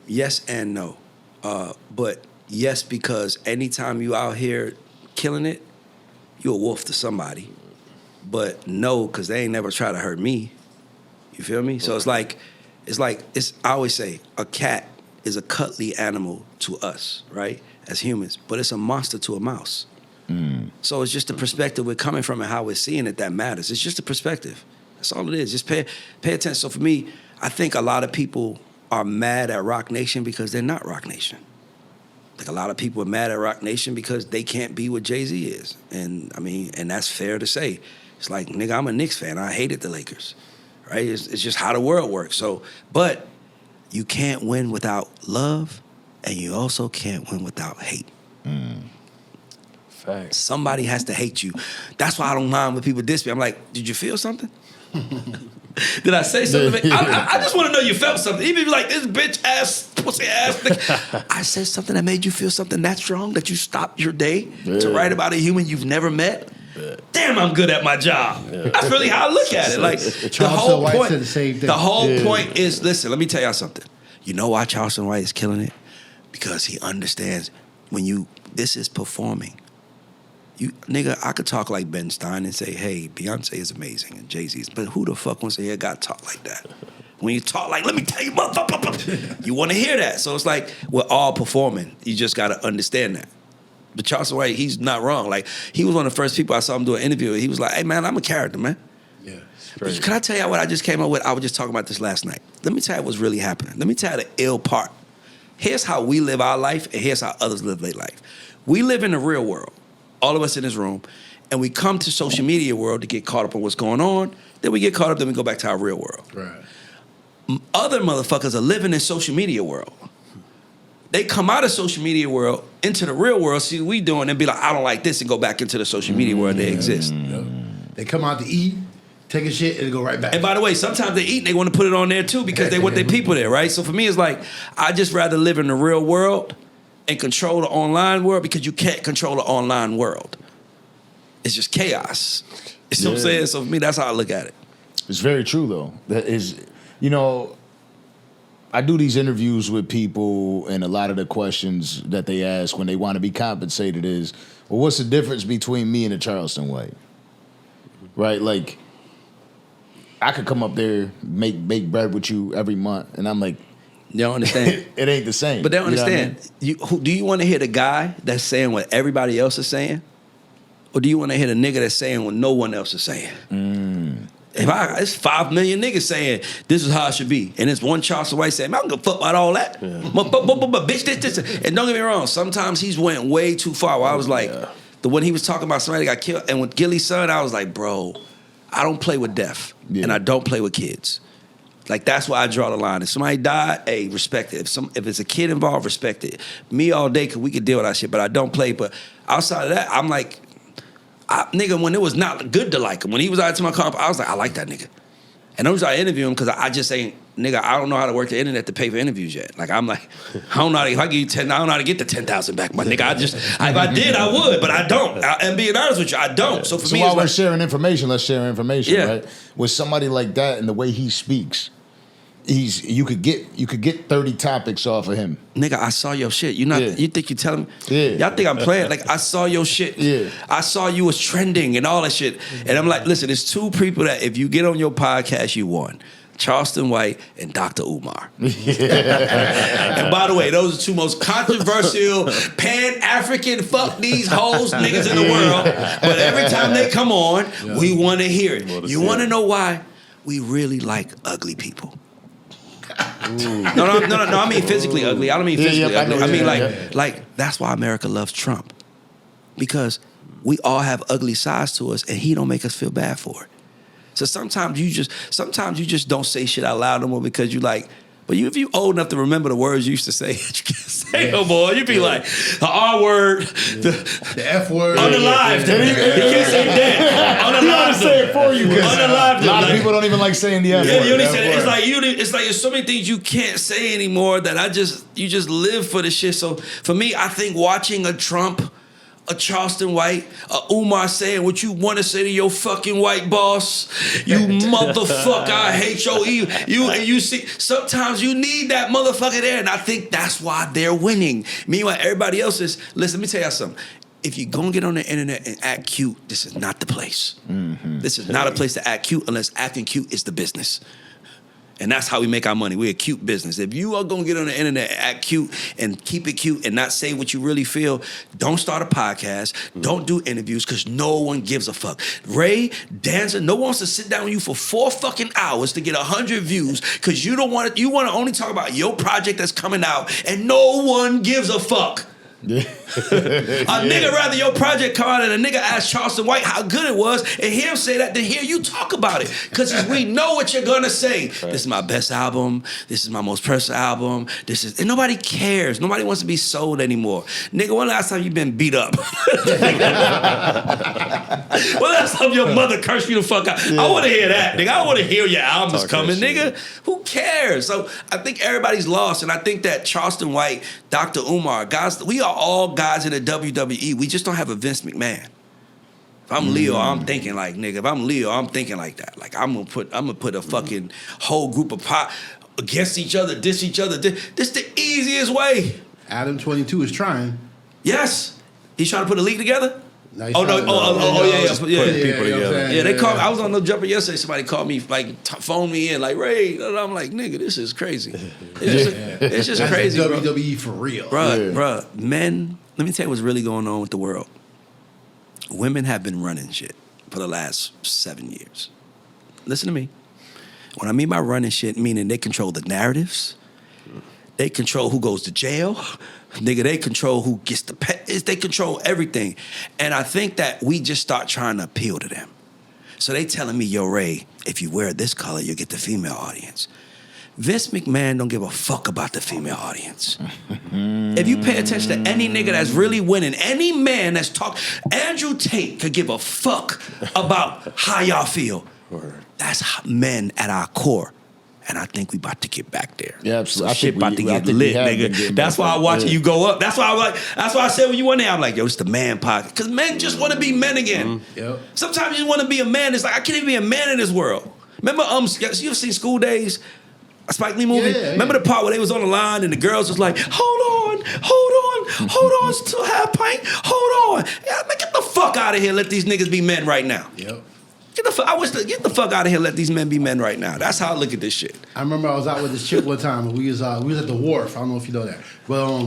Yes and no. But yes, because anytime you out here killing it, you a wolf to somebody. But no, because they ain't never try to hurt me. You feel me? So it's like I always say, a cat is a cuddly animal to us, right? As humans, but it's a monster to a mouse. So it's just the perspective we're coming from and how we're seeing it that matters. It's just a perspective. That's all it is. Just pay attention. So for me, I think a lot of people are mad at Roc Nation because they're not Roc Nation. Like, a lot of people are mad at Roc Nation because they can't be what Jay-Z is. And I mean, and that's fair to say. It's like, nigga, I'm a Knicks fan. I hated the Lakers, right? It's just how the world works. So, but you can't win without love, and you also can't win without hate. Facts. Somebody has to hate you. That's why I don't mind when people diss me. I'm like, did you feel something? Did I say something? I just want to know you felt something. Even if you're like, this bitch ass, pussy ass thing. I said something that made you feel something that strong that you stopped your day to write about a human you've never met. Damn, I'm good at my job. That's really how I look at it. Like, the whole White point. said the same thing. The whole point is, listen, let me tell y'all something. You know why Charleston White is killing it? Because he understands this is performing. Nigga, I could talk like Ben Stein and say, hey, Beyonce is amazing and Jay-Z's, but who the fuck wants to hear a guy talk like that? When you talk like, let me tell you, motherfucker, you want to hear that. So it's like, we're all performing. You just got to understand that. But Charleston White, he's not wrong. Like, he was one of the first people I saw him do an interview. He was like, hey, man, I'm a character, man. Yeah. Can I tell you what I just came up with? I was just talking about this last night. Let me tell you what's really happening. Let me tell you the ill part. Here's how we live our life, and here's how others live their life. We live in the real world, all of us in this room, and we come to social media world to get caught up on what's going on. Then we get caught up, then we go back to our real world. Right. Other motherfuckers are living in social media world. They come out of social media world into the real world, see what we doing, and be like, I don't like this, and go back into the social media world they exist. They come out to eat, take a shit, and go right back. And by the way, sometimes they eat and they want to put it on there too because they want their people there, right? So for me, it's like, I just rather live in the real world and control the online world because you can't control the online world. It's just chaos. You know what I'm saying? So for me, that's how I look at it. It's very true, though. That is, I do these interviews with people, and a lot of the questions that they ask when they want to be compensated is, well, what's the difference between me and a Charleston White? Right? Like, I could come up there, make bread with you every month, and I'm like, you don't understand. it ain't the same. But they don't You know what I understand. Do you want to hear the guy that's saying what everybody else is saying? Or do you want to hear the nigga that's saying what no one else is saying? It's 5 million niggas saying this is how it should be, and it's one Charleston White saying, "Man, I don't give a fuck about all that." But bitch, this. And don't get me wrong, sometimes he's went way too far. Where I was like, when he was talking about somebody that got killed, and with Gilly's son, I was like, bro, I don't play with death, and I don't play with kids. Like, that's why I draw the line. If somebody died, hey, respect it. If it's a kid involved, respect it. Me all day, cause we could deal with that shit, but I don't play. But outside of that, I'm like, nigga, when it was not good to like him, when he was out to my comp, I was like, I like that nigga. And the reason I interview him, because I just ain't, nigga, I don't know how to work the internet to pay for interviews yet. Like, I'm like, I don't know how to, if I give you 10, I don't know how to get the 10,000 back, my nigga. If I did, I would, but I don't. And being honest with you, I don't. So for me, while we're sharing information, let's share information, Yeah. right? With somebody like that and the way he speaks, you could get 30 topics off of him. Nigga, I saw your shit. You think you telling me? Yeah. Y'all think I'm playing? Like, I saw your shit. Yeah. I saw you was trending and all that shit. And I'm like, listen, there's two people that if you get on your podcast, you won. Charleston White and Dr. Umar. And by the way, those are two most controversial Pan-African fuck these hoes niggas in the world. But every time they come on, we want to hear it. You want to know why? We really like ugly people. No, I mean physically ugly. I don't mean physically ugly. I mean like that's why America loves Trump. Because we all have ugly sides to us and he don't make us feel bad for it. So sometimes you just don't say shit out loud no more because you like, but if you old enough to remember the words you used to say, you can't say no more. You be like, the R word, the F word. Unalived. You can't say that. Unalived. You gotta say it for you. Unalived. A lot of people don't even like saying the F word. Yeah, you only say that. It's like there's so many things you can't say anymore that you just live for the shit. So for me, I think watching a Trump, a Charleston White, a Umar saying what you want to say to your fucking white boss, you motherfucker, I hate your evil. You see, sometimes you need that motherfucker there, and I think that's why they're winning. Meanwhile, everybody else is, listen, let me tell y'all something. If you're gonna get on the internet and act cute, this is not the place. Mm-hmm. This is not a place to act cute unless acting cute is the business. And that's how we make our money. We're a cute business. If you are going to get on the internet and act cute and keep it cute and not say what you really feel, don't start a podcast. Don't do interviews because no one gives a fuck. Ray, Danza, no one wants to sit down with you for 4 fucking hours to get 100 views because you want to only talk about your project that's coming out and no one gives a fuck. A nigga rather your project come out and a nigga ask Charleston White how good it was and hear him say that than hear you talk about it. Because we know what you're gonna say. Right. This is my best album. This is my most personal album. And nobody cares. Nobody wants to be sold anymore. Nigga, when last time you been beat up? When last time your mother cursed you the fuck out? Yeah. I want to hear that, nigga. I want to hear your album's coming, nigga. Who cares? So I think everybody's lost, and I think that Charleston White, Dr. Umar, guys, we are all guys in the WWE. We just don't have a Vince McMahon. If I'm Leo, I'm thinking like, nigga. If I'm Leo, I'm thinking like that. Like I'm gonna put a fucking whole group of pop against each other, diss each other. This is the easiest way. Adam 22 is trying. Yes, he's trying to put a league together. No, yeah. People together. Yeah, they called. I was on the jumper yesterday. Somebody called me, like, phoned me in, like, Ray. And I'm like, nigga, this is crazy. It's just crazy, bro. WWE for real, bro. Men. Let me tell you what's really going on with the world. Women have been running shit for the last 7 years. Listen to me. When I mean by running shit, meaning they control the narratives. They control who goes to jail. Nigga, they control who gets the pet. They control everything. And I think that we just start trying to appeal to them. So they telling me, yo, Ray, if you wear this color, you'll get the female audience. Vince McMahon don't give a fuck about the female audience. If you pay attention to any nigga that's really winning, any man that's Andrew Tate could give a fuck about how y'all feel. That's men at our core. And I think we about to get back there. Yeah, absolutely. So shit about to get lit, nigga. That's why I watch you go up. That's why I said when you went there, I'm like, yo, it's the man pocket. Because men just want to be men again. Mm-hmm. Yep. Sometimes you want to be a man. It's like, I can't even be a man in this world. Remember, you've seen School Days? A Spike Lee movie? Yeah. Remember the part where they was on the line and the girls was like, hold on, still have pint, hold on. Yeah, man, get the fuck out of here. Let these niggas be men right now. Yep. Get the Get the fuck out of here. Let these men be men right now. That's how I look at this shit. I remember I was out with this chick one time, and we was at the wharf. I don't know if you know that, but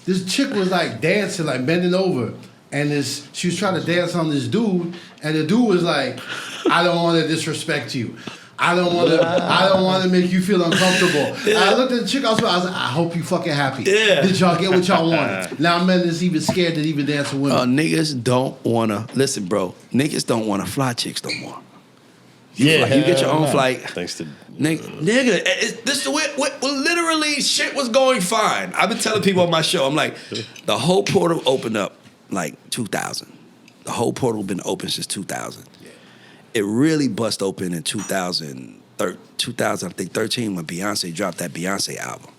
this chick was like dancing, like bending over, and she was trying to dance on this dude, and the dude was like, "I don't want to disrespect you. I don't want to make you feel uncomfortable." Yeah. I looked at the chick. I was like, "I hope you fucking happy. Yeah. Did y'all get what y'all wanted?" Now men is even scared to even dance with women. Niggas don't wanna listen, bro. Niggas don't wanna fly chicks no more. You get your own flight. Thanks to nigga. This the way. Literally, shit was going fine. I've been telling people on my show. I'm like, the whole portal opened up like 2000. The whole portal been open since 2000. It really bust open in 2013 when Beyonce dropped that Beyonce album.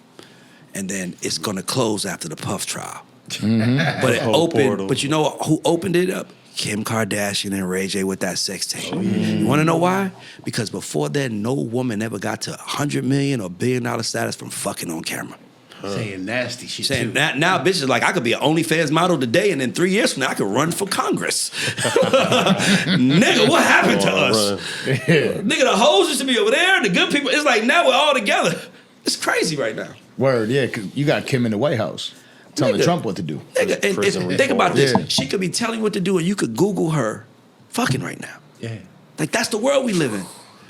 And then it's gonna close after the Puff trial. Mm-hmm. But it opened, portal. But you know who opened it up? Kim Kardashian and Ray J with that sex tape. Oh, yeah. You wanna know why? Because before then, no woman ever got to $100 million or $1 billion status from fucking on camera. Saying nasty shit. Saying that now, bitches are like, I could be an OnlyFans model today, and then 3 years from now, I could run for Congress. Nigga, what happened to us? Nigga, the hoes used to be over there, the good people. It's like now we're all together. It's crazy right now. Word, yeah, because you got Kim in the White House telling Trump what to do. Nigga, and think about this. Yeah. She could be telling you what to do, and you could Google her fucking right now. Yeah. Like, that's the world we live in.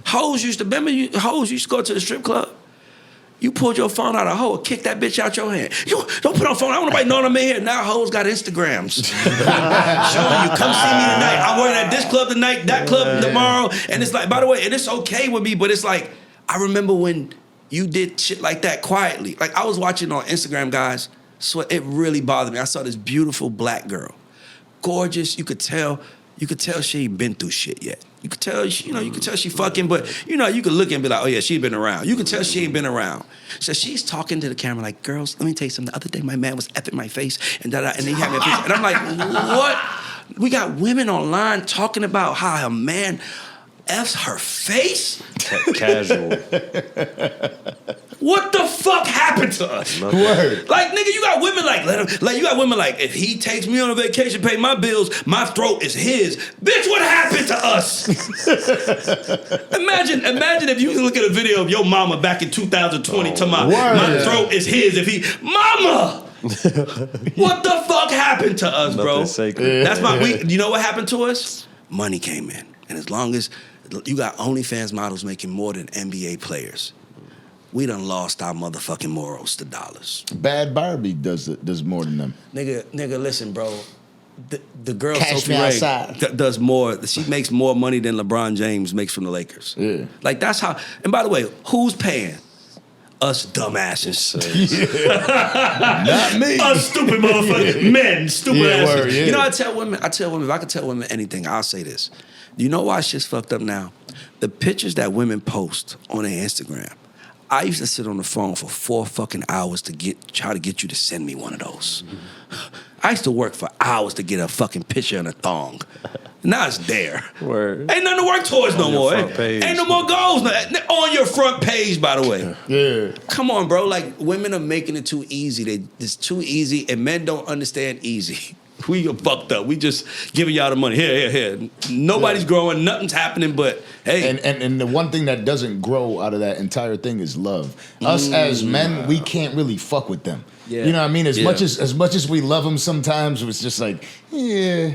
Hoes used to go to the strip club. You pulled your phone out of a hoe, kick that bitch out your hand. You don't put on phone. I don't want nobody knowing I'm in here. Now hoes got Instagrams. Showing you, come see me tonight. I'm working at this club tonight, that club tomorrow. And it's like, by the way, and it's okay with me, but it's like, I remember when you did shit like that quietly. Like, I was watching on Instagram, guys, so it really bothered me. I saw this beautiful black girl. Gorgeous. You could tell she ain't been through shit yet. You could tell, you could tell she fucking, but you could look and be like, oh yeah, she been around. You could tell she ain't been around. So she's talking to the camera like, girls, let me tell you something. The other day, my man was effing my face and and he had me a picture. And I'm like, what? We got women online talking about how a man F's her face? Casual. What the fuck happened to us? Word. Like, nigga, you got women like, if he takes me on a vacation, pay my bills, my throat is his. Bitch, what happened to us? Imagine if you look at a video of your mama back in 2020 to my throat is his. If he, mama! What the fuck happened to us, bro? You know what happened to us? Money came in. And as long as you got OnlyFans models making more than NBA players, we done lost our motherfucking morals to dollars. Bad Barbie does more than them. Nigga, listen, bro. The girl Cash Sophie me Ray outside. does more. She makes more money than LeBron James makes from the Lakers. Yeah. Like, that's how. And by the way, who's paying? Us dumbasses. Not me. Us stupid motherfuckers. Men, stupid asses. Word, yeah. You know, I tell women, if I could tell women anything, I'll say this. You know why shit's fucked up now? The pictures that women post on their Instagram. I used to sit on the phone for 4 fucking hours to try to get you to send me one of those. I used to work for hours to get a fucking picture and a thong. Now it's there. Word. Ain't nothing to work towards no more. Ain't no more goals on your front page, by the way. Yeah. Come on, bro. Like, women are making it too easy. It's too easy, and men don't understand easy. We are fucked up. We just giving y'all the money. Here. Nobody's growing. Nothing's happening. But hey, and the one thing that doesn't grow out of that entire thing is love. Us as men, we can't really fuck with them. Yeah. You know what I mean? As much as we love them, sometimes it's just like, yeah.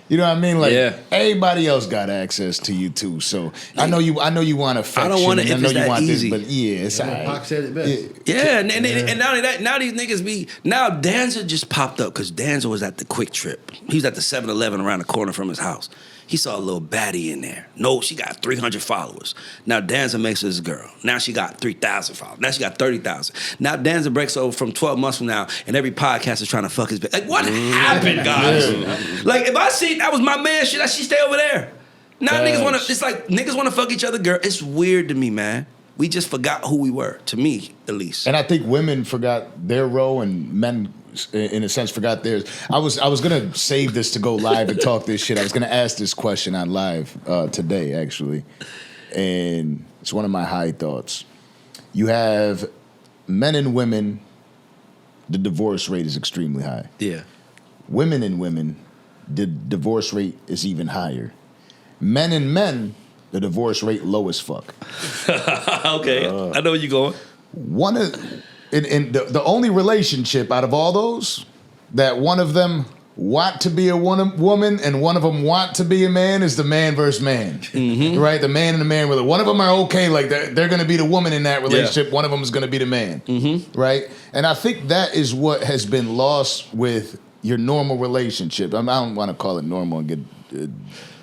You know what I mean? Like, everybody else got access to you too. So I know you want affection. I don't want it. I know you want easy. This, but it's all right. Pac said it best. Yeah, and not only that, now these niggas now Danza just popped up because Danza was at the Quick Trip. He was at the 7-Eleven around the corner from his house. He saw a little baddie in there. No, she got 300 followers. Now Danza makes this girl. Now she got 3,000 followers. Now she got 30,000. Now Danza breaks over from 12 months from now, and every podcast is trying to fuck his bitch. Like, what happened, guys? Like, if I see that was my man, should she stay over there? Now niggas want to fuck each other, girl. It's weird to me, man. We just forgot who we were, to me, at least. And I think women forgot their role, and men, in a sense, forgot theirs. I was gonna save this to go live and talk this shit. I was gonna ask this question on live today, actually, and it's one of my high thoughts. You have men and women. The divorce rate is extremely high. Yeah. Women and women, the divorce rate is even higher. Men and men, the divorce rate low as fuck. Okay, I know where you're going. One of in the only relationship out of all those that one of them want to be a woman and one of them want to be a man is the man versus man, right? The man and the man. One of them are okay, like they're going to be the woman in that relationship. Yeah. One of them is going to be the man, right? And I think that is what has been lost with your normal relationship. I don't want to call it normal and get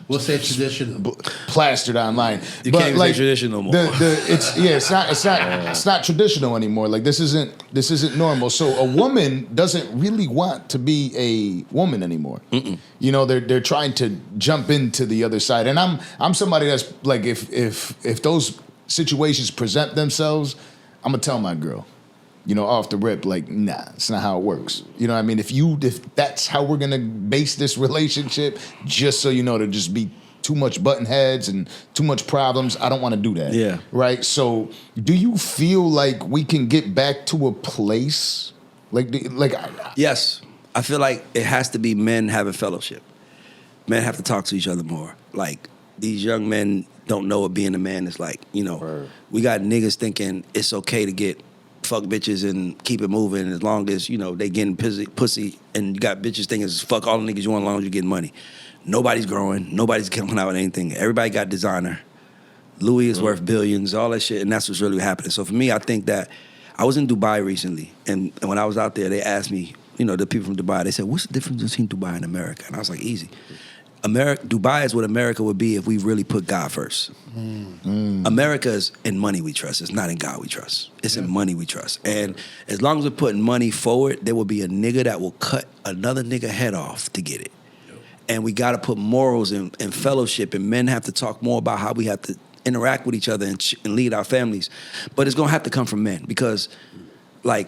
we'll say traditional, plastered online. You can't even say traditional no more. It's not traditional anymore. Like this isn't normal. So a woman doesn't really want to be a woman anymore. You know, they're trying to jump into the other side. And I'm somebody that's like, if those situations present themselves, I'm gonna tell my girl, you know, off the rip, like, nah, it's not how it works. You know what I mean? If that's how we're gonna base this relationship, just so you know, to just be too much button heads and too much problems, I don't want to do that. Yeah. Right? So do you feel like we can get back to a place? Yes. I feel like it has to be men having fellowship. Men have to talk to each other more. Like, these young men don't know what being a man is like. You know, we got niggas thinking it's okay to get fuck bitches and keep it moving as long as, you know, they getting pussy, and you got bitches thinking it's fuck all the niggas you want as long as you getting money. Nobody's growing. Nobody's coming out with anything. Everybody got designer. Louis is worth billions, all that shit, and that's what's really happening. So for me, I think that I was in Dubai recently, and when I was out there, they asked me, you know, the people from Dubai, they said, what's the difference between Dubai and America? And I was like, easy. Dubai is what America would be if we really put God first. America is in money we trust. It's not in God we trust. It's in money we trust. And as long as we're putting money forward, there will be a nigga that will cut another nigga head off to get it. And we got to put morals and fellowship, and men have to talk more about how we have to interact with each other and lead our families. But it's going to have to come from men, because I'm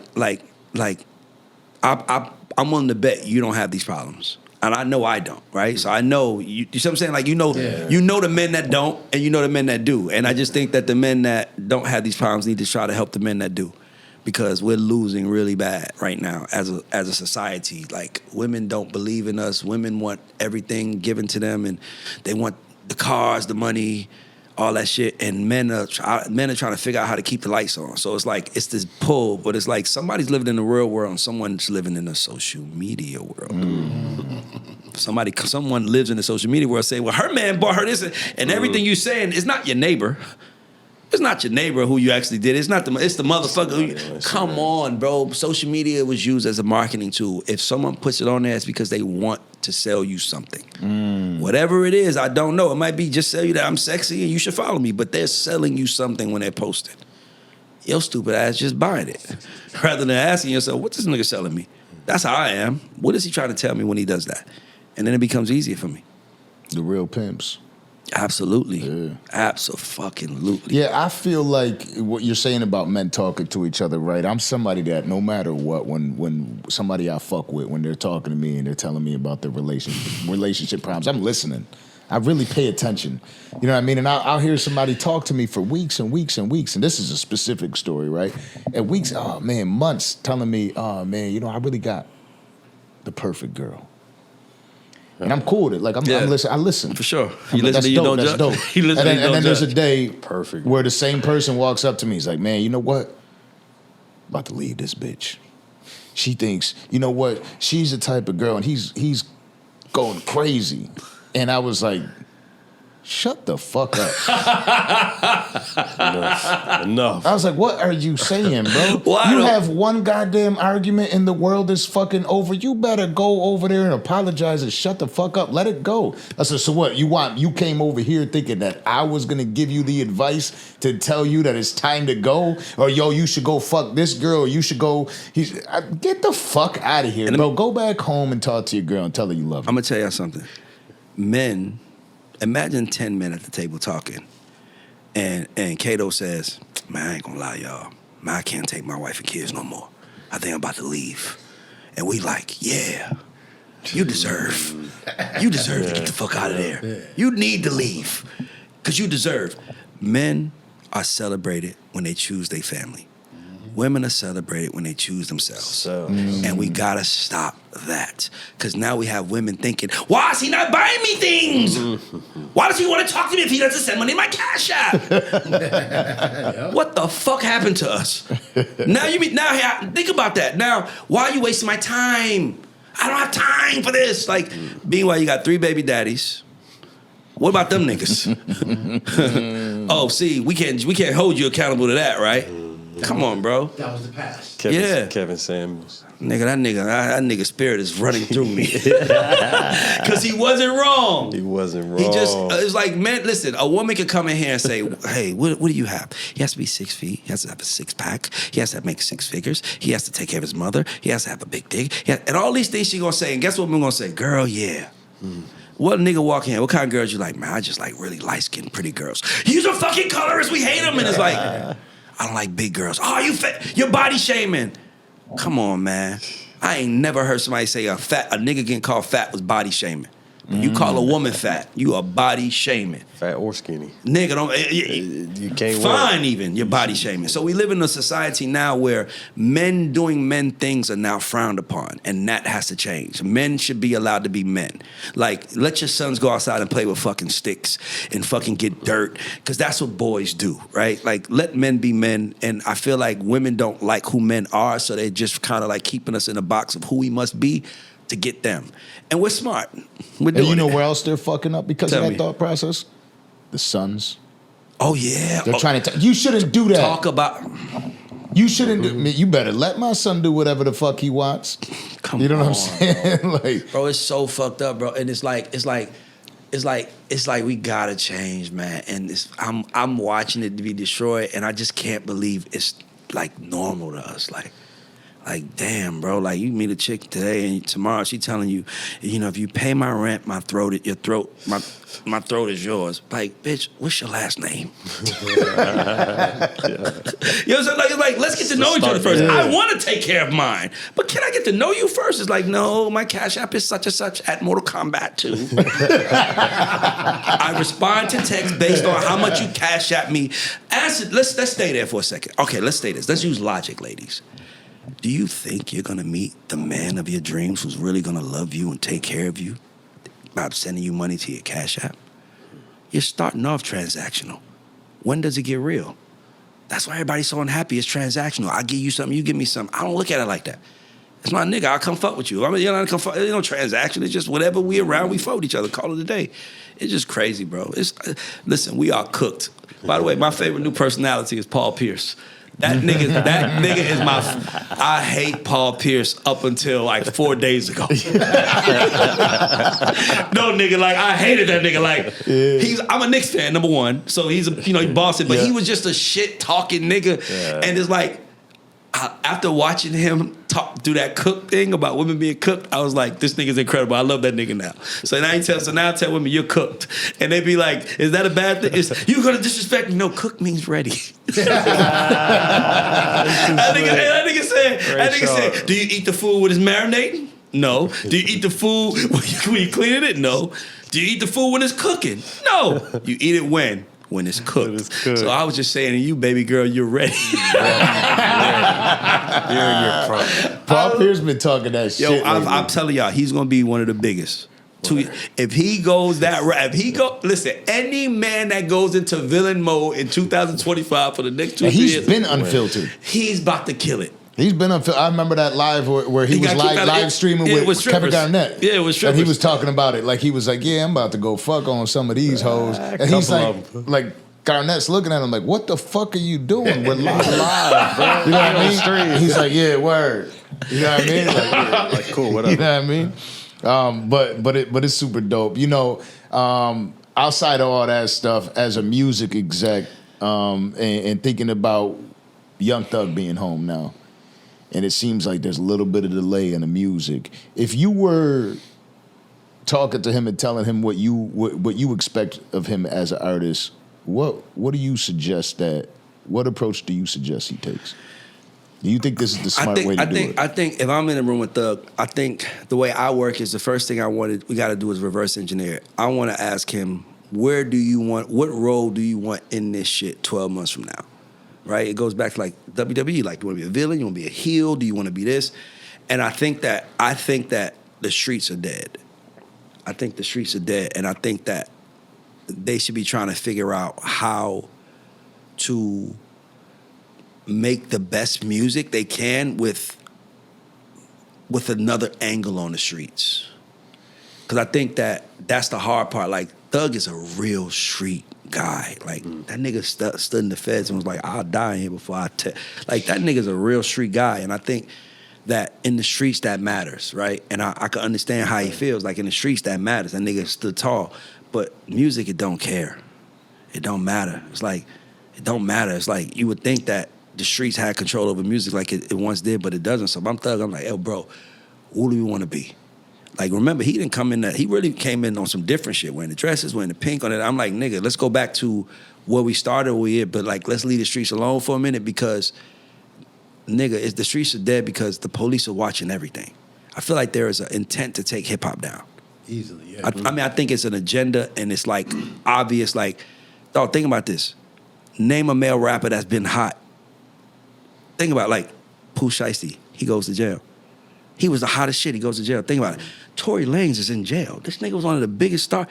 willing to bet you don't have these problems. And I know I don't, right? So I know, you see what I'm saying? Like, you know the men that don't, and you know the men that do. And I just think that the men that don't have these problems need to try to help the men that do, because we're losing really bad right now as a society. Like, women don't believe in us. Women want everything given to them, and they want the cars, the money, all that shit. And men are trying to figure out how to keep the lights on. So it's like, it's this pull, but it's like somebody's living in the real world and someone's living in the social media world. Someone lives in the social media world saying, well, her man bought her this, and everything you saying is not your neighbor. It's not your neighbor who you actually did. It's the motherfucker. Come on, bro. Social media was used as a marketing tool. If someone puts it on there, it's because they want to sell you something. Whatever it is, I don't know. It might be just sell you that I'm sexy and you should follow me, but they're selling you something when they're posting. Your stupid ass just buying it. Rather than asking yourself, what's this nigga selling me? That's how I am. What is he trying to tell me when he does that? And then it becomes easier for me. The real pimps. Absolutely. Yeah. Absolutely. Yeah, I feel like what you're saying about men talking to each other, right? I'm somebody that no matter what, when somebody I fuck with, when they're talking to me and they're telling me about their relationship problems, I'm listening. I really pay attention. You know what I mean? And I'll hear somebody talk to me for weeks and weeks and weeks, and this is a specific story, right? And weeks, months telling me, I really got the perfect girl. And I'm cool with it. Like, I'm listening. I listen. For sure. You listen to you don't judge. That's dope. And then there's a day where the same person walks up to me. He's like, man, you know what? I'm about to leave this bitch. She thinks, you know what? She's the type of girl, and he's going crazy. And I was like, shut the fuck up. Enough. I was like, what are you saying, bro? You have one goddamn argument and the world is fucking over. You better go over there and apologize and shut the fuck up. Let it go. I said, so what? You came over here thinking that I was going to give you the advice to tell you that it's time to go? Or, yo, you should go fuck this girl. Or you should go. Get the fuck out of here, bro. Go back home and talk to your girl and tell her you love her. I'm going to tell you something. Men... Imagine 10 men at the table talking, and Kato says, man, I ain't gonna lie, y'all. Man, I can't take my wife and kids no more. I think I'm about to leave. And we like, yeah, you deserve to get the fuck out of there. Yeah. You need to leave, because you deserve. Men are celebrated when they choose their family. Women are celebrated when they choose themselves. So, And we gotta stop that. Because now we have women thinking, why is he not buying me things? Why does he want to talk to me if he doesn't send money in my Cash App? What the fuck happened to us? Now think about that. Now, why are you wasting my time? I don't have time for this. Like, meanwhile, you got 3 baby daddies. What about them niggas? Oh, see, we can't hold you accountable to that, right? Come on, bro. That was the past. Kevin Samuels. That nigga spirit is running through me. Because he wasn't wrong. He wasn't wrong. He just, it's like, man, listen, a woman could come in here and say, hey, what do you have? He has to be 6 feet. He has to have a 6-pack. He has to make 6 figures. He has to take care of his mother. He has to have a big dick. And all these things she gonna say. And guess what we're gonna say? Girl, yeah. What nigga walk in? What kind of girls you like? Man, I just like really light-skinned, pretty girls. You're a fucking colorist. We hate them. And it's like, I don't like big girls. Oh, you're body shaming. Come on, man. I ain't never heard somebody say a nigga getting called fat was body shaming. When you call a woman fat, you are body shaming. Fat or skinny. Nigga, You can't fine win. even, you're body shaming. So we live in a society now where men doing men things are now frowned upon, and that has to change. Men should be allowed to be men. Like, let your sons go outside and play with fucking sticks and fucking get dirt, because that's what boys do, right? Like, let men be men, and I feel like women don't like who men are, so they just kind of like keeping us in a box of who we must be to get them. And we're smart. We're doing And you know it. where else they're fucking up because Tell of that me. thought process? The sons. Oh, yeah. They're trying to you shouldn't do that. Talk about... You shouldn't do, you better let my son do whatever the fuck he wants. Come You know what I'm on, saying? Like, Bro, it's so fucked up, bro. And it's like we gotta change, man. And I'm watching it be destroyed, and I just can't believe it's like normal to us. Like, damn, bro. Like, you meet a chick today, and tomorrow she telling you, you know, if you pay my rent, my throat is yours. Like, bitch, what's your last name? You know what I'm saying? Like, let's get to know each other first. Yeah. I want to take care of mine, but can I get to know you first? It's like, no, my Cash App is such and such at Mortal Kombat 2. I respond to text based on how much you Cash App me. Let's stay there for a second. Okay, let's stay this. Let's use logic, ladies. Do you think you're gonna meet the man of your dreams who's really gonna love you and take care of you by sending you money to your Cash App? You're starting off transactional. When does it get real? That's why everybody's so unhappy. It's transactional. I give you something, you give me something. I don't look at it like that. It's my nigga. I'll come fuck with you. I mean, transaction. It's just whatever we around, we fuck with each other. Call it a day. It's just crazy, bro. Listen, we are cooked. By the way, my favorite new personality is Paul Pierce. That nigga is I hate Paul Pierce up until like 4 days ago. No, nigga, like I hated that nigga. Like I'm a Knicks fan, number one. So he's he bossed it, but he was just a shit talking nigga. Yeah. And it's like after watching him do that cook thing about women being cooked, I was like, this nigga's incredible. I love that nigga now. So now I tell women you're cooked. And they be like, is that a bad thing? You gonna disrespect me? No, cook means ready. That nigga said, do you eat the food when it's marinating? No. Do you eat the food when you cleaning it? No. Do you eat the food when it's cooking? No. You eat it when it's cooked. So I was just saying to you, baby girl, you're ready. You're in your prime. Paul Pierce been talking that shit. Yo, I'm telling y'all, he's gonna be one of the biggest. If he goes that route, listen, any man that goes into villain mode in 2025 for the next 2 years, he's been unfiltered. He's about to kill it. He's been unfiltered. I remember that live where he was live streaming with Kevin Garnett. Yeah, it was strippers. And he was talking about it like he was like, yeah, I'm about to go fuck on some of these hoes. And he's like Garnett's looking at him like, what the fuck are you doing? We're live, bro. You know what I mean? He's like, yeah, word. You know what I mean? Like cool, whatever. You know what I mean? But it's super dope. You know, outside of all that stuff, as a music exec, and thinking about Young Thug being home now, and it seems like there's a little bit of delay in the music. If you were talking to him and telling him what you expect of him as an artist, what do you suggest what approach do you suggest he takes? Do you think this is the smart way to do it? I think if I'm in a room with Thug, I think the way I work is the first thing we got to do is reverse engineer it. I want to ask him, what role do you want in this shit 12 months from now? right? It goes back to like WWE. Like, you want to be a villain? You want to be a heel? Do you want to be this? And I think that the streets are dead. I think the streets are dead, and I think that they should be trying to figure out how to make the best music they can with another angle on the streets. Because I think that's the hard part. Like, Thug is a real street guy. Like, that nigga stood in the feds and was like, I'll die in here before I like, that nigga's a real street guy. And I think that in the streets that matters, right? And I can understand how he feels. Like, in the streets that matters. That nigga stood tall. But music, it don't care. It don't matter. It's like, it don't matter. It's like, you would think that the streets had control over music like it once did, but it doesn't. So if I'm Thug, I'm like, yo, bro, who do we want to be? Like, remember, he didn't come in he really came in on some different shit, wearing the dresses, wearing the pink on it. I'm like, nigga, let's go back to where we started, but like, let's leave the streets alone for a minute, because, nigga, the streets are dead because the police are watching everything. I feel like there is an intent to take hip-hop down. Easily, yeah. I mean, I think it's an agenda, and it's like obvious. Like, dog, think about this. Name a male rapper that's been hot. Think about, like, Pooh Shiesty. He goes to jail. He was the hottest shit. He goes to jail. Think about it. Tory Lanez is in jail. This nigga was one of the biggest stars.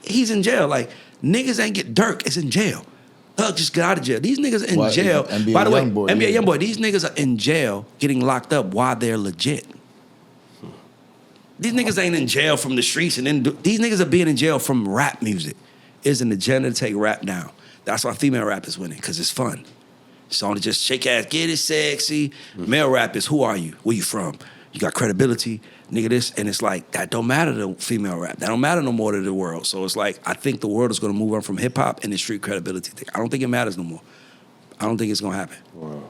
He's in jail. Like, niggas ain't get Dirk is in jail. Thug just got out of jail. These niggas are in jail. NBA By the way, Youngboy, NBA yeah. Youngboy, these niggas are in jail getting locked up while they're legit. These niggas ain't in jail from the streets. And then these niggas are being in jail from rap music. It's an agenda to take rap down. That's why female rap is winning, because it's fun. It's only just shake ass, get it sexy. Male rap is, who are you? Where you from? You got credibility, nigga this. And it's like, that don't matter to female rap. That don't matter no more to the world. So it's like, I think the world is going to move on from hip hop and the street credibility thing. I don't think it matters no more. I don't think it's going to happen. Wow.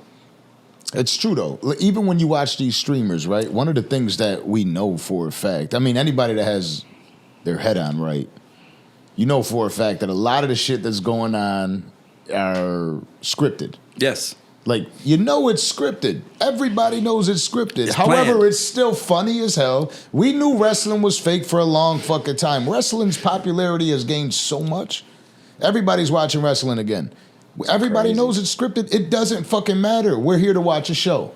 It's true, though. Even when you watch these streamers, right, one of the things that we know for a fact, I mean, anybody that has their head on right, you know for a fact that a lot of the shit that's going on are scripted. Yes. Like, you know it's scripted. Everybody knows it's scripted. It's However, planned. it's still funny as hell. We knew wrestling was fake for a long fucking time. Wrestling's popularity has gained so much. Everybody's watching wrestling again. Everybody knows it's scripted. It doesn't fucking matter. We're here to watch a show.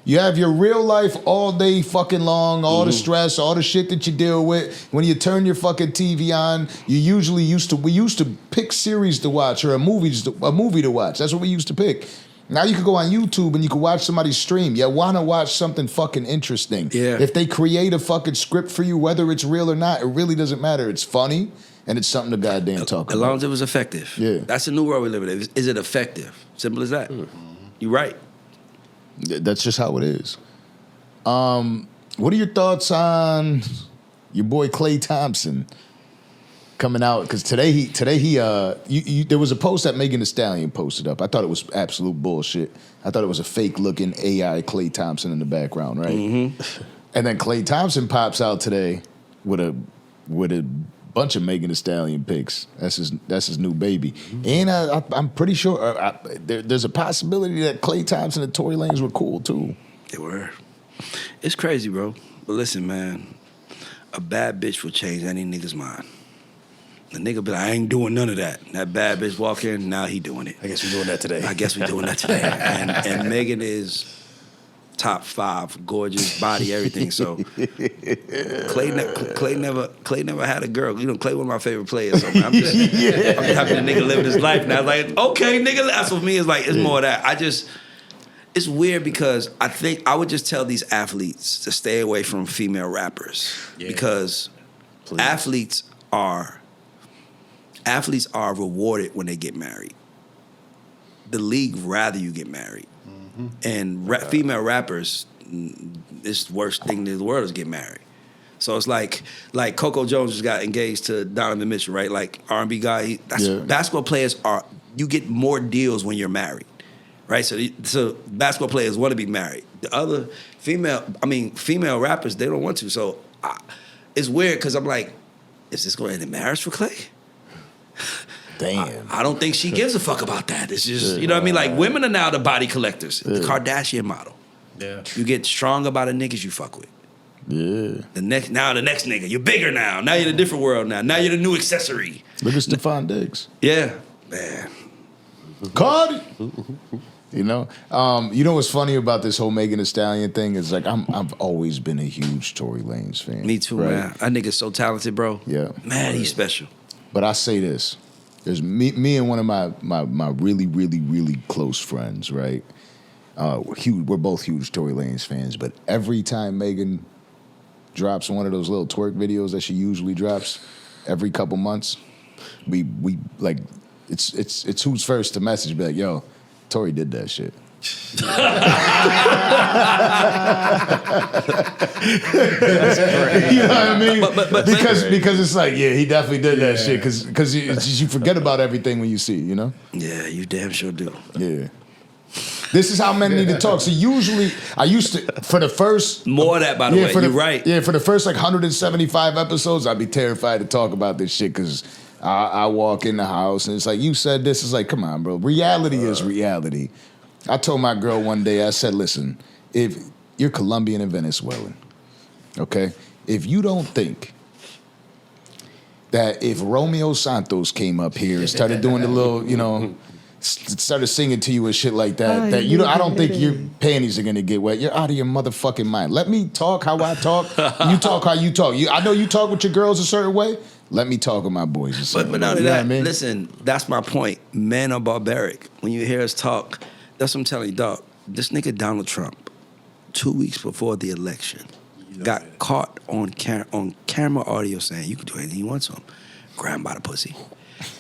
You have your real life all day fucking long, all the stress, all the shit that you deal with. When you turn your fucking TV on, we used to pick series to watch or a movie to watch. That's what we used to pick. Now you can go on YouTube and you can watch somebody stream. You want to watch something fucking interesting. Yeah. If they create a fucking script for you, whether it's real or not, it really doesn't matter. It's funny and it's something to goddamn talk about. As long as it was effective. Yeah. That's the new world we live in. Is it effective? Simple as that. You're right. That's just how it is. What are your thoughts on your boy Klay Thompson coming out? Because today he there was a post that Megan Thee Stallion posted up. I thought it was absolute bullshit. I thought it was a fake looking AI Klay Thompson in the background, right? Mm-hmm. And then Klay Thompson pops out today with a bunch of Megan Thee Stallion pics. That's his new baby. And I'm pretty sure there's a possibility that Klay Thompson and Tory Lanez were cool too. They were. It's crazy, bro. But listen, man, a bad bitch will change any nigga's mind. The nigga be like, I ain't doing none of that. That bad bitch walk in, now he doing it. I guess we're doing that today. And Megan is top 5, gorgeous body, everything. So Klay never had a girl. You know, Klay one of my favorite players. So I'm just happy the nigga living his life now. It's like, okay, nigga, that's what me is like. It's more of that. It's weird because I think I would just tell these athletes to stay away from female rappers because athletes are rewarded when they get married. The league rather you get married. And female rappers, it's the worst thing in the world is get married. So it's like Coco Jones just got engaged to Donovan Mitchell, right? Like R&B guy. Basketball players you get more deals when you're married, right? So basketball players want to be married. The other female rappers, they don't want to. So it's weird because I'm like, is this going to end in marriage for Klay? Damn. I don't think she gives a fuck about that. It's just, you know what I mean? Like, women are now the body collectors. The Kardashian model. Yeah. You get strong about the niggas you fuck with. Yeah. The next nigga. You're bigger now. Now you're in a different world now. Now you're the new accessory. Look at Stephon Diggs. Yeah. Man. Cardi. You know what's funny about this whole Megan Thee Stallion thing is like I've always been a huge Tory Lanez fan. Me too, right? man. That nigga's so talented, bro. Yeah, man, he's special. But I say this: there's me and one of my really really really close friends, right? We're both huge Tory Lanez fans, but every time Megan drops one of those little twerk videos that she usually drops every couple months, we like it's who's first to message, be like, yo, Tory did that shit. You know what I mean? But because it's like, yeah, he definitely did that shit. Because you forget about everything when you see, you know? Yeah, you damn sure do. Yeah. This is how men need to talk. So usually, I used to, for the first... More of that, by the way. You're right. Yeah, for the first like 175 episodes, I'd be terrified to talk about this shit because I walk in the house and it's like, you said this. It's like, come on, bro. Reality is reality. I told my girl one day, I said, listen, if you're Colombian and Venezuelan, okay? If you don't think that if Romeo Santos came up here and started doing the little, you know... started singing to you and shit like that. I don't think your panties are gonna get wet. You're out of your motherfucking mind. Let me talk how I talk. You talk how you talk. I know you talk with your girls a certain way. Let me talk with my boys a certain way. But not only you know that, what I mean? listen, that's my point. Men are barbaric. When you hear us talk, that's what I'm telling you, dog. This nigga Donald Trump, 2 weeks before the election, got caught on camera audio saying you can do anything you want to him. Grab him by the pussy.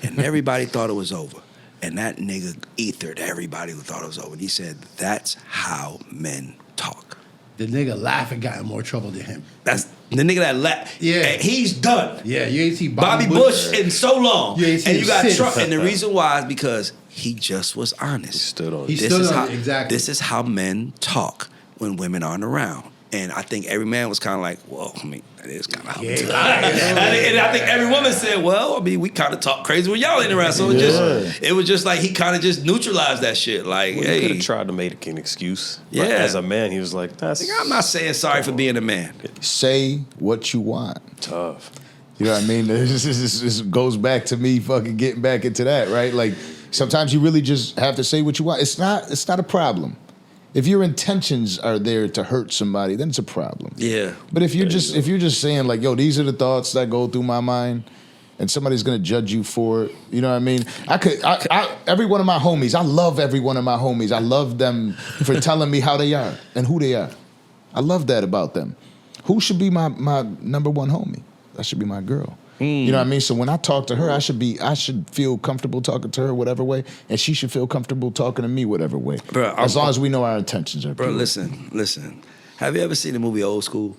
And everybody thought it was over. And that nigga ethered everybody who thought it was over. And he said, that's how men talk. The nigga laughing got in more trouble than him. That's the nigga that laughed. Yeah. And he's done. Yeah, you ain't see Bobby Bush in so long. You ain't see and you got him Trump. sit. And the reason why is because he just was honest. He stood on it. He stood on it, exactly. This is how men talk when women aren't around. And I think every man was kind of like, well, I mean, that is kind of how we talk. And I think every woman said, well, I mean, we kind of talk crazy when y'all ain't around. So it was just like he kind of just neutralized that shit. Like, He hey. could have tried to make an excuse. Yeah. But as a man, he was like, that's I'm not saying sorry for being a man. Say what you want. tough. You know what I mean? This goes back to me fucking getting back into that, right? Like sometimes you really just have to say what you want. It's not a problem. If your intentions are there to hurt somebody, then it's a problem. Yeah. But if you're just saying like, yo, these are the thoughts that go through my mind, and somebody's gonna judge you for it, you know what I mean? Every one of my homies, I love every one of my homies. I love them for telling me how they are and who they are. I love that about them. Who should be my number one homie? That should be my girl. You know what I mean? So when I talk to her, I should feel comfortable talking to her whatever way, and she should feel comfortable talking to me whatever way. Bro, as long as we know our intentions are Bro, pure. listen. Have you ever seen the movie Old School?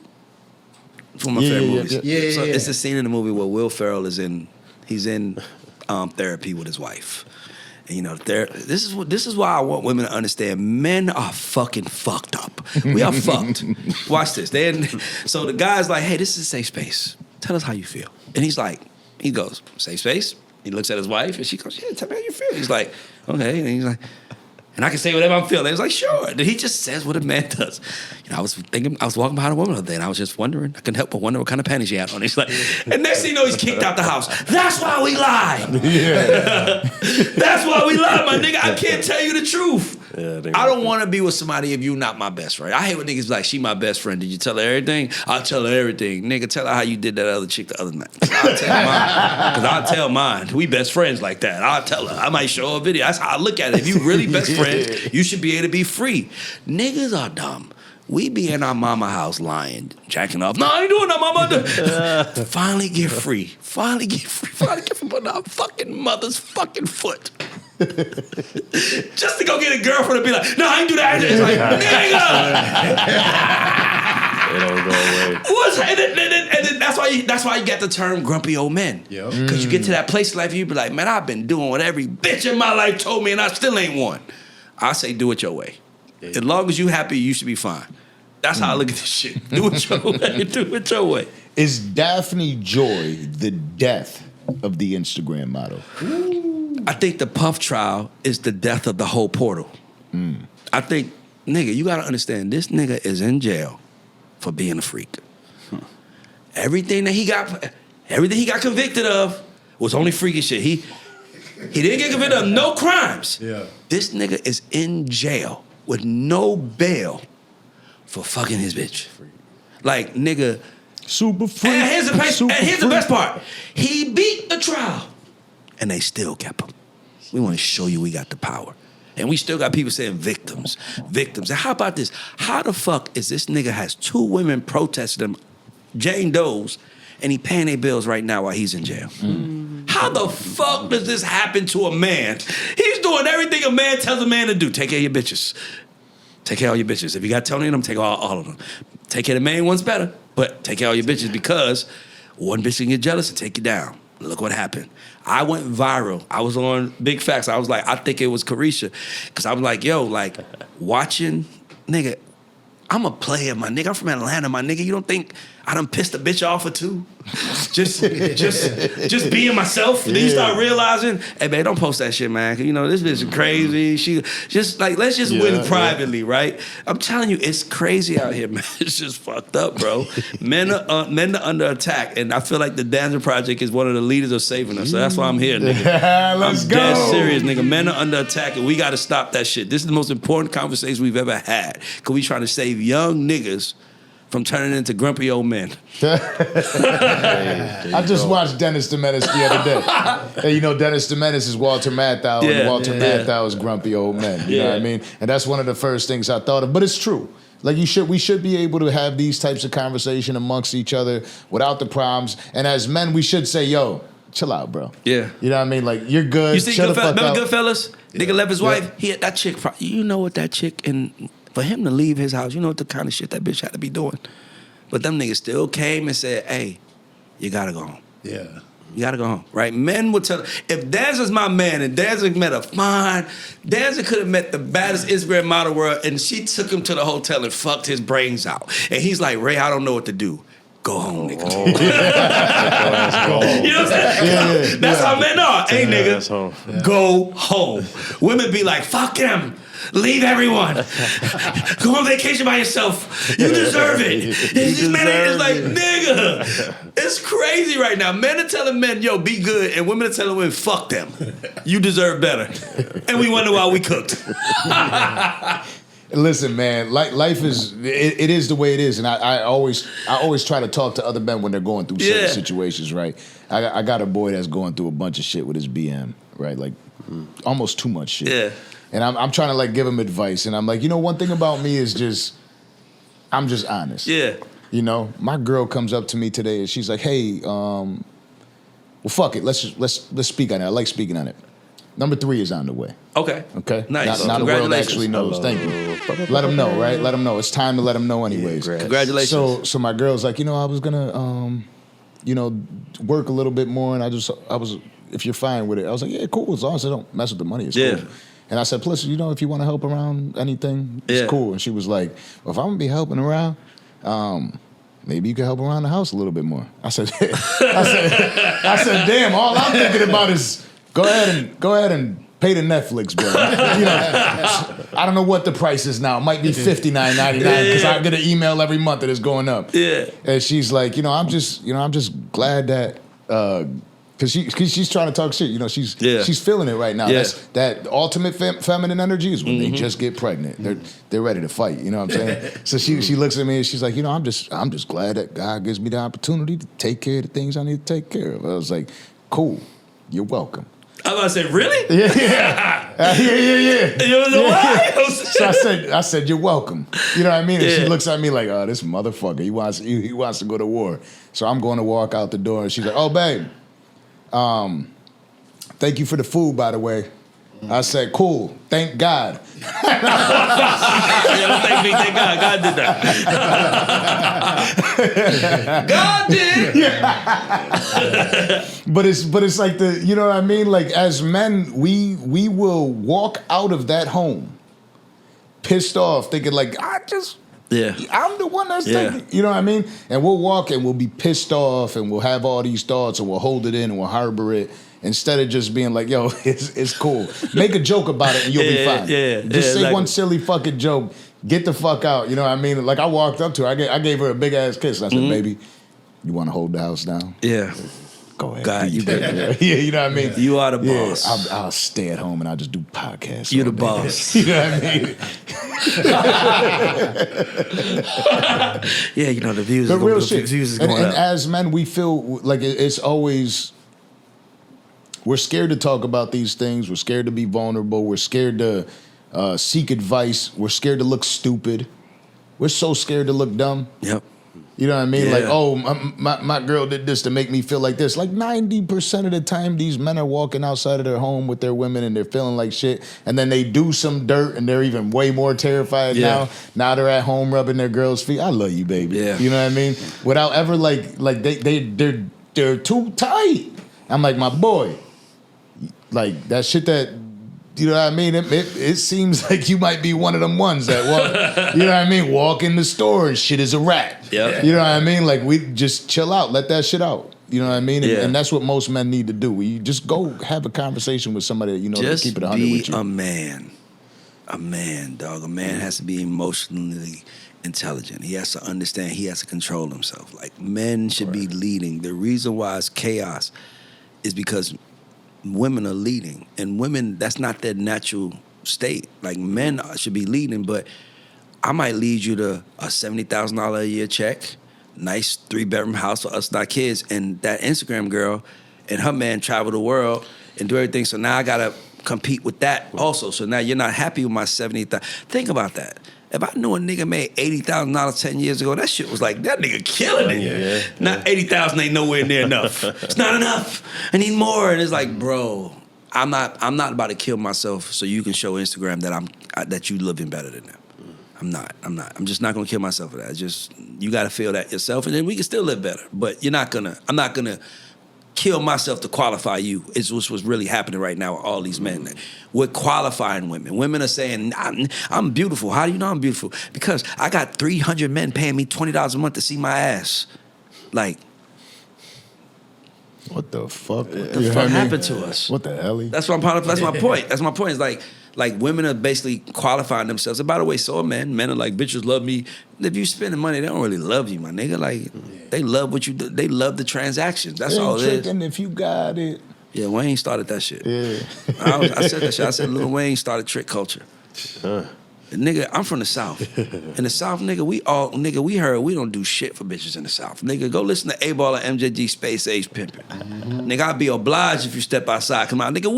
It's one of my favorite movies. So it's a scene in the movie where Will Ferrell is in therapy with his wife. And you know, this is why I want women to understand men are fucking fucked up. We are fucked. Watch this. So the guy's like, hey, this is a safe space. Tell us how you feel. And he goes, safe space? He looks at his wife and she goes, yeah, tell me how you feel. He's like, okay. And he's like, and I can say whatever I'm feeling. He was like, sure. And he just says what a man does. You know, I was walking behind a woman the other day and I was just wondering, I couldn't help but wonder what kind of panties she had on. He's like, and next thing you know, he's kicked out the house. That's why we lie. Yeah. That's why we lie, my nigga. I can't tell you the truth. Yeah, I don't want to be with somebody if you not my best friend. I hate when niggas be like, she my best friend. Did you tell her everything? I'll tell her everything. Nigga, tell her how you did that other chick the other night. I'll tell mine. Because I'll tell mine. We best friends like that. I'll tell her. I might show her a video. That's how I look at it. If you really best friends, you should be able to be free. Niggas are dumb. We be in our mama house lying, jacking off. No, I ain't doing that, mama. Finally get free. Finally get from under our fucking mother's fucking foot. Just to go get a girlfriend and be like, no, I ain't do that. It's like, nigga. They don't go away. And then that's why you get the term grumpy old men. Because you get to that place in life, you be like, man, I've been doing what every bitch in my life told me and I still ain't won. I say do it your way. As long as you happy, you should be fine. That's how I look at this shit. Do it your way. Do it your way. Is Daphne Joy the death of the Instagram model? I think the Puff trial is the death of the whole portal. I think, nigga, you gotta understand, this nigga is in jail for being a freak. Everything he got convicted of was only freaky shit. He didn't get convicted of no crimes. Yeah. This nigga is in jail with no bail for fucking his bitch. Like, nigga. Super free. And here's the best part. He beat the trial. And they still kept him. We want to show you we got the power. And we still got people saying victims. And how about this? How the fuck is this nigga has 2 women protesting him, Jane Doe's, and he paying their bills right now while he's in jail? How the fuck does this happen to a man? He's doing everything a man tells a man to do. Take care of your bitches. Take care of all your bitches. If you got Tony in them, take all of them. Take care of the main one's better, but take care of all your bitches because one bitch can get jealous and take you down. Look what happened. I went viral. I was on Big Facts. I was like, I think it was Carisha. Because I was like, yo, like, watching, nigga, I'm a player, my nigga. I'm from Atlanta, my nigga. You don't think I done pissed a bitch off or 2? just being myself. And then you start realizing, hey, man, don't post that shit, man. 'Cause, you know, this bitch is crazy. She just, like, let's just win privately, right? I'm telling you, it's crazy out here, man. It's just fucked up, bro. Men are under attack. And I feel like the Danza Project is one of the leaders of saving us. So that's why I'm here, nigga. Let's I'm go. dead serious, nigga. Men are under attack, and we got to stop that shit. This is the most important conversation we've ever had. Because we trying to save young niggas from turning into grumpy old men. I just watched Dennis the Menace the other day. And you know, Dennis the Menace is Walter Matthau, and Walter Matthau is grumpy old men. You know what I mean? And that's one of the first things I thought of. But it's true. Like we should be able to have these types of conversation amongst each other without the problems. And as men, we should say, yo, chill out, bro. Yeah. You know what I mean? Like, you're good. You see, Shut remember out. Goodfellas? Nigga left his wife. He had that chick. You know what that chick, and for him to leave his house, you know what the kind of shit that bitch had to be doing. But them niggas still came and said, hey, you gotta go home. Yeah. You gotta go home, right? Men would tell, if Danza's my man and Danza met a fine, Danza could have met the baddest Instagram model world and she took him to the hotel and fucked his brains out. And he's like, Ray, I don't know what to do. Go home, nigga. You know what I'm saying? That's how men are. Hey, nigga, go home. Women be like, fuck him. Leave everyone. Go on vacation by yourself. You deserve it. These men is like, nigga. It's crazy right now. Men are telling men, yo, be good. And women are telling women, fuck them. You deserve better. And we wonder why we cooked. Listen, man, life is it is the way it is, and I always try to talk to other men when they're going through certain situations, right? I got a boy that's going through a bunch of shit with his BM, right? Like almost too much shit. Yeah. And I'm trying to like give him advice, and I'm like, you know, one thing about me is I'm just honest. Yeah. You know, my girl comes up to me today and she's like, hey, well, fuck it, let's speak on it. I like speaking on it. Number 3 is on the way. Okay. Nice. Now the world actually knows. Thank you. Let them know, right? Let them know. It's time to let them know anyways. Yeah, congratulations. So my girl's like, you know, I was gonna, work a little bit more, and I was, if you're fine with it, I was like, yeah, cool. As long as I don't mess with the money, it's cool. And I said, plus, you know, if you want to help around anything, it's cool. And she was like, well, if I'm gonna be helping around, maybe you can help around the house a little bit more. I said, damn, all I'm thinking about is go ahead and pay the Netflix bill. You know, I don't know what the price is now. It might be $59.99 because I get an email every month that it's going up. Yeah. And she's like, I'm just glad that because she's trying to talk shit. You know, she's feeling it right now. Yeah. That ultimate feminine energy is when they just get pregnant. They're ready to fight. You know what I'm saying? So she looks at me and she's like, I'm just glad that God gives me the opportunity to take care of the things I need to take care of. I was like, cool, you're welcome. I was about to say, really? Yeah. You know why? So I said, you're welcome. You know what I mean? And she looks at me like, oh, this motherfucker, he wants to go to war. So I'm going to walk out the door, and she's like, oh, babe, thank you for the food, by the way. I said, cool, thank God. Thank God. God did that. God did. But it's like you know what I mean? Like as men, we will walk out of that home pissed off, thinking like, I'm the one that's thinking, you know what I mean? And we'll walk and we'll be pissed off and we'll have all these thoughts and we'll hold it in and we'll harbor it. Instead of just being like, yo, it's cool. Make a joke about it and you'll be fine. Just say one silly fucking joke. Get the fuck out. You know what I mean? Like I walked up to her. I gave her a big ass kiss. And I said, baby, you want to hold the house down? Yeah. Go ahead. God, you better. Yeah, you know what I mean? You are the boss. I'll stay at home and I'll just do podcasts. You're all the day. boss. You know what I mean? Yeah, you know, the views The is real going, shit. the views is And going up. as men, we feel like it's always, we're scared to talk about these things. We're scared to be vulnerable. We're scared to seek advice. We're scared to look stupid. We're so scared to look dumb. Yep. You know what I mean? Yeah. Like, oh, my girl did this to make me feel like this. Like 90% of the time, these men are walking outside of their home with their women and they're feeling like shit. And then they do some dirt and they're even way more terrified Yeah. now. Now they're at home rubbing their girl's feet. I love you, baby. Yeah. You know what I mean? Without ever like they're too tight. I'm like, my boy, like that shit that. You know what I mean? It seems like you might be one of them ones that walk, you know what I mean? Walk in the store and shit is a rat. Yep. You know what I mean? Like, we just chill out, let that shit out. You know what I mean? Yeah. And that's what most men need to do. We just go have a conversation with somebody that you know to Just keep it 100 be with you. a man. A man, dog. A man has to be emotionally intelligent. He has to understand. He has to control himself. Like, men should be leading. The reason why it's chaos is because women are leading, and women, that's not their natural state. Like, men should be leading, but I might lead you to a $70,000 a year check, nice 3-bedroom house for us and our kids, and that Instagram girl and her man travel the world and do everything. So now I gotta compete with that also. So now you're not happy with my $70,000. Think about that. If I knew a nigga made $80,000 10 years ago, that shit was like, that nigga killing it. Yeah. Not 80,000 ain't nowhere near enough. It's not enough. I need more. And it's like, bro, I'm not about to kill myself so you can show Instagram that you living better than them. I'm not. I'm just not gonna kill myself for that. You gotta feel that yourself, and then we can still live better. But I'm not gonna kill myself to qualify you. It's what's really happening right now with all these men. We're qualifying women. Women are saying, I'm beautiful. How do you know I'm beautiful? Because I got 300 men paying me $20 a month to see my ass. Like, What the fuck? what the fuck happened to us? What the hell? That's what that's my point. That's my point. It's like women are basically qualifying themselves. And by the way, so are men. Men are like, bitches love me. If you spending money, they don't really love you, my nigga. Like, they love what you do. They love the transactions. That's all it is. And if you got it. Yeah, Wayne started that shit. Yeah. I said that shit. I said Lil Wayne started trick culture. Nigga, I'm from the South. In the South, nigga, we heard we don't do shit for bitches in the South. Nigga, go listen to A-Ball and MJG Space Age Pimpin'. Nigga, I'd be obliged if you step outside. Come on, nigga,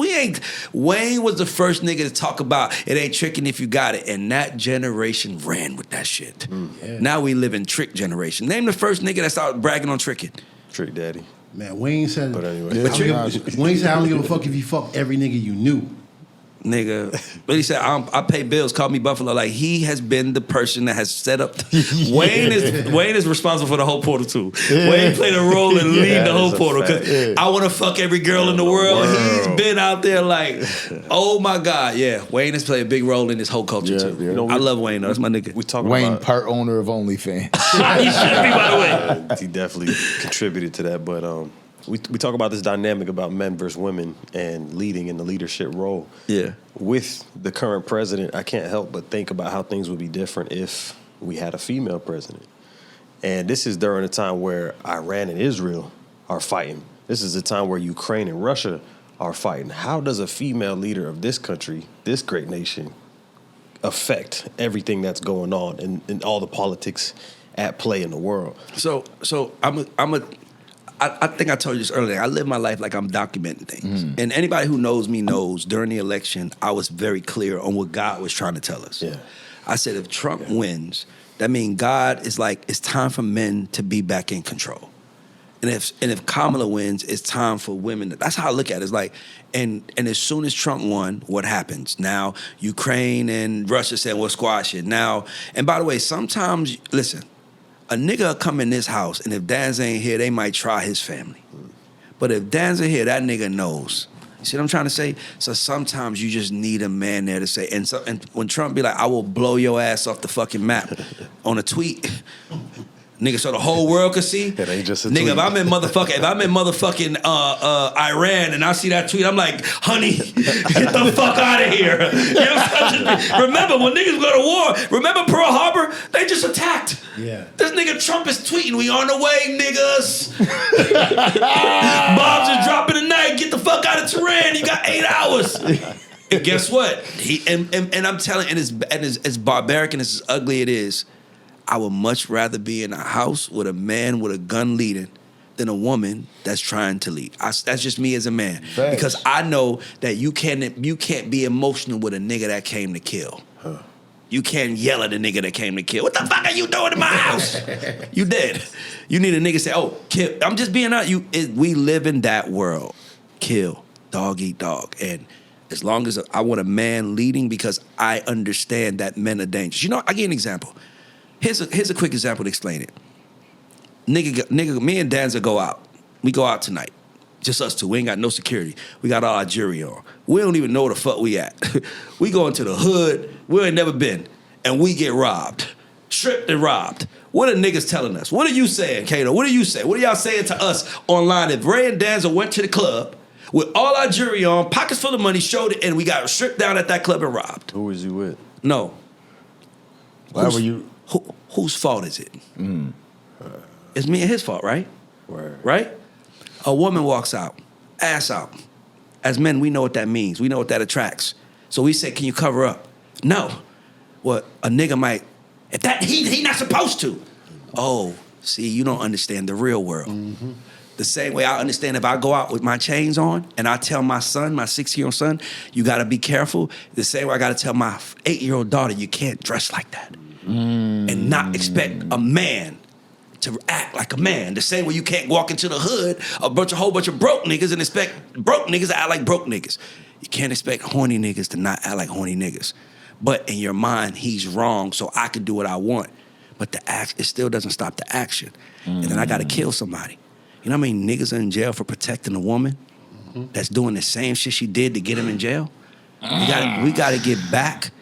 Wayne was the first nigga to talk about it ain't tricking if you got it. And that generation ran with that shit. Yeah. Now we live in trick generation. Name the first nigga that started bragging on tricking. Trick Daddy. Man, Wayne said. But anyway. Wayne said, I don't give a fuck if you fuck every nigga you knew. Nigga, but he said, I pay bills, call me Buffalo. Like, he has been the person that has set up. Wayne is responsible for the whole portal too. Wayne played a role and lead the whole portal. Because I want to fuck every girl in the world. He's been out there like, oh my God. Yeah, Wayne has played a big role in this whole culture too. Yeah. You know, I love Wayne though. That's my nigga. We talk Wayne, about part owner of OnlyFans. He should be, by the way. he definitely contributed to that, but we talk about this dynamic about men versus women and leading in the leadership role. Yeah. With the current president, I can't help but think about how things would be different if we had a female president. And this is during a time where Iran and Israel are fighting. This is a time where Ukraine and Russia are fighting. How does a female leader of this country, this great nation, affect everything that's going on and all the politics at play in the world? So I think I told you this earlier. I live my life like I'm documenting things. And anybody who knows me knows during the election, I was very clear on what God was trying to tell us. Yeah. I said, if Trump wins, that means God is like, it's time for men to be back in control. And if Kamala wins, it's time for women. That's how I look at it. It's like, and as soon as Trump won, what happens? Now, Ukraine and Russia saying, well, squash it. Now, and by the way, sometimes, listen, a nigga come in this house, and if Danza ain't here, they might try his family. But if Danza here, that nigga knows. You see what I'm trying to say? So sometimes you just need a man there to say, and when Trump be like, I will blow your ass off the fucking map on a tweet, Nigga, so the whole world could see. It ain't just a nigga, tweet. if I'm in motherfucking Iran and I see that tweet, I'm like, honey, get the fuck out of here. You know what I'm saying? Remember, when niggas go to war, remember Pearl Harbor? They just attacked. Yeah. This nigga Trump is tweeting, we on the way, niggas. Bombs are dropping tonight. Get the fuck out of Tehran. You got 8 hours. And guess what? And I'm telling, and as barbaric and as ugly it is, I would much rather be in a house with a man with a gun leading than a woman that's trying to lead. That's just me as a man. Facts. Because I know that you can't be emotional with a nigga that came to kill. Huh. You can't yell at a nigga that came to kill. What the fuck are you doing in my house? You dead. You need a nigga say, oh, kill. I'm just being honest. We live in that world. Kill. Dog eat dog. And as long as I want a man leading, because I understand that men are dangerous. You know, I give you an example. Here's a quick example to explain it. Nigga, me and Danza go out. We go out tonight. Just us two. We ain't got no security. We got all our jury on. We don't even know where the fuck we at. We go into the hood. We ain't never been. And we get robbed. Stripped and robbed. What are niggas telling us? What are you saying, Kato? What are you saying? What are y'all saying to us online? If Ray and Danza went to the club with all our jury on, pockets full of money, showed it, and we got stripped down at that club and robbed. Who was you with? No. Why were you? Whose fault is it? It's me and his fault, right? Word. Right? A woman walks out, ass out. As men, we know what that means. We know what that attracts. So we say, can you cover up? No. What a nigga might, if that he not supposed to. Oh, see, you don't understand the real world. Mm-hmm. The same way I understand if I go out with my chains on and I tell my son, my 6-year-old son, you gotta be careful. The same way I gotta tell my 8-year-old daughter, you can't dress like that. And not expect a man to act like a man. The same way you can't walk into the hood, a whole bunch of broke niggas and expect broke niggas to act like broke niggas. You can't expect horny niggas to not act like horny niggas. But in your mind, he's wrong, so I can do what I want. But it still doesn't stop the action. And then I gotta kill somebody. You know how many niggas are in jail for protecting a woman that's doing the same shit she did to get him in jail? We gotta get back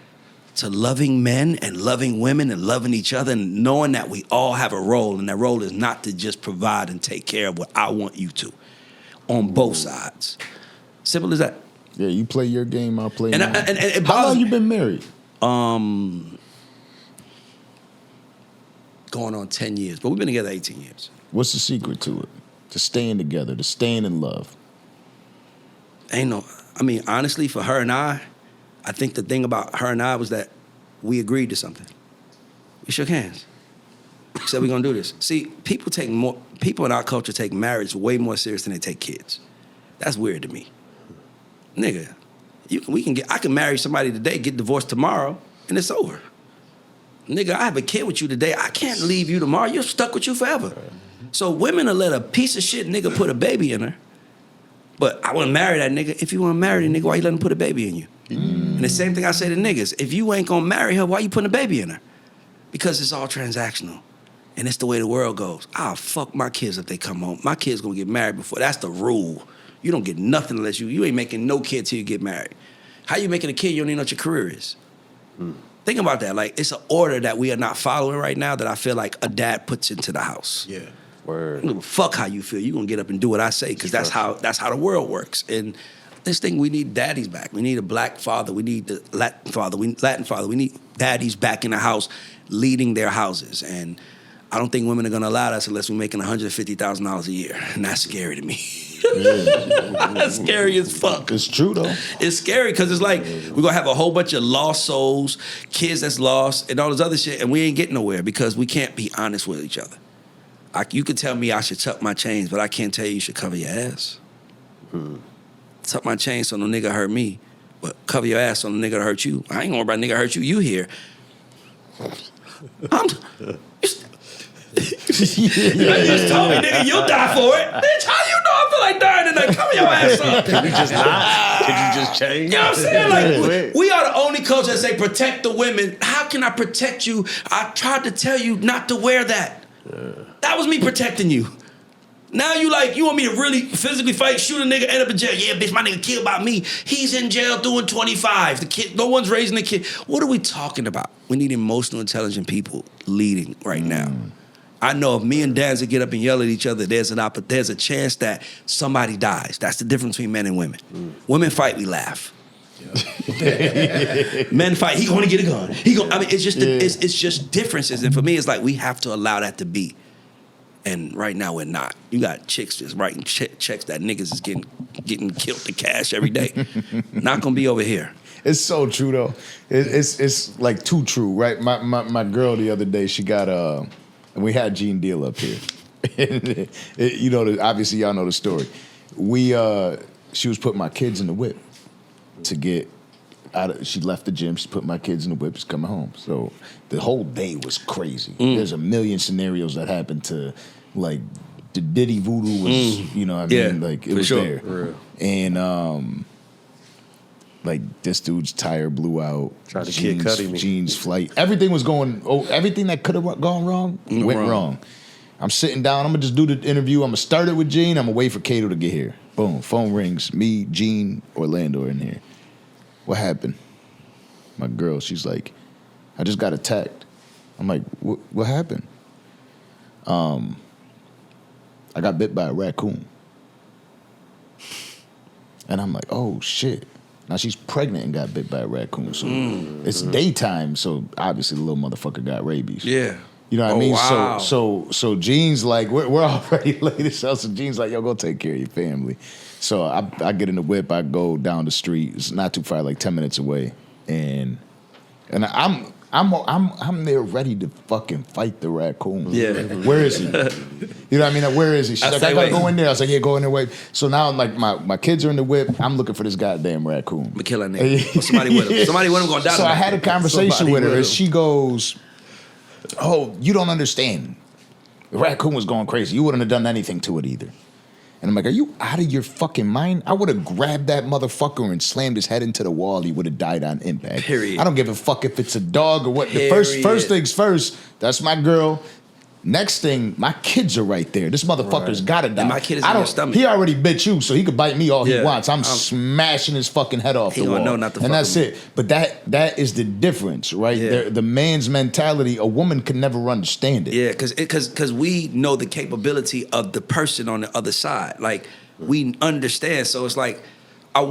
to loving men and loving women and loving each other and knowing that we all have a role, and that role is not to just provide and take care of what I want you to on both sides. Simple as that. Yeah, you play your game, I'll play And mine. it How long bothers- you been married? Going on 10 years, but we've been together 18 years. What's the secret to it? To staying together, to staying in love. Honestly, for her and I think the thing about her and I was that we agreed to something. We shook hands. We said we're gonna do this. See, people in our culture take marriage way more serious than they take kids. That's weird to me. Nigga, I can marry somebody today, get divorced tomorrow, and it's over. Nigga, I have a kid with you today. I can't leave you tomorrow. You're stuck with you forever. So women will let a piece of shit nigga put a baby in her. But I want to marry that nigga. If you want to marry the nigga, why you letting him put a baby in you? And the same thing I say to niggas. If you ain't gonna marry her, why you putting a baby in her? Because it's all transactional. And it's the way the world goes. I'll fuck my kids if they come home. My kids gonna get married before. That's the rule. You don't get nothing unless you ain't making no kid till you get married. How you making a kid? You don't even know what your career is. Think about that. Like, it's an order that we are not following right now that I feel like a dad puts into the house. Yeah. Word. I don't give a fuck how you feel. You gonna get up and do what I say because that's how the world works. And this thing, we need daddies back. We need a black father. We need the Latin father. We need daddies back in the house leading their houses. And I don't think women are gonna allow us unless we're making $150,000 a year. And that's scary to me. That's scary as fuck. It's true though. It's scary because it's like we're gonna have a whole bunch of lost souls, kids that's lost, and all this other shit, and we ain't getting nowhere because we can't be honest with each other. You could tell me I should tuck my chains, but I can't tell you should cover your ass. Tuck my chains so no nigga hurt me, but cover your ass so no nigga hurt you. I ain't gonna worry about nigga hurt you. You here? You just told me, nigga, you'll die for it. Bitch, how you know I feel like dying tonight? Cover your ass up. Did you just not? Did you just change? You know what I'm saying? Like, we are the only culture that say protect the women. How can I protect you? I tried to tell you not to wear that. That was me protecting you. Now you want me to really physically fight, shoot a nigga, end up in jail. Yeah, bitch, my nigga killed by me. He's in jail doing 25. The kid, no one's raising the kid. What are we talking about? We need emotional, intelligent people leading right now. I know if me and Danza get up and yell at each other, there's a chance that somebody dies. That's the difference between men and women. Women fight, we laugh. Men fight. He going to get a gun. I mean, it's just it's just differences. And for me, it's like we have to allow that to be. And right now we're not. You got chicks just writing checks that niggas is getting killed to cash every day. Not gonna be over here. It's so true though. It's like too true, right? My girl the other day, she got and we had Gene Deal up here. You know, obviously y'all know the story. She was putting my kids in the whip to get out. She left the gym. She put my kids in the whip. She's coming home. So the whole day was crazy. There's a million scenarios that happened to, like, the Diddy voodoo was, you know what I mean? Like, it was there. Real. And, like, this dude's tire blew out. Tried to Kid Cudi me. Gene's flight. Everything was everything that could have gone wrong went wrong. I'm sitting down. I'm going to just do the interview. I'm going to start it with Gene. I'm going to wait for Kato to get here. Boom. Phone rings. Me, Gene, Orlando in here. What happened? My girl, she's like, I just got attacked. I'm like, what happened? I got bit by a raccoon. And I'm like, oh, shit. Now she's pregnant and got bit by a raccoon. So it's daytime, so obviously the little motherfucker got rabies. Yeah. You know what I mean? Wow. So Gene's like, we're already late as hell. So Gene's like, yo, go take care of your family. So I get in the whip. I go down the street. It's not too far, like 10 minutes away, and I'm there ready to fucking fight the raccoon. Yeah. Where is he? You know what I mean? Like, where is he? She's like, I gotta go in there. I was like, yeah, go in there, wait. So now, like, my kids are in the whip. I'm looking for this goddamn raccoon. Micheal that nigga. Or somebody with him. Somebody with him gonna die. So I had a conversation with her, and she goes, oh, you don't understand. The raccoon was going crazy. You wouldn't have done anything to it either. And I'm like, are you out of your fucking mind? I would have grabbed that motherfucker and slammed his head into the wall. He would have died on impact. Period. I don't give a fuck if it's a dog or what. The first things first, that's my girl. Next thing, my kids are right there. This motherfucker's gotta die. And my kid is in your stomach. He already bit you, so he could bite me all he wants. I'm smashing his fucking head off the wall. He gonna know not to fuck and that's with it. But that is the difference, right? Yeah. The man's mentality, a woman can never understand it. Yeah, because we know the capability of the person on the other side. Like, we understand. So it's like, a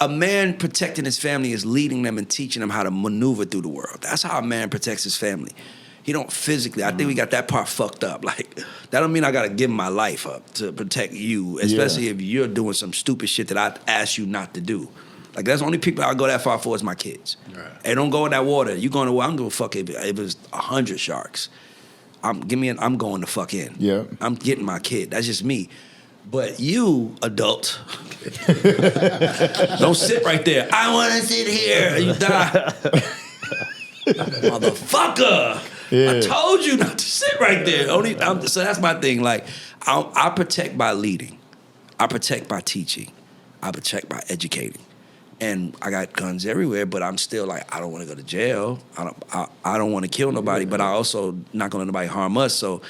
man protecting his family is leading them and teaching them how to maneuver through the world. That's how a man protects his family. He don't physically. I think we got that part fucked up. Like, that don't mean I gotta give my life up to protect you, especially if you're doing some stupid shit that I asked you not to do. Like, that's the only people I go that far for is my kids. Right. Hey, don't go in that water. You going to water? I don't give a fuck if it's 100 sharks. I'm going the fuck in. Yeah. I'm getting my kid. That's just me. But you, adult, don't sit right there. I want to sit here. And you die. Motherfucker. Yeah. I told you not to sit right there. So that's my thing. Like, I protect by leading. I protect by teaching. I protect by educating. And I got guns everywhere, but I'm still like, I don't want to go to jail. I don't want to kill nobody, but I also not going to let nobody harm us. So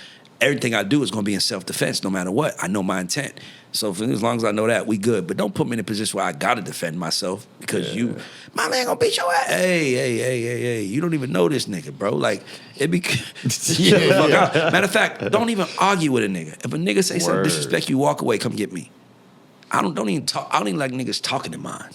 everything I do is going to be in self-defense no matter what. I know my intent. So as long as I know that, we good. But don't put me in a position where I got to defend myself because my man going to beat your ass. Hey. You don't even know this nigga, bro. Like, it be... Matter of fact, don't even argue with a nigga. If a nigga say something disrespect you, walk away, come get me. I don't even talk. I don't even like niggas talking to mine.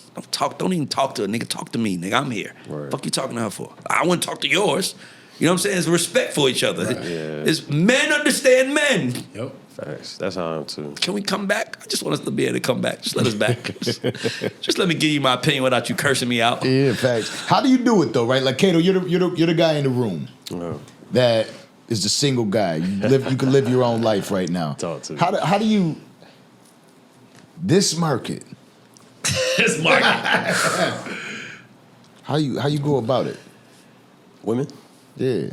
Don't even talk to a nigga. Talk to me, nigga. I'm here. Word. Fuck you talking to her for? I wouldn't talk to yours. You know what I'm saying? It's respect for each other. Right. Yeah. It's men understand men. Yep. Facts. That's how I'm too. Can we come back? I just want us to be able to come back. Just let us back. just let me give you my opinion without you cursing me out. Yeah, facts. How do you do it though, right? Like, Kato, you're the guy in the room that is the single guy. You can live your own life right now. Talk to me. How do you... This market. How you go about it? Women? Yeah.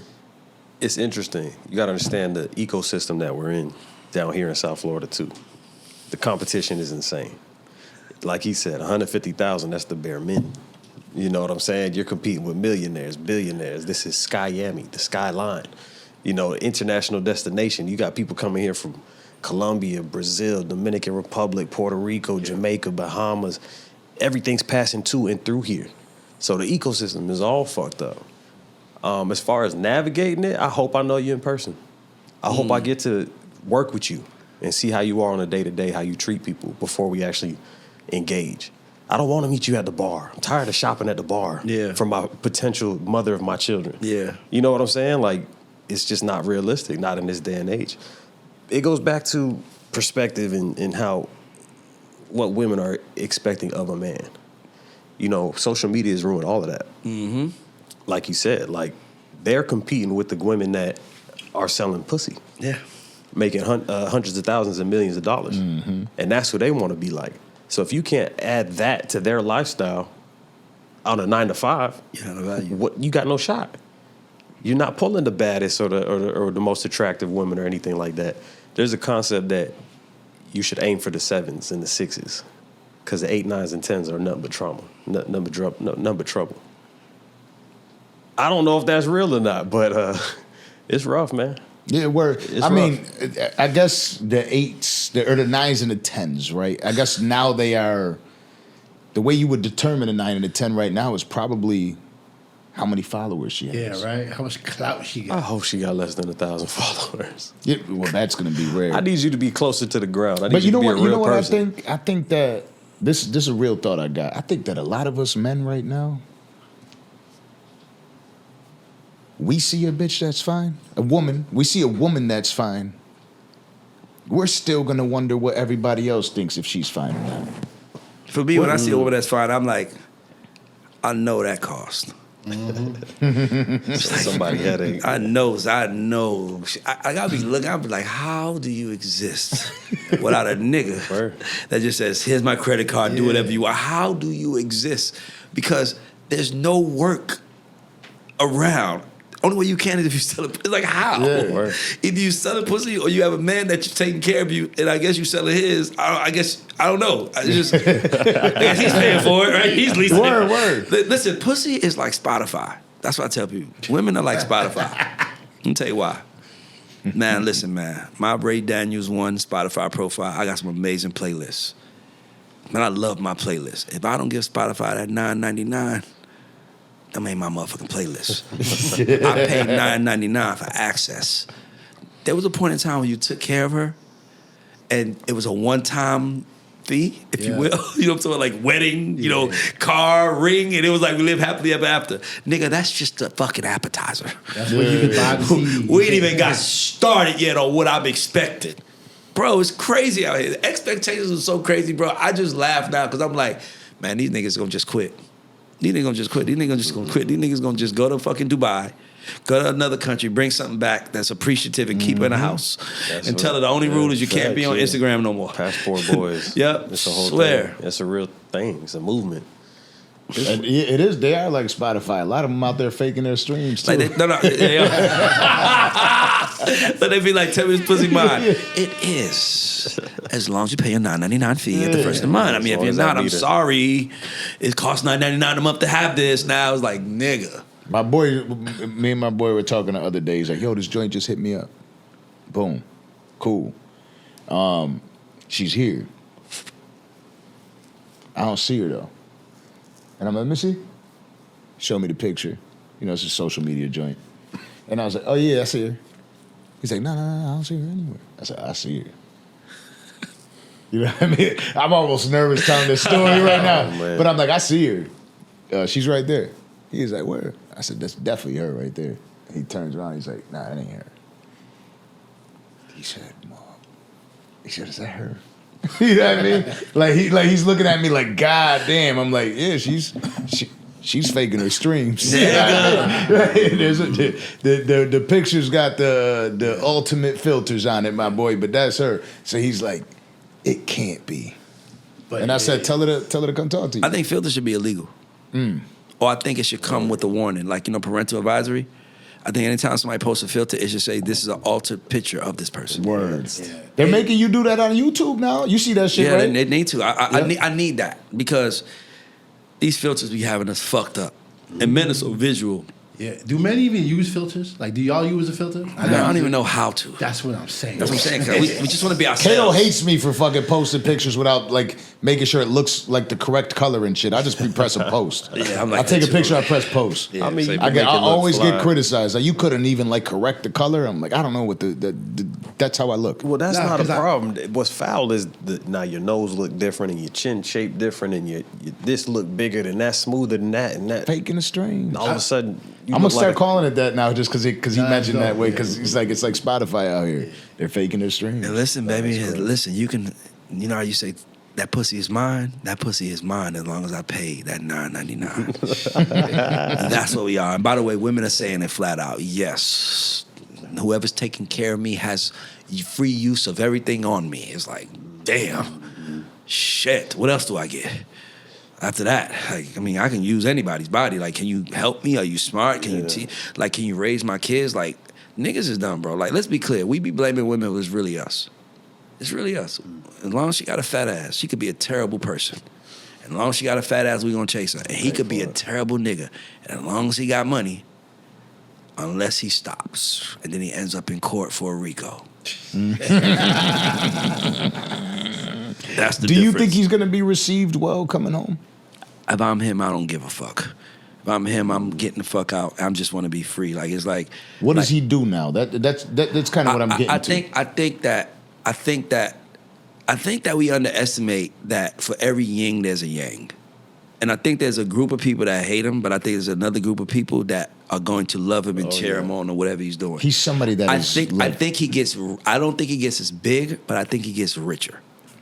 It's interesting. You got to understand the ecosystem that we're in down here in South Florida too. The competition is insane. Like he said, 150,000, that's the bare minimum. You know what I'm saying? You're competing with millionaires, billionaires. This is Skyami, the skyline. You know, international destination. You got people coming here from Colombia, Brazil, Dominican Republic, Puerto Rico, Jamaica, Bahamas. Everything's passing to and through here. So the ecosystem is all fucked up. As far as navigating it, I hope I know you in person. I hope I get to work with you and see how you are on a day-to-day, how you treat people before we actually engage. I don't want to meet you at the bar. I'm tired of shopping at the bar for my potential mother of my children. Yeah. You know what I'm saying? Like, it's just not realistic, not in this day and age. It goes back to perspective and how what women are expecting of a man. You know, social media has ruined all of that. Mm-hmm. Like you said, like, they're competing with the women that are selling pussy. Yeah. Making hundreds of thousands and millions of dollars. Mm-hmm. And that's who they want to be like. So if you can't add that to their lifestyle on a 9 to 5, you got no shot. You're not pulling the baddest or the most attractive women or anything like that. There's a concept that you should aim for the 7s and the 6s, because the 8, 9s, and 10s are nothing but trauma, nothing but trouble. I don't know if that's real or not, but it's rough, man. Yeah, mean, I guess the 8s or the 9s and the 10s, right? I guess now they are, the way you would determine a 9 and a 10 right now is probably how many followers she has. Yeah, right? How much clout she got. I hope she got less than 1,000 followers. Yeah, well, that's going to be rare. I need you to be closer to the ground. But you know what? You know what I think? I think that this is a real thought I got. I think that a lot of us men right now, we see a bitch that's fine, we see a woman that's fine, we're still going to wonder what everybody else thinks if she's fine or not. For me, when I see a woman that's fine, I'm like, I know that cost. Mm-hmm. Somebody had a... I know. I gotta be looking. I'll be like, how do you exist without a nigga that just says, here's my credit card, do whatever you want? How do you exist? Because there's no work around. Only way you can is if you sell it. It's like, how? Yeah. Either you sell a pussy or you have a man that's taking care of you, and I guess you selling his. I guess, I don't know. I guess he's paying for it, right? He's leasing it. Word. Listen, pussy is like Spotify. That's what I tell people. Women are like Spotify. Let me tell you why. Man, listen, man. My Ray Daniels 1 Spotify profile, I got some amazing playlists. Man, I love my playlist. If I don't give Spotify that $9.99, that ain't my motherfucking playlist. I paid $9.99 for access. There was a point in time when you took care of her, and it was a one-time fee, if you will. You know what I'm talking about? Like wedding, you know, car, ring, and it was like we live happily ever after. Nigga, that's just a fucking appetizer. That's what you can buy the CD. We ain't even got started yet on what I'm expecting. Bro, it's crazy out here. The expectations are so crazy, bro. I just laugh now because I'm like, man, these niggas gonna just quit. These niggas gonna just quit. These niggas just gonna quit. These niggas gonna just go to fucking Dubai, go to another country, bring something back that's appreciative and keep it in the house. And tell her the only rule is you can't be on Instagram no more. Passport boys. Yep. It's a whole Swear. thing. It's a real thing. It's a movement. And it is. They are like Spotify. A lot of them out there faking their streams too. Like they they be like, tell me this pussy mine. It is. As long as you pay a $9.99 fee at the first of the month. I mean, if you're not, I'm sorry. It costs $9.99 a month to have this. Now it's like, nigga. Me and my boy were talking the other day. He's like, yo, this joint just hit me up. Boom. Cool. She's here. I don't see her though. And I'm like, Missy, show me the picture. You know, it's a social media joint. And I was like, oh yeah, I see her. He's like, no, I don't see her anywhere. I said, I see her. You know what I mean? I'm almost nervous telling this story right now. But I'm like, I see her. She's right there. He's like, where? I said, that's definitely her right there. And he turns around, he's like, nah, that ain't her. He said, Mom. He said, is that her? You know what I mean? Like he's looking at me like, God damn. I'm like, yeah, she's faking her streams. Yeah. The picture's got the ultimate filters on it, my boy, but that's her. So he's like, it can't be. But and I said, tell her to come talk to you. I think filters should be illegal. Or I think it should come with a warning, like, you know, parental advisory. I think anytime somebody posts a filter, it should say, this is an altered picture of this person. Words. Yeah. They're making you do that on YouTube now? You see that shit, right? Yeah, they need to. I need that because these filters be having us fucked up. And men are so visual. Yeah. Do men even use filters? Like, do y'all use a filter? I don't even know how to. That's what I'm saying. That's what I'm saying. 'Cause we just want to be ourselves. Kato hates me for fucking posting pictures without like making sure it looks like the correct color and shit. I just be pressing post. Yeah, I'm like I take a that picture, too. I press post. Yeah, I mean, same. you I can make it look always fly. get criticized. Like you couldn't even like correct the color. I'm like, I don't know what that's how I look. Well, that's Nah, not a 'cause problem. What's foul is now your nose look different and your chin shape different and your this look bigger than that, smoother than that, and that. Faking the strange. All of a sudden, you I'm gonna look start like calling it that now just because he Nah, mentioned it's that dope, way yeah. because it's like Spotify out here. They're faking their stream. And listen, baby, listen. You can, you know how you say that pussy is mine. That pussy is mine as long as I pay that $9.99. That's what we are. And by the way, women are saying it flat out. Yes, whoever's taking care of me has free use of everything on me. It's like, damn, shit. What else do I get? After that, like, I mean, I can use anybody's body. Like, can you help me? Are you smart? Can you can you raise my kids? Like, niggas is dumb, bro. Like, let's be clear. We be blaming women, but it's really us. It's really us. As long as she got a fat ass, she could be a terrible person. And as long as she got a fat ass, we gonna chase her. And he could be a terrible nigga. And as long as he got money, unless he stops, and then he ends up in court for a RICO. That's the Do you difference. think he's gonna be received well coming home? If I'm him, I don't give a fuck. If I'm him, I'm getting the fuck out. I just want to be free. Like, it's like, What does he do now? That's kind of what I'm getting I to. think that we underestimate that for every yin there's a yang. And I think there's a group of people that hate him, but I think there's another group of people that are going to love him and cheer him on or whatever he's doing. He's somebody that I is think like- I don't think he gets as big, but I think he gets richer.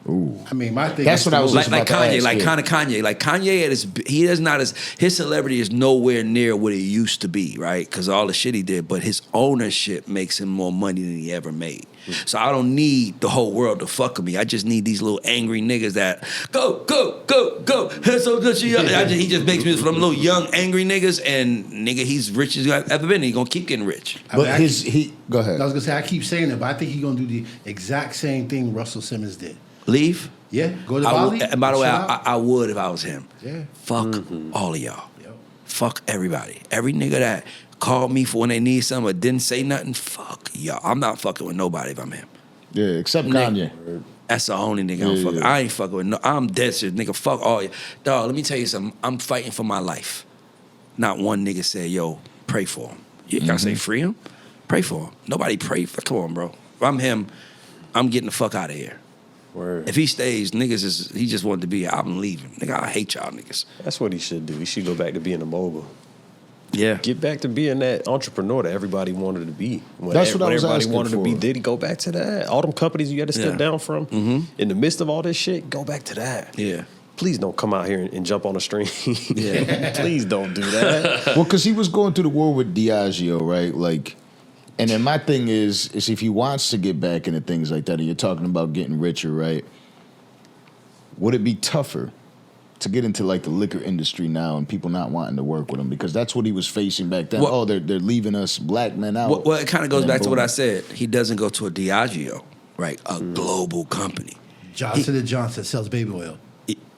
I mean, my thing. That's is what I was Like just about to Kanye, ask, like yeah. kind of Kanye. Like Kanye his celebrity is nowhere near what it used to be, right? Because all the shit he did, but his ownership makes him more money than he ever made. So I don't need the whole world to fuck with me. I just need these little angry niggas that go. Here's so good. He just makes music for them little young angry niggas, and nigga, he's rich as I've ever been. He gonna keep getting rich. But I go ahead. I was gonna say I keep saying it, but I think he's gonna do the exact same thing Russell Simmons did. Leave. Yeah, go to I Bali. would, and by the way, chill out. I would if I was him. Yeah. Fuck all of y'all. Yep. Fuck everybody. Every nigga that called me for when they need something but didn't say nothing, fuck y'all. I'm not fucking with nobody if I'm him. Yeah, except Nigga. Kanye. That's the only nigga I'm fucking. yeah. I ain't fucking with no. I'm dead serious, nigga. Fuck all you. Dog, let me tell you something. I'm fighting for my life. Not one nigga said, yo, pray for him. You gotta say free him? Pray for him. Nobody pray for. Come on, bro. If I'm him, I'm getting the fuck out of here. Word. If he stays, he just wanted to be here. I'm leaving. Nigga, I hate y'all niggas. That's what he should do. He should go back to being a mogul. Yeah. Get back to being that entrepreneur that everybody wanted to be. When That's what I was everybody asking wanted to be. for. Diddy, go back to that. All them companies you had to step Yeah. down from. In the midst of all this shit, go back to that. Yeah. Please don't come out here and jump on a stream. Yeah. Please don't do that. Well, because he was going through the war with Diageo, right? Like, and then my thing is if he wants to get back into things like that, and you're talking about getting richer, right? Would it be tougher to get into like the liquor industry now and people not wanting to work with him? Because that's what he was facing back then. Well- they're leaving us black men out. Well, it kind of goes And then back to what boom. I said. He doesn't go to a Diageo, right? A global company. Johnson & Johnson sells baby oil.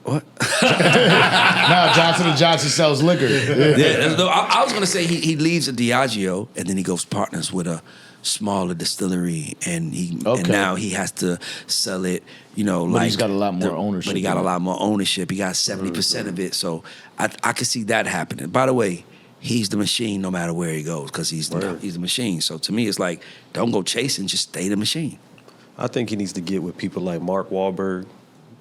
What? Now Johnson & Johnson sells liquor. Yeah, no, I was gonna say he leaves a Diageo and then he goes partners with a smaller distillery and Okay. now he has to sell it. You know, But like he's got a lot more ownership But he got in a it. lot more ownership. He got 70% of it. So I could see that happening. By the way, he's the machine no matter where he goes because he's the machine. So to me, it's like don't go chasing, just stay the machine. I think he needs to get with people like Mark Wahlberg,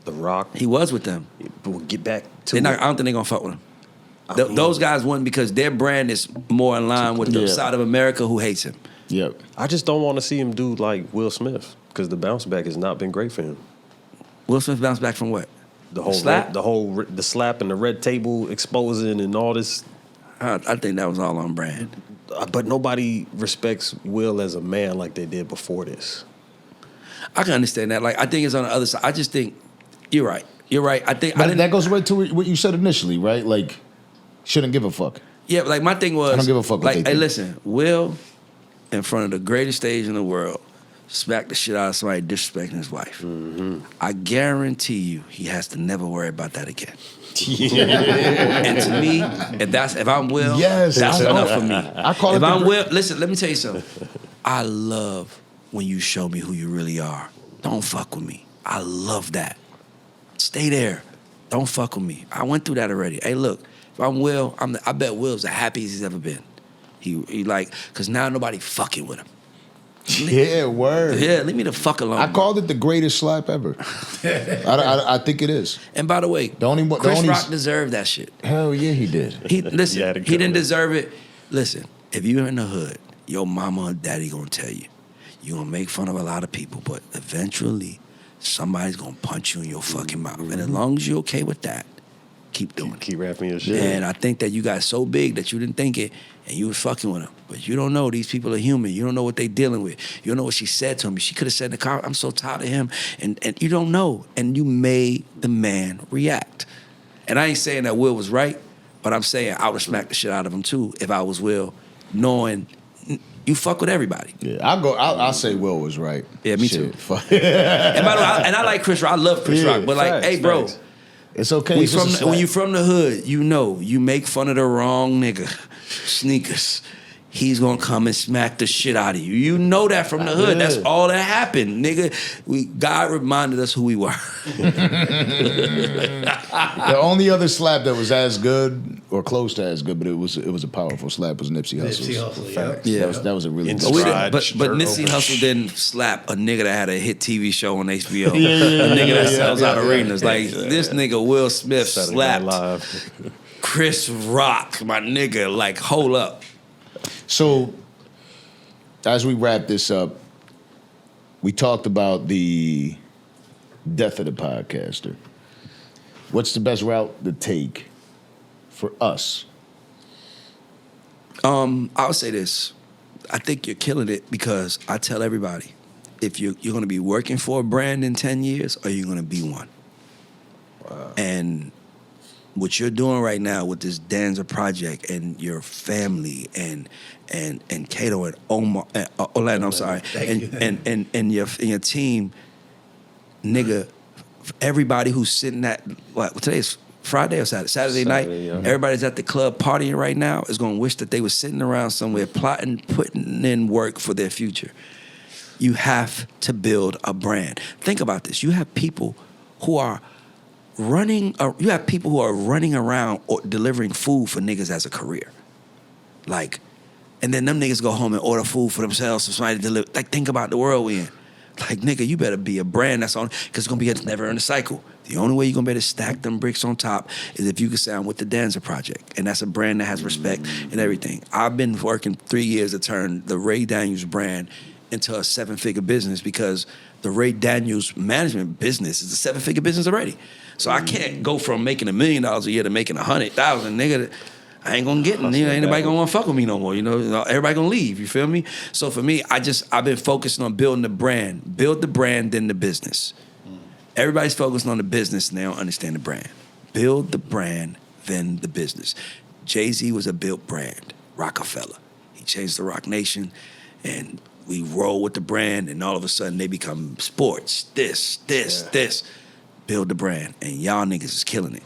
The Rock. He was with them. But we'll get back to I it. don't think they're gonna fuck with him. Those guys wouldn't because their brand is more in line with the Yeah. side of America who hates him. Yep. I just don't want to see him do like Will Smith because the bounce back has not been great for him. Will Smith bounced back from what? The whole Slap? the slap and the red table exposing and all this. I think that was all on brand. But nobody respects Will as a man like they did before this. I can understand that. Like I think it's on the other side. I just think you're right. You're right. I think But that goes right to what you said initially, right? Like, shouldn't give a fuck. Yeah, like my thing was I don't give a fuck what like, they hey, think. listen, Will in front of the greatest stage in the world smack the shit out of somebody disrespecting his wife. I guarantee you he has to never worry about that again. And to me, if I'm Will, Yes, that's I know. enough for me. I call if it I'm Will, listen, let me tell you something. I love when you show me who you really are. Don't fuck with me. I love that. Stay there. Don't fuck with me. I went through that already. Hey, look, if I'm Will, I bet Will's the happiest he's ever been. He like, cause now nobody fucking with him. Yeah, word. Yeah, leave me the fuck alone. I called it the greatest slap ever. I think it is. And by the way, The Chris only- Rock deserved that shit. Hell yeah, he did. He listen. Yeah, He didn't deserve it. Listen, if you're in the hood, your mama or daddy gonna tell you, you gonna make fun of a lot of people, but eventually somebody's gonna punch you in your fucking mouth. And as long as you're okay with that, keep doing it. Keep rapping your shit. And I think that you got so big that you didn't think it, and you was fucking with them. But you don't know these people are human. You don't know what they dealing with. You don't know what she said to him. She could have said in the car, "I'm so tired of him," and you don't know. And you made the man react. And I ain't saying that Will was right, but I'm saying I would smack the shit out of him too if I was Will, knowing you fuck with everybody. Yeah, I'll say Will was right. Yeah, me Shit, too. fuck. And by the way, I like Chris Rock. I love Chris Yeah, Rock. But like, facts, hey, bro. facts. It's okay. We It's just a slap. when you from the hood, you know, you make fun of the wrong nigga, sneakers, he's gonna come and smack the shit out of you. You know that from the hood. That's all that happened, nigga. God reminded us who we were. The only other slap that was as good or close to as good, but it was a powerful slap was Nipsey Hussle's. Nipsey Hussle, yeah. Yeah. That was a really In good But, we slap. didn't, but Shirt Nipsey open. Hussle didn't slap a nigga that had a hit TV show on HBO. A nigga that sells out arenas. Like, this nigga Will Smith Saturday slapped Night Live. Chris Rock, my nigga. Like, hold up. So, as we wrap this up, we talked about the death of the podcaster. What's the best route to take for us? I'll say this. I think you're killing it because I tell everybody, if you're going to be working for a brand in 10 years or you're going to be one. Wow. And what you're doing right now with this Danza Project and your family and Kato and Omar, Orlando, I'm sorry, and your team, nigga, everybody who's sitting at, today is Friday or Saturday? Saturday night, yeah. Everybody's at the club partying right now is going to wish that they were sitting around somewhere plotting, putting in work for their future. You have to build a brand. Think about this. You have people who are running around or delivering food for niggas as a career. Like, and then them niggas go home and order food for themselves for somebody to deliver. Like, think about the world we in. Like, nigga, you better be a brand that's on, because it's going to be a never-ending cycle. The only way you're going to be able to stack them bricks on top is if you can sound with the Danza Project. And that's a brand that has respect and everything. I've been working 3 years to turn the Ray Daniels brand into a 7-figure business because the Ray Daniels management business is a 7-figure business already. So I can't go from making $1 million a year to making 100,000, nigga. I ain't gonna get it. You know, ain't nobody gonna wanna fuck with me no more. You know, everybody gonna leave. You feel me? So for me, I've been focusing on building the brand. Build the brand, then the business. Everybody's focusing on the business and they don't understand the brand. Build the brand, then the business. Jay-Z was a built brand. Rockefeller. He changed the Roc Nation, and we roll with the brand, and all of a sudden they become sports. This. Build the brand, and y'all niggas is killing it.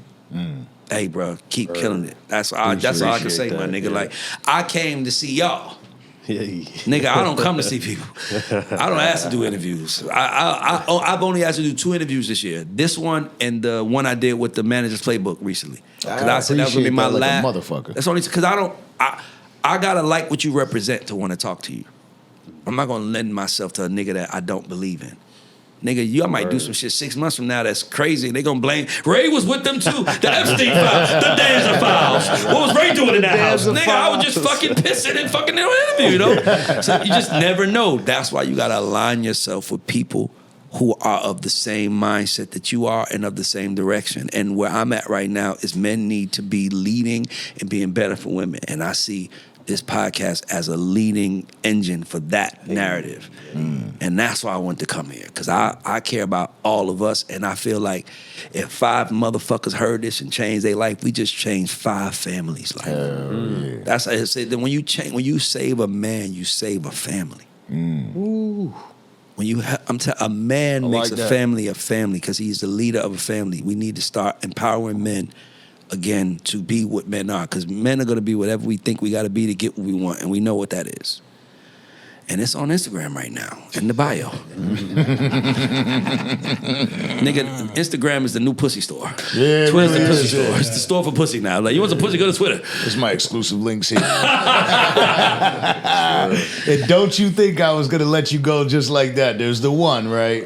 Hey, bro, keep killing it. That's all I can say, my nigga. Yeah. Like, I came to see y'all. Yeah. Nigga, I don't come to see people. I don't ask to do interviews. I've only asked to do 2 interviews this year. This one and the one I did with the Manager's Playbook recently. Because I said that was gonna be my appreciate that last. like a motherfucker. That's only because I gotta like what you represent to want to talk to you. I'm not gonna lend myself to a nigga that I don't believe in. Nigga, I might do some shit 6 months from now that's crazy. They gonna blame Ray was with them too. The Epstein files, the Danza files. What was Ray doing in that house? Nigga, I was just fucking pissing and fucking in an interview, you know? So you just never know. That's why you gotta align yourself with people who are of the same mindset that you are and of the same direction. And where I'm at right now is men need to be leading and being better for women. And I see this podcast as a leading engine for that narrative. And that's why I want to come here, because I care about all of us, and I feel like if 5 motherfuckers heard this and changed their life, we just changed 5 families' life. That's how I say that when you save a man, you save a family. When you, a man makes like a that. family because he's the leader of a family. We need to start empowering men again to be what men are, because men are going to be whatever we think we got to be to get what we want, and we know what that is. And it's on Instagram right now, in the bio. Nigga, Instagram is the new pussy store. Yeah, it Twitter's really the pussy is, store. yeah. It's the store for pussy now. Like, you want some pussy, go to Twitter. It's my exclusive links here. And don't you think I was gonna let you go just like that? There's the one, right?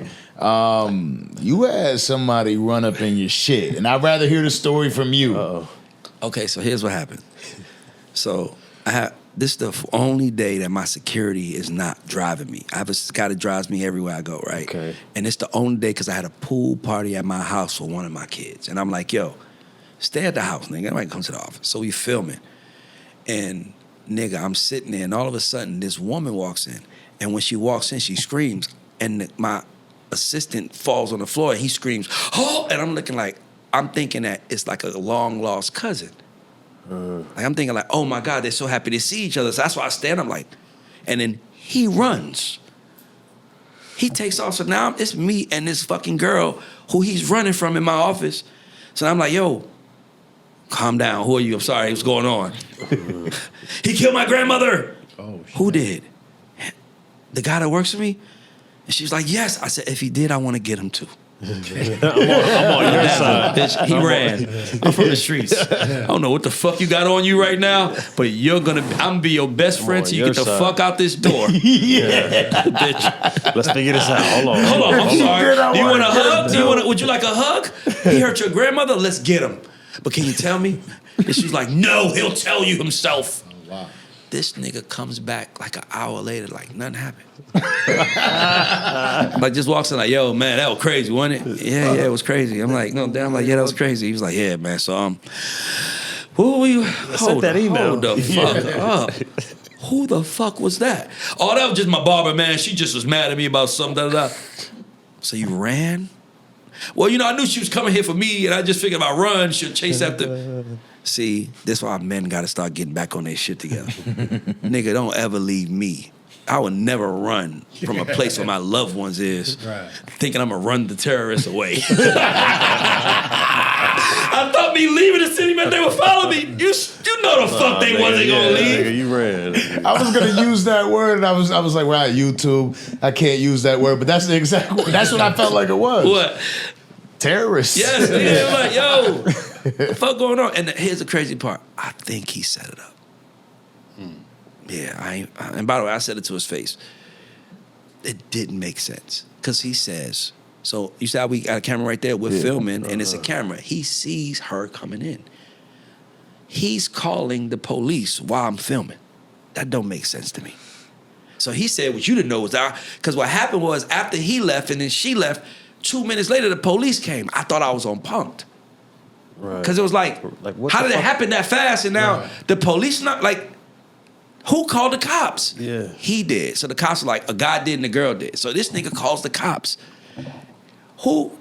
You had somebody run up in your shit, and I'd rather hear the story from you. Okay, so here's what happened. So this is the only day that my security is not driving me. I have a guy that drives me everywhere I go, right? Okay. And it's the only day because I had a pool party at my house for one of my kids. And I'm like, yo, stay at the house, nigga. I might come to the office. So we filming. And, nigga, I'm sitting there, and all of a sudden, this woman walks in. And when she walks in, she screams. And my assistant falls on the floor, and he screams, oh! And I'm looking like, I'm thinking that it's like a long-lost cousin. Like, I'm thinking like, oh my God, they're so happy to see each other. So that's why I stand, I'm like, and then he runs. He takes off, so now it's me and this fucking girl who he's running from in my office. So I'm like, yo, calm down, who are you? I'm sorry, what's going on? He killed my grandmother. Oh, shit. Who did? The guy that works for me? And she was like, yes. I said, if he did, I want to get him too. I'm on your side. Bitch, he ran. I'm from the streets. I don't know what the fuck you got on you right now, but I'm gonna be your best friend till you your get the side. fuck out this door. Bitch. Let's figure this out. Hold on. Hold on, I'm sorry. I Do you want a wanna hug? Would you like a hug? He hurt your grandmother? Let's get him. But can you tell me? And she was like, no, he'll tell you himself. Oh, wow. This nigga comes back like an hour later, like nothing happened. Like just walks in like, yo, man, that was crazy, wasn't it? Yeah, it was crazy. I'm like, no, damn, like, yeah, that was crazy. He was like, yeah, man, so who were you? Sent that email. Hold the fuck up. Who the fuck was that? Oh, that was just my barber, man. She just was mad at me about something, da-da-da. So you ran? Well, I knew she was coming here for me, and I just figured if I run, she'll chase after. See, that's why men got to start getting back on their shit together. Nigga, don't ever leave me. I would never run from a place where my loved ones is, Right. thinking I'm going to run the terrorists away. I thought me leaving the city meant they would follow me. You know the fuck they wasn't going to leave. Nigga, you ran. I was gonna use that word, and I was like, well, YouTube, I can't use that word, but that's the exact word. That's what I felt like it was. What? Terrorists. Yes, nigga. I'm like, yo, what the fuck going on? And here's the crazy part. I think he set it up. Yeah, and by the way, I said it to his face. It didn't make sense. Because he says, so you see how we got a camera right there? We're filming, and it's a camera. He sees her coming in. He's calling the police while I'm filming. That don't make sense to me. So he said, what you didn't know was because what happened was after he left and then she left, 2 minutes later, the police came. I thought I was on punked. Right. Because it was like what how the did it fuck? happen that fast? And now the police not like, who called the cops? Yeah. He did. So the cops were like, a guy did and a girl did. So this nigga calls the cops.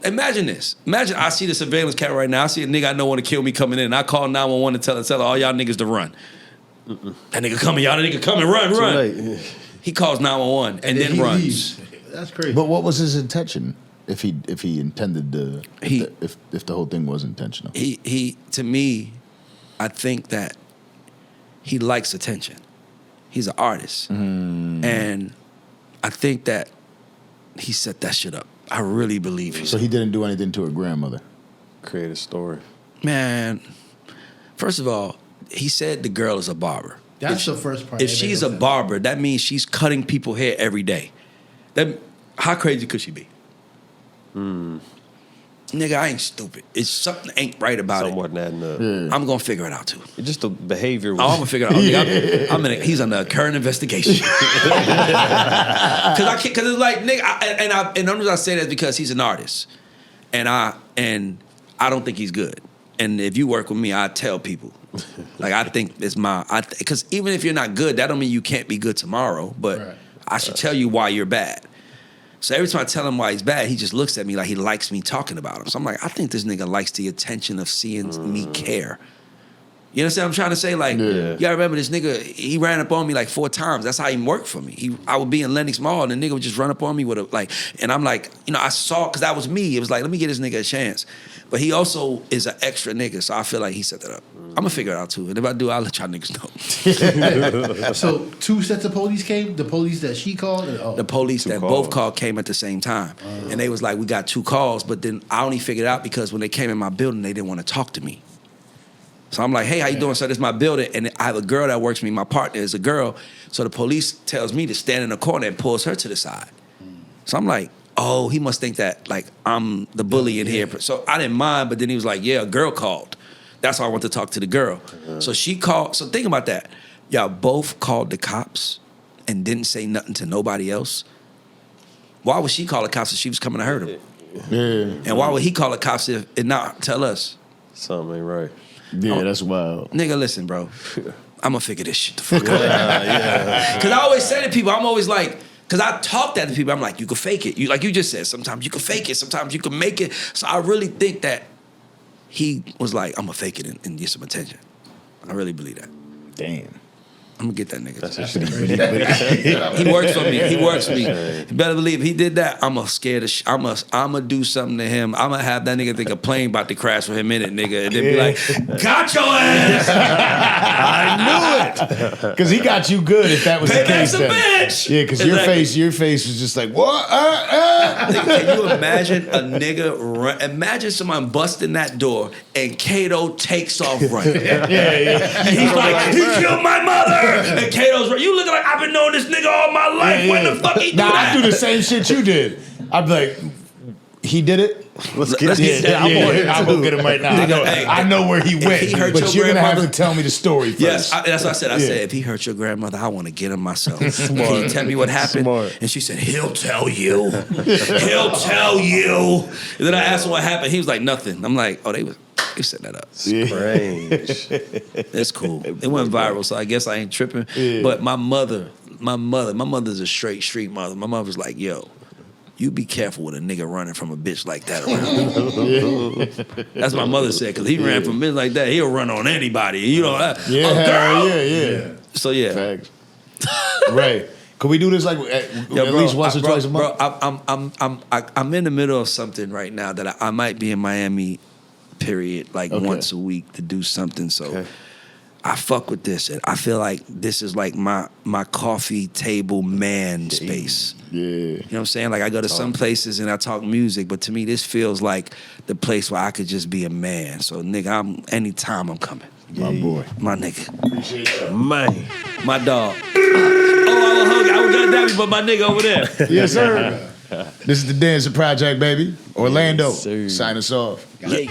Imagine this. Imagine I see the surveillance camera right now. I see a nigga I know want to kill me coming in. And I call 911 to tell all y'all niggas to run. That nigga coming, y'all nigga coming, run. Late. He calls 911 and then he runs. leaves. That's crazy. But what was his intention? If he intended to, if the whole thing was intentional. He to me, I think that he likes attention. He's an artist. And I think that he set that shit up. I really believe he So he didn't do anything to her grandmother. Create a story. Man, first of all, he said the girl is a barber. That's the first part. If she's a barber, that means she's cutting people's hair every day. How crazy could she be? Nigga, I ain't stupid. It's something ain't right about Somewhat adding up. it. I'm gonna figure it out too. It's just the behavior. I'm gonna figure it out. He's under a current investigation. Because it's like, nigga, and the reason I say that is because he's an artist, and I don't think he's good. And if you work with me, I tell people, like, I think it's because even if you're not good, that don't mean you can't be good tomorrow. But Right. I should tell you why you're bad. So every time I tell him why he's bad, he just looks at me like he likes me talking about him. So I'm like, I think this nigga likes the attention of seeing me care. You understand what I'm trying to say? Like, you gotta remember this nigga, he ran up on me like 4 times. That's how he worked for me. I would be in Lenox Mall and the nigga would just run up on me with a, like, and I'm like, you know, I saw, cause that was me. It was like, let me get this nigga a chance. But he also is an extra nigga, so I feel like he set that up. I'm gonna figure it out too. And if I do, I'll let y'all niggas know. So 2 sets of police came? The police that she called? The police that both called came at the same time. And they was like, we got 2 calls, but then I only figured it out because when they came in my building, they didn't want to talk to me. So I'm like, hey, how you doing? So this is my building, and I have a girl that works with me. My partner is a girl. So the police tells me to stand in the corner and pulls her to the side. So I'm like, oh, he must think that like I'm the bully in here. So I didn't mind, but then he was like, yeah, a girl called. That's why I want to talk to the girl. So she called. So think about that. Y'all both called the cops and didn't say nothing to nobody else. Why would she call the cops if she was coming to hurt him? Yeah. And why would he call the cops if and not tell us? Something ain't right. Yeah, that's wild. Nigga, listen, bro. I'm gonna figure this shit the fuck out. Cause I always say to people, I'm always like, cause I talk that to people, I'm like, you can fake it. You like you just said, sometimes you can fake it, sometimes you can make it. So I really think that he was like, I'm gonna fake it and get some attention. I really believe that. Damn. I'm gonna get that nigga. He works for me. He works for me. You better believe if he did that, I'm gonna scare the I'ma do something to him. I'm gonna have that nigga think a plane about to crash for him in it, nigga, and then be like, got your ass. I knew it. Because he got you good if that was the case. That's a bitch. Yeah, because your face was just like, what? Nigga, can you imagine a nigga imagine someone busting that door and Kato takes off running. And he's like, he killed my mother. And Kato's right. You looking like I've been knowing this nigga all my life. When the fuck he do that? I do the same shit you did. I'd be like, he did it? Let's get it. I'm going to get him right now. Nigga, I know where he went, but you're going to have to tell me the story first. Yes, that's what I said. I said, if he hurt your grandmother, I want to get him myself. Can you tell me what happened? And she said, he'll tell you. He'll tell you. And then I asked him what happened. He was like, nothing. I'm like, oh, they set that up. Strange. That's cool. It went viral, so I guess I ain't tripping. Yeah. But my mother's a straight street mother. My mother's like, yo, you be careful with a nigga running from a bitch like that around. That's what my mother said, because he ran from a bitch like that, he'll run on anybody. You know, a girl. Yeah. So yeah. Facts. Right. Could we do this like at least once or twice a month? Bro, I'm in the middle of something right now that I might be in Miami, period, like once a week to do something. So I fuck with this, and I feel like this is like my coffee table man space. Yeah. You know what I'm saying? Like I go to some places and I talk music, but to me this feels like the place where I could just be a man. So nigga, anytime I'm coming. My boy. My nigga. Man. My dog. I would hug you. I would got Daphne, but my nigga over there. Yes, sir. This is the Danza Project, baby. Orlando. Yes, sir. Sign us off. Yeah.